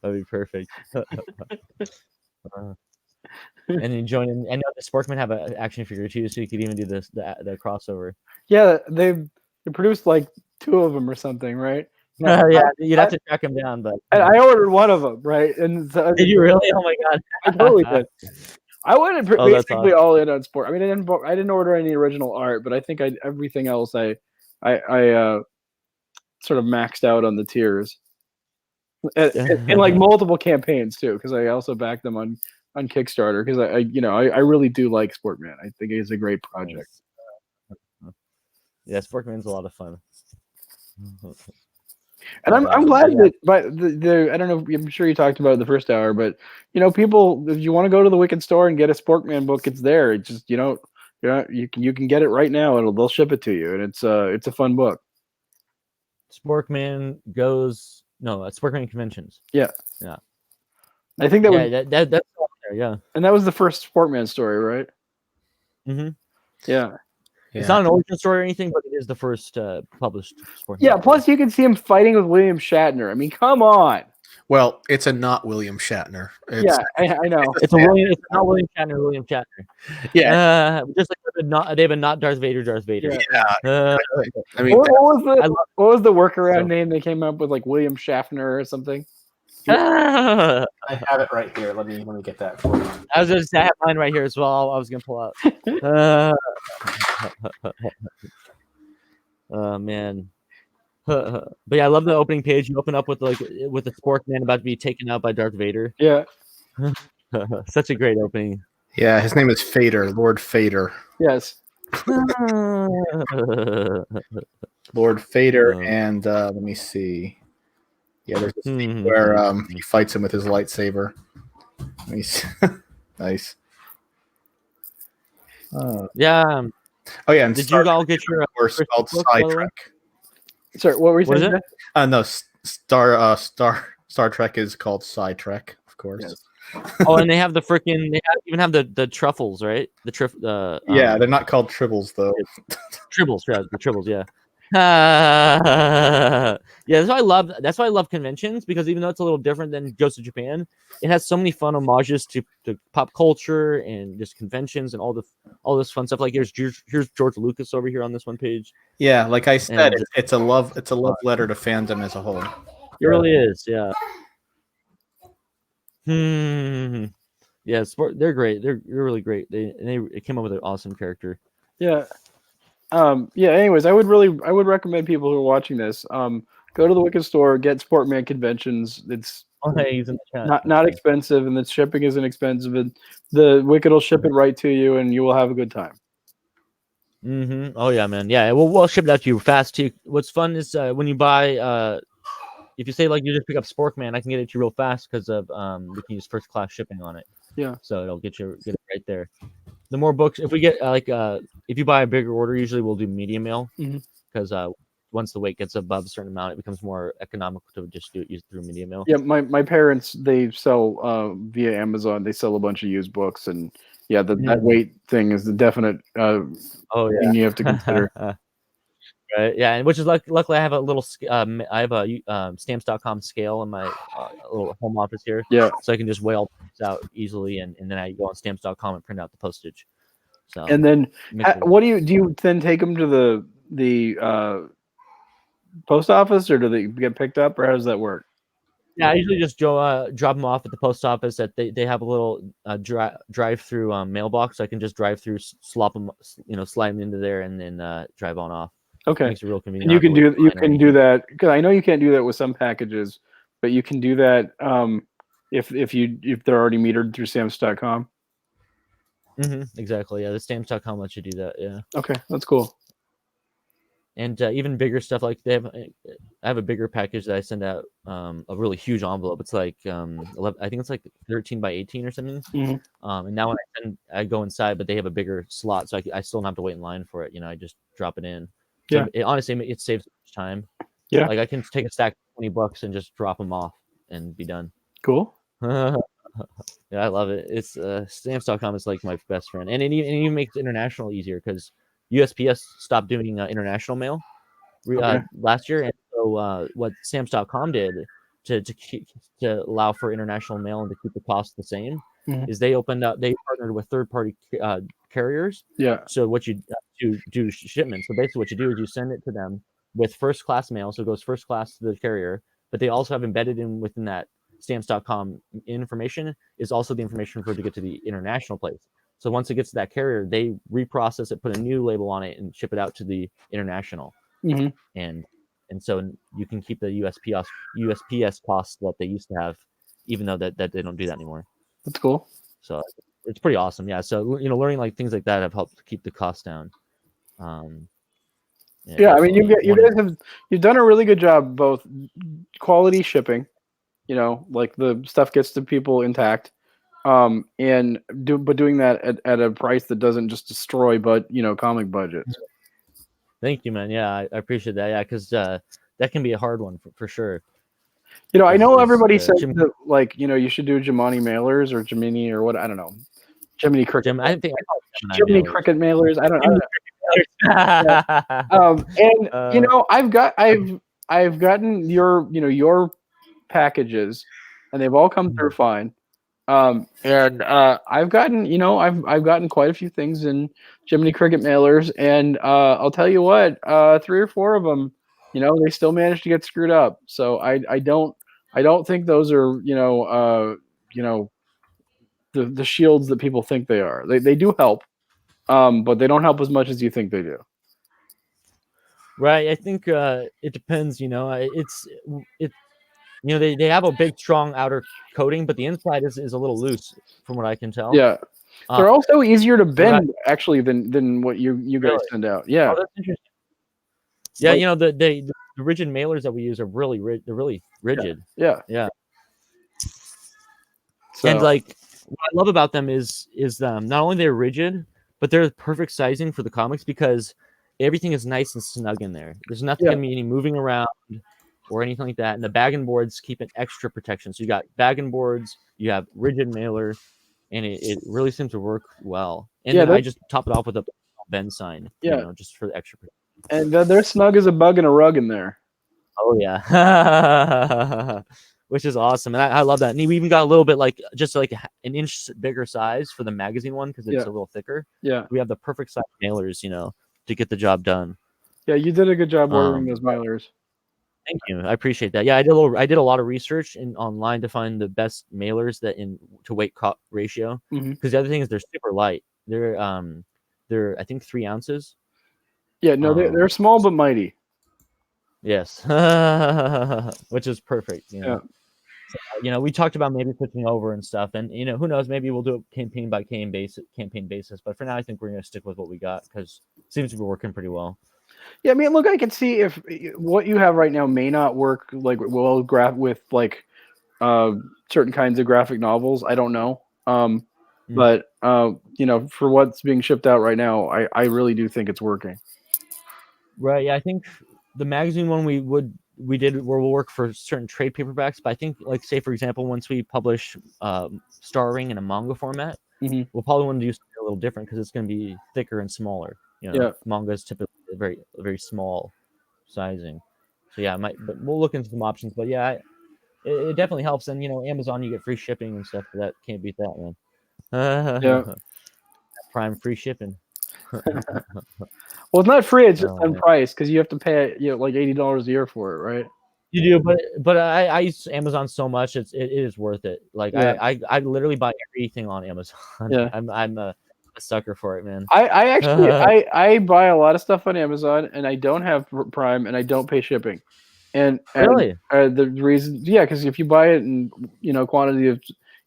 Speaker 1: that'd be perfect. And then join in. And the Sportsmen have an action figure too, so you could even do the crossover.
Speaker 6: Yeah, they produced like 2 of them or something, right?
Speaker 1: Yeah, you'd have to track them down, but
Speaker 6: and I ordered one of them, right? And so,
Speaker 1: did you really? Oh my god,
Speaker 6: I totally did. I went basically all in on sport. I mean, I didn't order any original art, but I think everything else I sort of maxed out on the tiers, and like multiple campaigns too, because I also backed them on Kickstarter because I really do like Sportman. I think it's a great project.
Speaker 1: Yeah, Sportman's a lot of fun.
Speaker 6: And I'm glad that, but the I don't know, I'm sure you talked about it the first hour, but people, if you want to go to the Wikid store and get a Sportman book, it's there. It's just you can get it right now, and they'll ship it to you, and it's a fun book.
Speaker 1: Sportman conventions.
Speaker 6: Yeah. I think
Speaker 1: that's there, yeah.
Speaker 6: And that was the first Sportman story, right?
Speaker 1: Mm-hmm.
Speaker 6: Yeah.
Speaker 1: It's not an origin story or anything, but it is the first published Sportman.
Speaker 6: Yeah, plus you can see him fighting with William Shatner. I mean, come on.
Speaker 5: Well, it's a not William Shatner.
Speaker 6: I know.
Speaker 1: It's not William Shatner. William Shatner.
Speaker 5: Yeah.
Speaker 1: Just like they have a not Darth Vader.
Speaker 5: Yeah. I mean,
Speaker 6: what was the workaround name they came up with, like William Schaffner or something?
Speaker 5: I have it right here. Let me get that for you.
Speaker 1: I was just, I have mine right here as well. I was gonna pull out. Oh man. But yeah, I love the opening page. You open up with the Sporkman about to be taken out by Darth Vader.
Speaker 6: Yeah.
Speaker 1: Such a great opening.
Speaker 5: Yeah, his name is Fader, Lord Fader.
Speaker 6: Yes.
Speaker 5: Lord Fader, and let me see. Yeah, there's a scene where he fights him with his lightsaber. Nice.
Speaker 1: Yeah.
Speaker 5: Oh yeah, and
Speaker 1: did you all get your
Speaker 5: course called Sidetrack?
Speaker 6: Sorry, what were you saying?
Speaker 5: No, Star Trek is called Sidetrack, of course.
Speaker 6: Yes.
Speaker 1: Oh, and they have the freaking. They even have the truffles, right?
Speaker 5: Yeah, they're not called tribbles though.
Speaker 1: Tribbles, yeah, the tribbles, yeah. Yeah, that's why I love conventions, because even though it's a little different than Ghost of Japan, it has so many fun homages to pop culture and just conventions and all this fun stuff. Like here's George Lucas over here on this one page.
Speaker 5: Yeah, like I said, it's a love letter to fandom as a whole.
Speaker 1: It really is, yeah. Yeah, they're great. They're really great. They came up with an awesome character.
Speaker 6: Yeah. Anyways, I would recommend people who are watching this, go to the Wikid store, get Sportman conventions. It's
Speaker 1: he's in the chat.
Speaker 6: Not expensive, and the shipping isn't expensive, and the Wikid will ship it right to you, and you will have a good time.
Speaker 1: Oh yeah, man. Yeah, we'll ship it out to you fast too. What's fun is when you buy if you say like you just pick up Sporkman, I can get it to you real fast because of we can use first class shipping on it.
Speaker 6: Yeah.
Speaker 1: So it'll get it right there. The more books, if we get if you buy a bigger order, usually we'll do medium mail because once the weight gets above a certain amount, it becomes more economical to just use through medium mail.
Speaker 6: Yeah, my parents, they sell via Amazon. They sell a bunch of used books, and yeah, that weight thing is the definite thing you have to consider.
Speaker 1: Right. Yeah, and which is luckily I have a little I have a stamps.com scale in my little home office here.
Speaker 6: Yeah.
Speaker 1: So I can just weigh all this out easily, and then I go on stamps.com and print out the postage. So
Speaker 6: and then what do you then take them to the post office, or do they get picked up, or how does that work?
Speaker 1: Yeah, I usually just drop them off at the post office. That they have a little drive-through mailbox. So I can just drive through, slide them into there, and then drive on off.
Speaker 6: Okay.
Speaker 1: Makes it real convenient.
Speaker 6: And you can do that, because I know you can't do that with some packages, but you can do that if they're already metered through stamps.com.
Speaker 1: Exactly. Yeah, the stamps.com lets you do that. Yeah.
Speaker 6: Okay, that's cool.
Speaker 1: And even bigger stuff, like I have a bigger package that I send out, a really huge envelope. It's like 11, I think it's like 13 by 18 or something. And now when I go inside, but they have a bigger slot, so I still don't have to wait in line for it. I just drop it in. So honestly, it saves so much time.
Speaker 6: Yeah.
Speaker 1: Like I can take a stack of $20 and just drop them off and be done.
Speaker 6: Cool.
Speaker 1: Yeah, I love it. It's stamps.com is like my best friend, and it even makes international easier because USPS stopped doing international mail last year, and so what stamps.com did to allow for international mail and to keep the cost the same is they partnered with third-party carriers.
Speaker 6: Yeah.
Speaker 1: So what you do shipments. So basically what you do is you send it to them with first class mail, so it goes first class to the carrier, but they also have embedded in within that stamps.com information is also the information for it to get to the international place. So once it gets to that carrier, they reprocess it, put a new label on it, and ship it out to the international.
Speaker 6: Mm-hmm.
Speaker 1: And so you can keep the USPS costs that they used to have, even though that they don't do that anymore.
Speaker 6: That's cool.
Speaker 1: So it's pretty awesome. Yeah. So learning like things like that have helped keep the cost down.
Speaker 6: Yeah, I mean, you've done a really good job, both quality shipping, like the stuff gets to people intact, but doing that at a price that doesn't just destroy, but comic budgets.
Speaker 1: Thank you, man. Yeah, I appreciate that. Yeah, because that can be a hard one for sure.
Speaker 6: I know everybody says that, like, you should do Jiminy mailers or Jiminy or what, I don't know. Jiminy Cricket. Jiminy Cricket mailers. I don't know. I've gotten your packages, and they've all come through fine. And I've gotten quite a few things in Jiminy Cricket mailers, and I'll tell you what, 3 or 4 of them, they still managed to get screwed up. So I don't think those are the shields that people think they are. They do help, but they don't help as much as you think they do.
Speaker 1: Right. I think it depends. They have a big, strong outer coating, but the inside is a little loose, from what I can tell.
Speaker 6: Yeah, they're also easier to bend actually than what you guys send out. Yeah.
Speaker 1: Oh, that's interesting. Yeah, the rigid mailers that we use are really they're really rigid.
Speaker 6: Yeah.
Speaker 1: So. And like what I love about them is not only they're rigid, but they're perfect sizing for the comics because everything is nice and snug in there. There's nothing going to be any moving around or anything like that. And the bag and boards keep an extra protection. So you got bag and boards, you have rigid mailer, and it really seems to work well. And then I just top it off with a bend sign, just for the extra protection.
Speaker 6: And they're snug as a bug in a rug in there.
Speaker 1: Oh, yeah. Which is awesome. And I love that. And we even got a little bit just an inch bigger size for the magazine one because it's a little thicker.
Speaker 6: Yeah.
Speaker 1: We have the perfect size mailers, to get the job done.
Speaker 6: Yeah, you did a good job ordering those mailers.
Speaker 1: Thank you. I appreciate that. Yeah, I did a lot of research online to find the best mailers to weight ratio. Because the other thing is they're super light. They're I think 3 ounces.
Speaker 6: Yeah, no, they're small but mighty.
Speaker 1: Yes, which is perfect. So, we talked about maybe switching over and stuff, and who knows, maybe we'll do it campaign by campaign basis. But for now, I think we're going to stick with what we got because it seems to be working pretty well.
Speaker 6: Yeah, I mean, look, I can see if what you have right now may not work with certain kinds of graphic novels. I don't know, but for what's being shipped out right now, I really do think it's working.
Speaker 1: Right. Yeah, I think the magazine one we'll work for certain trade paperbacks, but I think, like, say for example, once we publish Star Ring in a manga format, we'll probably want to do something a little different because it's going to be thicker and smaller. Manga is typically very, very small sizing. So yeah, but we'll look into some options. But yeah, it definitely helps. And Amazon, you get free shipping and stuff. That can't beat that, man. Prime free shipping.
Speaker 6: Well, it's not free; it's just on price because you have to pay like $80 a year for it, right?
Speaker 1: You do, but I use Amazon so much; it is worth it. Like I literally buy everything on Amazon.
Speaker 6: Yeah,
Speaker 1: I'm a sucker for it, man.
Speaker 6: I actually I buy a lot of stuff on Amazon, and I don't have Prime, and I don't pay shipping. And
Speaker 1: really,
Speaker 6: the reason, because if you buy it in quantity of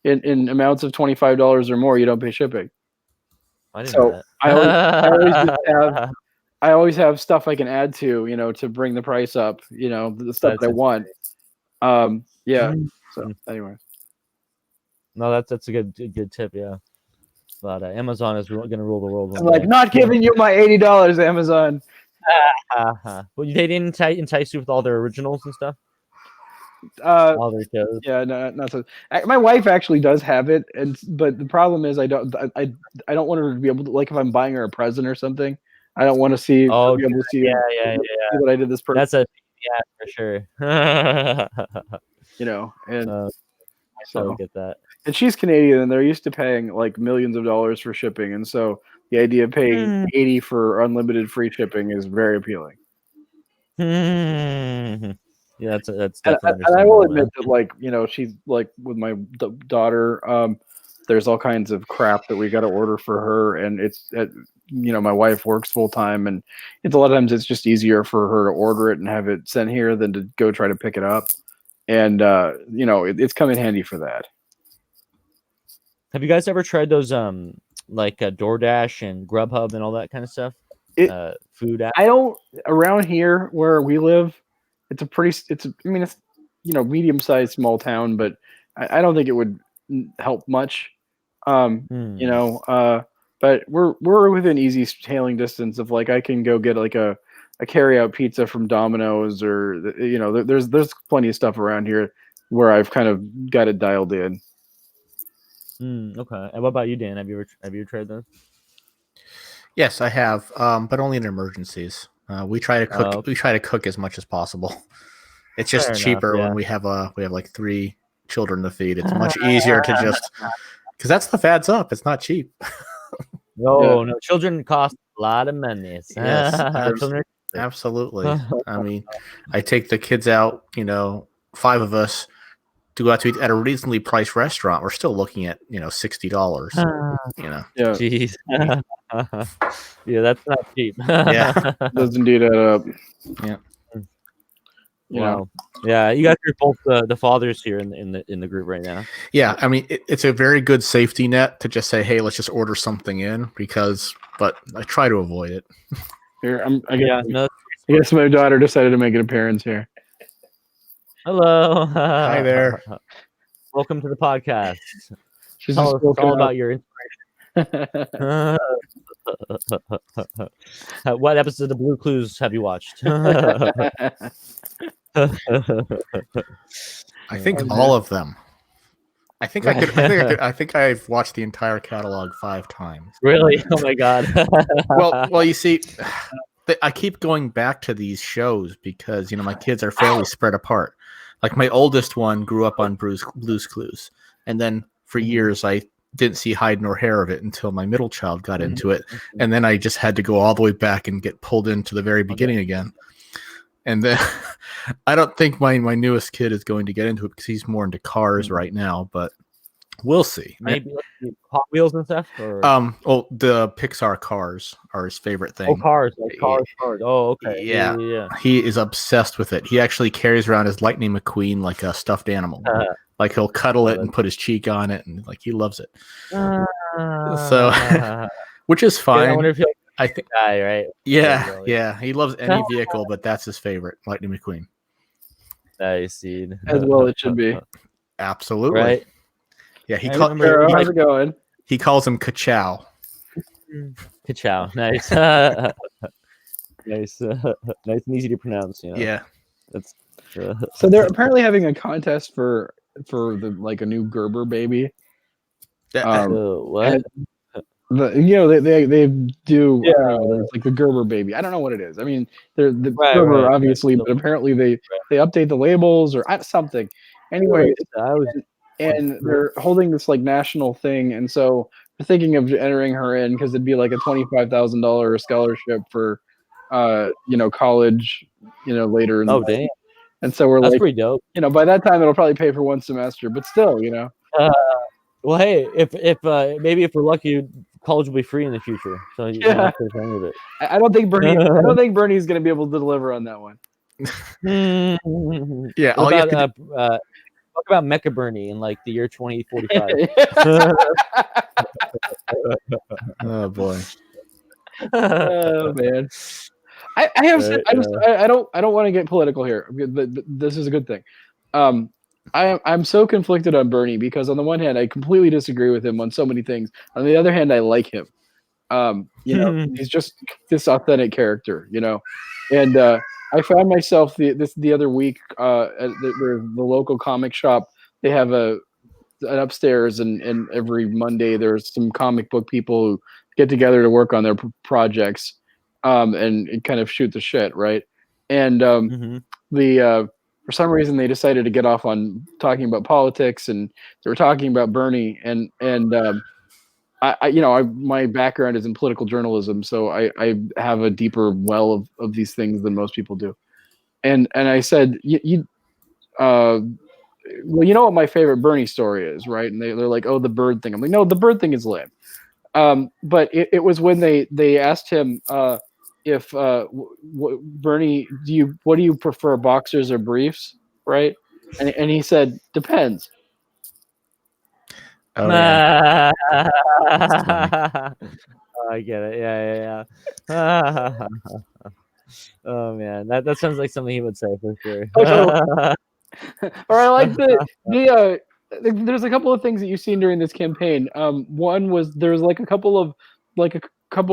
Speaker 6: in amounts of $25 or more, you don't pay shipping.
Speaker 1: I didn't know that.
Speaker 6: I always have stuff I can add to, to bring the price up, the stuff that I want. So anyway.
Speaker 1: No, that's a good tip, yeah. But Amazon is going to rule the world.
Speaker 6: I'm like, not giving you my $80, Amazon.
Speaker 1: Well, they didn't entice you with all their originals and stuff? All their shows?
Speaker 6: Yeah, no, not so. My wife actually does have it, but the problem is I don't want her to be able to, like, if I'm buying her a present or something, I don't want to see.
Speaker 1: Be able to see
Speaker 6: what I did this person.
Speaker 1: That's for sure.
Speaker 6: And
Speaker 1: so get that.
Speaker 6: And she's Canadian, and they're used to paying like millions of dollars for shipping, and so the idea of paying $80 for unlimited free shipping is very appealing.
Speaker 1: Yeah, that's
Speaker 6: definitely. And I will admit that, like, you know, she's like with my daughter. There's all kinds of crap that we got to order for her, and you know, my wife works full time, and it's a lot of times it's just easier for her to order it and have it sent here than to go try to pick it up. And you know, it's come in handy for that.
Speaker 1: Have you guys ever tried those like DoorDash and Grubhub and all that kind of stuff? Food app?
Speaker 6: I don't. Around here where we live, it's I mean, it's, you know, medium-sized small town, but I don't think it would help much. You know, but we're within easy hailing distance of, like, I can go get like a carry-out pizza from Domino's, or, you know, there's plenty of stuff around here where I've kind of got it dialed in.
Speaker 1: Okay. And what about you, Dan? Have you ever tried those?
Speaker 5: Yes, I have, but only in emergencies. We try to cook.
Speaker 1: Okay.
Speaker 5: We try to cook as much as possible. It's just cheaper when we have like 3 children to feed. It's much easier to just, because that stuff adds up. It's not cheap.
Speaker 1: No, children cost a lot of money.
Speaker 5: Yes, absolutely. I mean, I take the kids out, you know, 5 of us, to go out to eat at a reasonably priced restaurant. We're still looking at, you know, $60. You know,
Speaker 6: yeah,
Speaker 1: jeez, yeah, that's not cheap.
Speaker 5: Yeah,
Speaker 6: does indeed add up.
Speaker 5: Yeah,
Speaker 6: you know.
Speaker 1: Yeah, you guys are both the fathers here in the group right now.
Speaker 5: Yeah, I mean, it's a very good safety net to just say, hey, let's just order something in, but I try to avoid it.
Speaker 6: Here, I guess my daughter decided to make an appearance here.
Speaker 1: Hello.
Speaker 5: Hi there.
Speaker 1: Welcome to the podcast.
Speaker 6: She's
Speaker 1: Tell us all about your inspiration. What episode of Blue Clues have you watched?
Speaker 5: I think all of them. I think I've watched the entire catalog 5 times.
Speaker 1: Really? Oh my god.
Speaker 5: Well, you see, I keep going back to these shows because, you know, my kids are fairly spread apart. Like, my oldest one grew up on Blue's Clues, and then for years I didn't see hide nor hair of it until my middle child got into it, and then I just had to go all the way back and get pulled into the very beginning again. And then I don't think my newest kid is going to get into it because he's more into cars right now, but we'll see.
Speaker 1: Maybe Hot Wheels and stuff? Or?
Speaker 5: The Pixar cars are his favorite thing.
Speaker 1: Oh, cars. Oh, okay.
Speaker 5: Yeah. He is obsessed with it. He actually carries around his Lightning McQueen like a stuffed animal. Like, he'll cuddle it and put his cheek on it, and, like, he loves it. So, which is fine.
Speaker 1: I wonder if
Speaker 5: I think
Speaker 1: guy, right?
Speaker 5: Yeah. He loves any vehicle, but that's his favorite, Lightning McQueen.
Speaker 1: I see.
Speaker 6: As well, it should be.
Speaker 5: Absolutely.
Speaker 1: Right.
Speaker 5: Yeah,
Speaker 6: how's it going?
Speaker 5: He calls him Ka-chow.
Speaker 1: Ka-chow. Nice. Nice. Nice and easy to pronounce. You know?
Speaker 5: Yeah.
Speaker 1: That's.
Speaker 6: So they're apparently having a contest for the, like, a new Gerber baby.
Speaker 1: What?
Speaker 6: You know, they do, there's like the Gerber baby. I don't know what it is. I mean, they're the Gerber obviously, but apparently they update the labels or something. Anyway, and they're holding this, like, national thing, and so they're thinking of entering her in because it'd be like a $25,000 scholarship for, you know, college, you know, later.
Speaker 1: Damn.
Speaker 6: And so we're
Speaker 1: That's
Speaker 6: like,
Speaker 1: pretty dope.
Speaker 6: You know, by that time it'll probably pay for 1 semester, but still, you know.
Speaker 1: Well, hey, if maybe if we're lucky, college will be free in the future. So you don't have to pay any of it.
Speaker 6: I don't think Bernie's going to be able to deliver on that one.
Speaker 5: Yeah,
Speaker 1: talk about Mecha Bernie in, like, the year 2045.
Speaker 5: Oh boy.
Speaker 6: Oh man. I have said, I don't want to get political here. This is a good thing. I'm so conflicted on Bernie because on the one hand I completely disagree with him on so many things. On the other hand, I like him. You know, he's just this authentic character, you know. And I found myself the other week at the local comic shop. They have an upstairs, and every Monday there's some comic book people who get together to work on their projects, and kind of shoot the shit, right? And for some reason they decided to get off on talking about politics, and they were talking about Bernie, and my background is in political journalism, so I have a deeper well of these things than most people do. and I said, well, you know what my favorite Bernie story is, right? And they're like, oh, the bird thing. I'm like, no, the bird thing is lame. But it was when they asked him if Bernie, what do you prefer, boxers or briefs, right? And he said, depends.
Speaker 5: Oh, yeah.
Speaker 1: Oh, I get it. Yeah. Oh man, that sounds like something he would say for sure.
Speaker 6: Or I like there's a couple of things that you've seen during this campaign. One was there's like a couple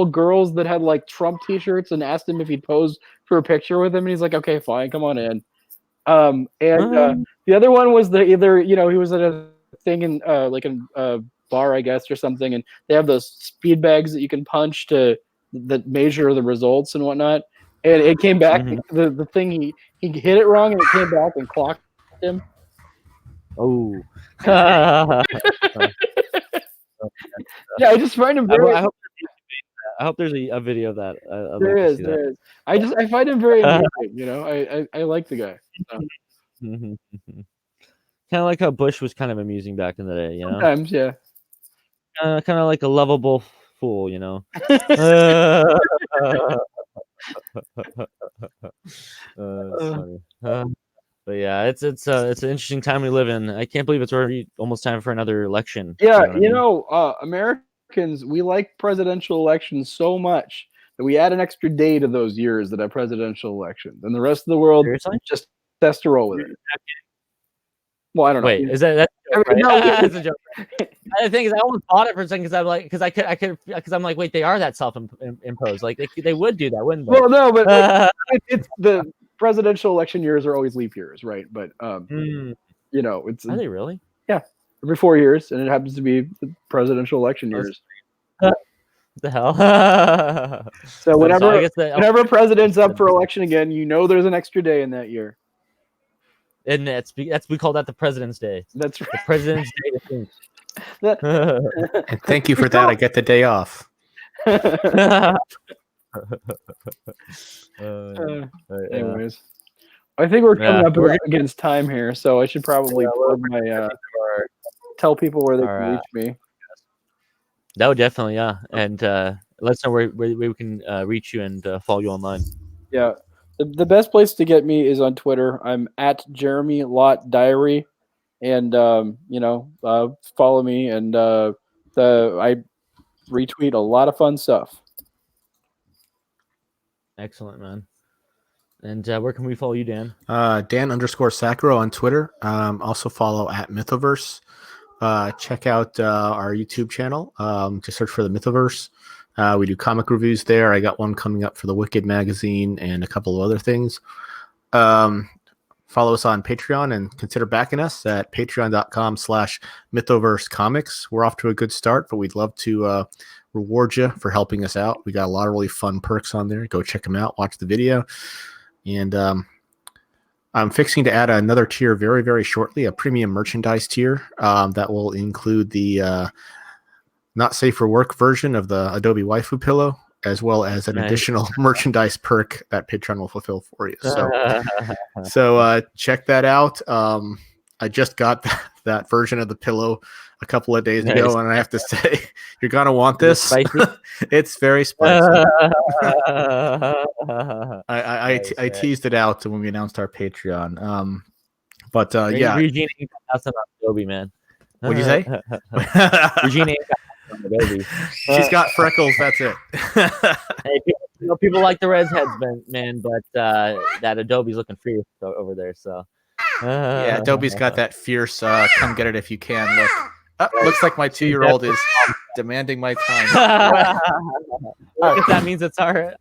Speaker 6: girls that had like Trump T-shirts and asked him if he'd pose for a picture with him, and he's like, okay, fine, come on in. The other one was he was at a thing in like a bar, I guess, or something, and they have those speed bags that you can punch that measure the results and whatnot. And it came back. The thing he hit it wrong, and it came back and clocked him.
Speaker 1: Oh.
Speaker 6: Yeah, I just find him very.
Speaker 1: I hope there's a video of that.
Speaker 6: There is. I find him very amusing. I like the guy. So.
Speaker 1: Kind of like how Bush was kind of amusing back in the day,
Speaker 6: Sometimes, yeah.
Speaker 1: Kind of like a lovable fool, That's funny. But yeah, it's an interesting time we live in. I can't believe it's already almost time for another election.
Speaker 6: Yeah, Americans, we like presidential elections so much that we add an extra day to those years that are presidential elections, and the rest of the world just has to roll with it. Well, I don't know.
Speaker 1: Wait, is that right?
Speaker 6: No,
Speaker 1: that's a joke. The thing is, I almost bought it for a second because I'm like, wait, they are that self-imposed. Like they would do that, wouldn't they?
Speaker 6: Well, no, but it's the presidential election years are always leap years, right? But it's
Speaker 1: are they really?
Speaker 6: Yeah, every 4 years, and it happens to be the presidential election years.
Speaker 1: What the hell?
Speaker 6: So whenever a president's up for election again, there's an extra day in that year.
Speaker 1: And we call that the President's Day.
Speaker 6: That's right.
Speaker 1: The President's Day.
Speaker 5: And thank you for that. I get the day off.
Speaker 6: Anyways, I think we're coming up against time here, so I should probably tell people where they can reach me.
Speaker 1: That would definitely, yeah. And let us know where we can reach you and follow you online.
Speaker 6: Yeah. The best place to get me is on Twitter. I'm at Jeremy Lott Diary, and follow me. And I retweet a lot of fun stuff.
Speaker 1: Excellent, man. And where can we follow you, Dan?
Speaker 5: Dan_Sacro on Twitter. Also follow at Mythoverse. Check out our YouTube channel. Just search for the Mythoverse. We do comic reviews there. I got one coming up for the Wikid magazine and a couple of other things. Follow us on Patreon and consider backing us at patreon.com/mythoversecomics. We're off to a good start, but we'd love to reward you for helping us out. We got a lot of really fun perks on there. Go check them out. Watch the video. And I'm fixing to add another tier very, very shortly, a premium merchandise tier that will include the not safe for work version of the Adobe Waifu pillow, as well as an additional merchandise perk that Patreon will fulfill for you. So check that out. I just got that version of the pillow a couple of days ago, and I have to say, you're gonna want this. It's very spicy. I teased it out when we announced our Patreon. But yeah,
Speaker 1: Regina ain't got nothing on Adobe, man.
Speaker 5: What'd you say?
Speaker 1: Regina ain't got Adobe.
Speaker 5: She's got freckles. That's it.
Speaker 1: Hey, people like the redheads, man, but that Adobe's looking fierce over there. So
Speaker 5: yeah, Adobe's got that fierce. Come get it if you can. Look, looks like my 2-year-old is demanding my time.
Speaker 1: If that means it's our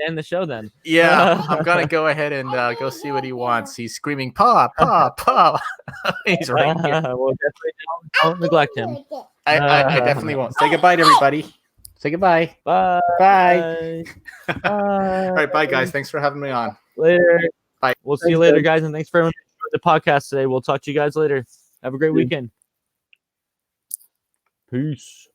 Speaker 1: end the show, then
Speaker 5: yeah, I'm gonna go ahead and go see what he wants. He's screaming, "Pa, pa, pa!" He's right here.
Speaker 1: Well, definitely don't neglect him.
Speaker 5: I definitely won't. Say goodbye to everybody. Say goodbye.
Speaker 1: Bye.
Speaker 5: Bye. All right, bye, guys. Thanks for having me on.
Speaker 1: Later.
Speaker 5: Bye.
Speaker 1: We'll see you later, guys, and thanks for the podcast today. We'll talk to you guys later. Have a great weekend. Peace.